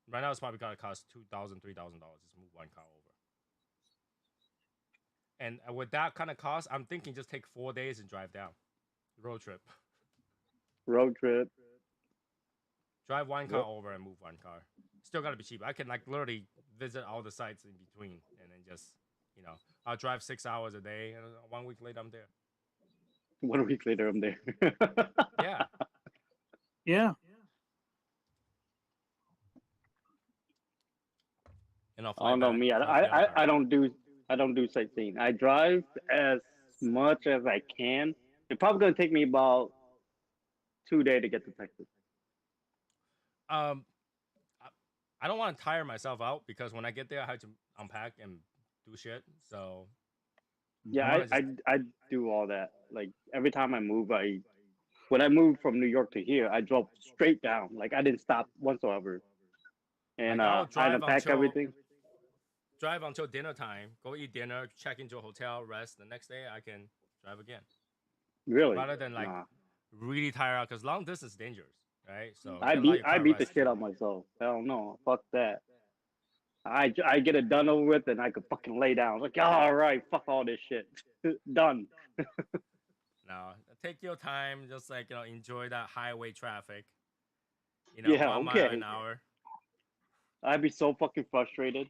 Right now, it's probably gonna cost $2,000, $3,000 just to move one car over. And with that kind of cost, I'm thinking just take 4 days and drive down, road trip. Road trip. Drive one car Yep. over and move one car. Still gotta be cheap. I can like literally visit all the sites in between, and then just I'll drive 6 hours a day, and 1 week later I'm there. 1 week later, I'm there. Yeah, Yeah. I don't know me. I don't do sightseeing. I drive as much as I can. It's probably gonna take me about 2 days to get to Texas. I don't want to tire myself out because when I get there, I have to unpack and do shit. So Yeah, I do all that. Like every time I move, when I moved from New York to here, I drove straight down. Like I didn't stop whatsoever. And Like, I'll I drive unpack until- everything. drive until dinner time, go eat dinner, check into a hotel, rest. The next day I can drive again, Really? rather than like Nah. really tired out because long distance is dangerous, right? So I you gotta let beat your I car beat the rest. shit out of myself. Hell no. Fuck that. I get it done over with and I could fucking lay down. Like, all right, fuck all this shit. Done. No, take your time, just like enjoy that highway traffic. Yeah, 1 mile an okay. hour. I'd be so fucking frustrated.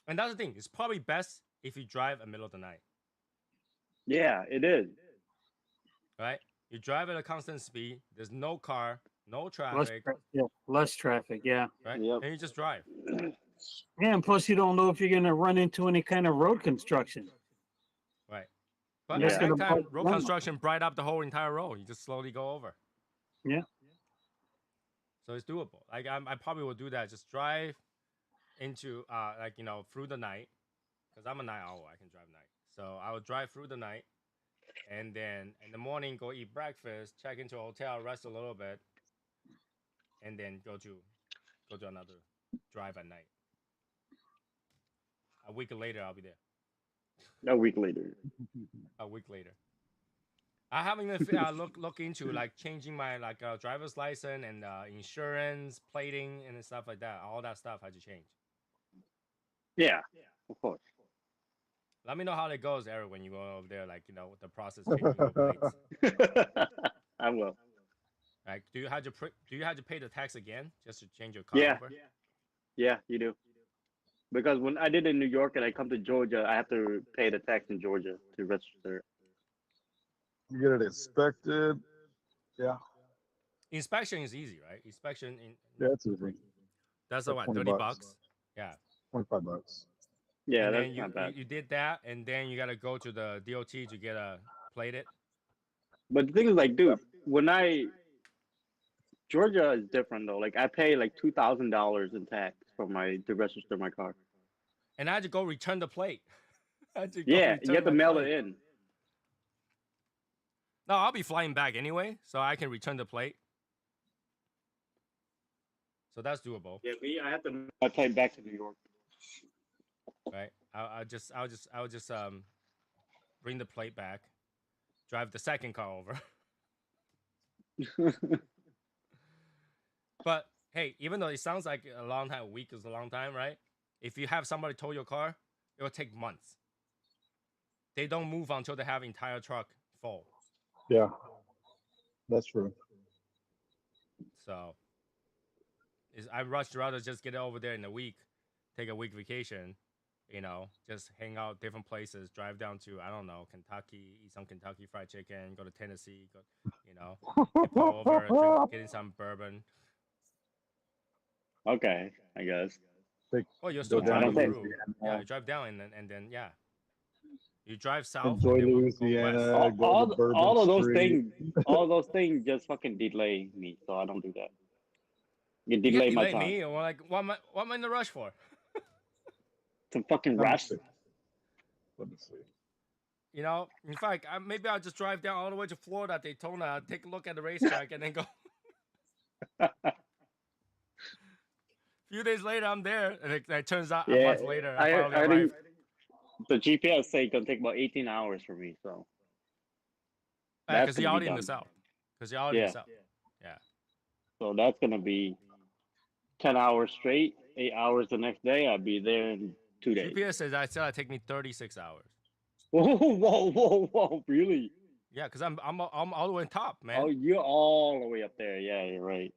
And that's the thing. It's probably best if you drive at middle of the night, Yeah, it is. right? You drive at a constant speed. There's no car, no Less, traffic, yeah, less traffic. Yeah. right? Yep. And you just drive. Yeah, and plus you don't know if you're going to run into any kind of road construction. Right. But That's at Yeah. going nighttime, to road construction bright up the whole entire road. You just slowly go over. Yeah. So it's doable. Like I probably will do that. Just drive into through the night, because I'm a night owl. I can drive night. So I will drive through the night, and then in the morning go eat breakfast, check into a hotel, rest a little bit, and then go to another drive at night. A week later, I'll be there. A week later. A week later. I haven't even look into like changing my driver's license and insurance, plating, and stuff like that. All that stuff had to change. Yeah, of course. Let me know how it goes, Eric, when you go over there. Like with the process changing your plates. I will. Like, do you have to pay the tax again just to change your car Yeah. over? Yeah, you do. Because when I did in New York and I come to Georgia, I have to pay the tax in Georgia to register. You get it inspected. Yeah. Inspection is easy, right? Inspection Yeah, it's easy. that's Like what, 20 $30? bucks. Yeah. $25. Yeah, And that's then not bad. you did that, and then you gotta go to the DOT to get a plated. But the thing is, like, dude, when Georgia is different though. Like, I pay like $2,000 in tax for to register my car. And I had to go return the plate. I had to go Yeah, you return have to my mail plate. it in. No, I'll be flying back anyway, so I can return the plate. So that's doable, Yeah, me, I have to mail my plane back to New York. right? I'll just bring the plate back, drive the second car over. But hey, even though it sounds like a long time, a week is a long time, right? If you have somebody tow your car, it will take months. They don't move until they have entire truck full. Yeah, that's true. So I rush rather just get it over there in a week, take a week vacation, just hang out different places, drive down to, I don't know, Kentucky, eat some Kentucky fried chicken, go to Tennessee, pull over, getting some bourbon. Okay, I guess. Oh, you're Go still down to driving through. Louisiana. Yeah, you drive down and then yeah. You drive south Enjoy and then go Louisiana. west. Go to Bourbon All of those Street. all those things just fucking delay me, so I don't do that. You You delay can my delay time. me, or like, what am I in the rush for? To fucking Let me rest. see. Let me see. In fact, maybe I'll just drive down all the way to Florida, Daytona, take a look at the racetrack, and then go. A few days later, I'm there, and it turns out a Yeah, month later, I I finally think arrived. the GPS say it's gonna take about 18 hours for me. So that's Because you're gonna out be in the done. south. Because you're out in Yeah. the south. Yeah. So that's gonna be 10 hours straight, 8 hours the next day. I'll be there in 2 days. GPS says I said it'd take me 36 hours. Whoa, whoa! Really? Yeah, because I'm all the way on top, man. Oh, you're all the way up there. Yeah, you're right.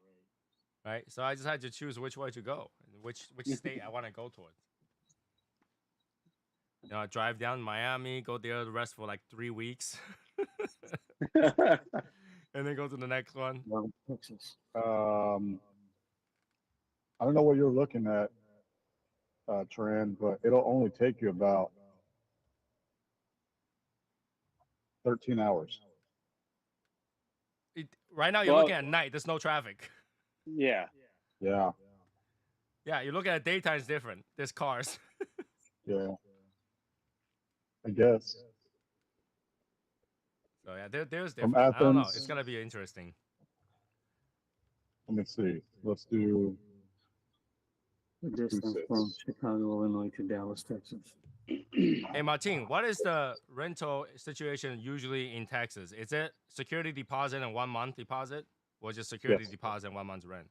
Right. So I just had to choose which way to go, and which state I want to go towards. I drive down Miami, go there, the rest for like 3 weeks, and then go to the next one. Well, Texas. I don't know what you're looking at, Trend, but it'll only take you about 13 hours. Right now, you're Well- looking at night. There's no traffic. Yeah. Yeah, Yeah, you're looking at daytime. It's different. There's cars. yeah. I guess. So yeah, there's From different. I don't know. Athens- It's gonna be interesting. Let me see. Let's do The distance 26. from Chicago, Illinois to Dallas, Texas. Hey, Martin, what is the rental situation usually in Texas? Is it security deposit and 1 month deposit, or just security Yes. deposit and 1 month's rent?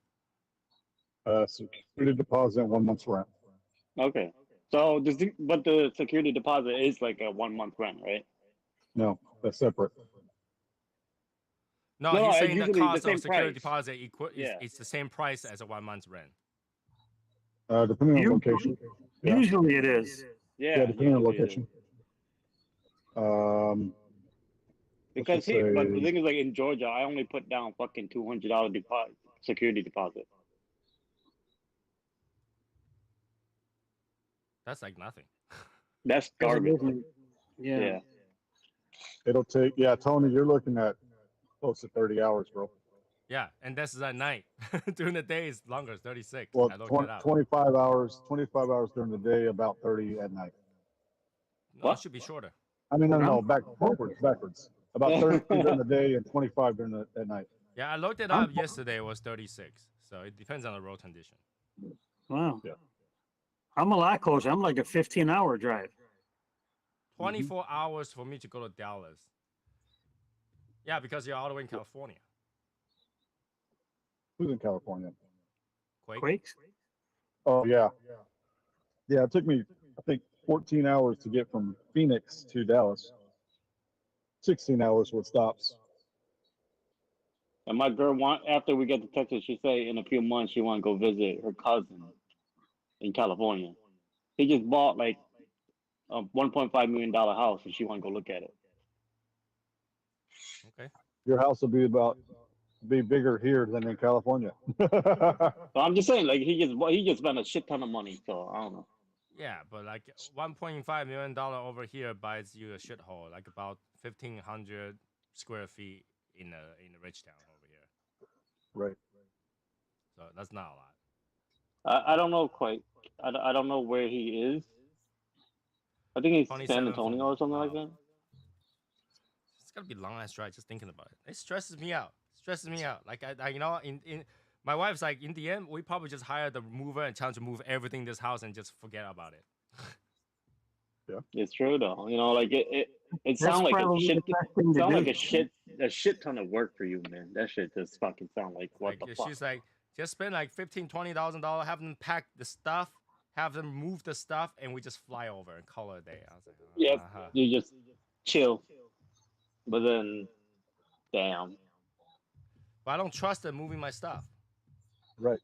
Security deposit and 1 month's rent. Okay. So but the security deposit is like a 1 month rent, right? No, that's separate. No, No, he's saying the usually the cost same of security price. deposit Yeah. it's the same price as a 1 month's rent. Depending on You- location. Yeah. Usually it is. Yeah. Depending on usually it is. location. Let's Because just but the say- thing is, like in Georgia, I only put down fucking $200 deposit, security deposit. That's like nothing. That's garbage. Yeah. Yeah. It'll take, Tony, you're looking at close to 30 hours, bro. Yeah, and this is at night. During the day is longer, it's 36. Well, I looked it up. 25 hours during the day, about 30 at night. No, What? it should be shorter. I mean, no, backwards. About 30 during the day and 25 at night. Yeah, I looked it up yesterday. It was 36. So it depends on the road condition. Wow. Yeah. I'm a lot closer. I'm like a 15-hour drive. 24 hours for me to go to Dallas. Yeah, because you're all the way in California. Who's in California? Quakes? Oh, yeah. Yeah, it took me, I think, 14 hours to get from Phoenix to Dallas. 16 hours with stops. And my girl after we get to Texas, she say in a few months she want to go visit her cousin in California. He just bought like a $1.5 million house, and she want to go look at it. Okay. Your house will be bigger here than in California. But I'm just saying, like he just spent a shit ton of money, so I don't know. Yeah, but like $1.5 million over here buys you a shithole, like about 1,500 square feet in a rich town over here. Right. So that's not a lot. I don't know quite. I don't know where he is. I think he's 27 San Antonio or something like wow. that. It's gotta be a long ass drive just thinking about it. It stresses me out. Like I you know, in my wife's like, in the end, we probably just hire the mover and tell him to move everything in this house and just forget about it. It's true though. You know, like it That's sounds like a probably shit. the best thing to Sound do. like a shit ton of work for you, man. That shit just fucking sound like what Like the fuck. she's like, just spend like $15,000-$20,000, have them pack the stuff, have them move the stuff, and we just fly over and call it a day. I was like, Yep. uh-huh. You just chill. But then, damn. But I don't trust them moving my stuff. Right.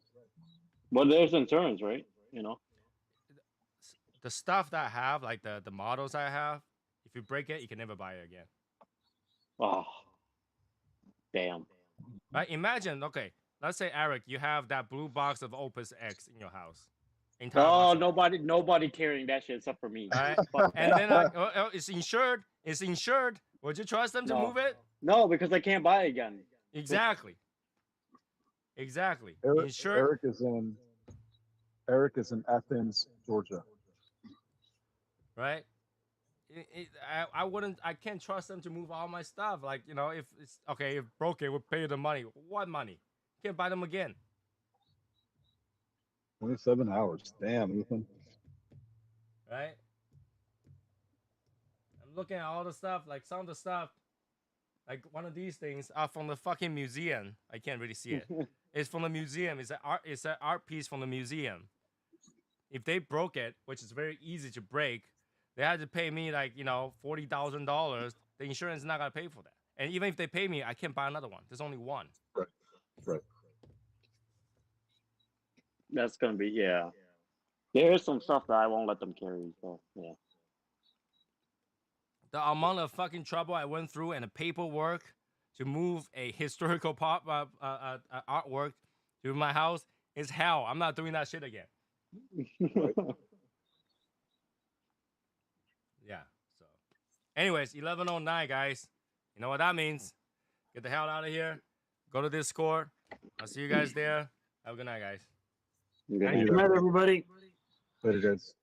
But there's insurance, right? You know. The stuff that I have, like the models I have, if you break it, you can never buy it again. Oh, damn. Right? Imagine, okay, let's say, Eric, you have that blue box of Opus X in your house. Entire Oh, box of nobody carrying that shit except for me. Right? Fuck And that. then like, it's insured. It's insured. Would you trust them to No. move it? No, because I can't buy it again. Exactly. Insured. Eric is in Athens, Georgia. Right? I can't trust them to move all my stuff. Like, you know, if it's okay, if broken, we'll pay you the money. What money? Can't buy them again. 27 hours. Damn, Ethan. Right? I'm looking at all the stuff, like some of the stuff, like one of these things are from the fucking museum. I can't really see it. It's from the museum. It's an art piece from the museum. If they broke it, which is very easy to break, they had to pay me like, you know, $40,000. The insurance is not gonna pay for that. And even if they pay me, I can't buy another one. There's only one. Right. That's gonna be yeah. There's some stuff that I won't let them carry. So yeah. The amount of fucking trouble I went through and the paperwork to move a historical artwork to my house is hell. I'm not doing that shit again. Yeah. So, anyways, 11:09, guys. You know what that means? Get the hell out of here. Go to Discord. I'll see you guys there. Have a good night, guys. Okay. Good night, everybody. Later, guys.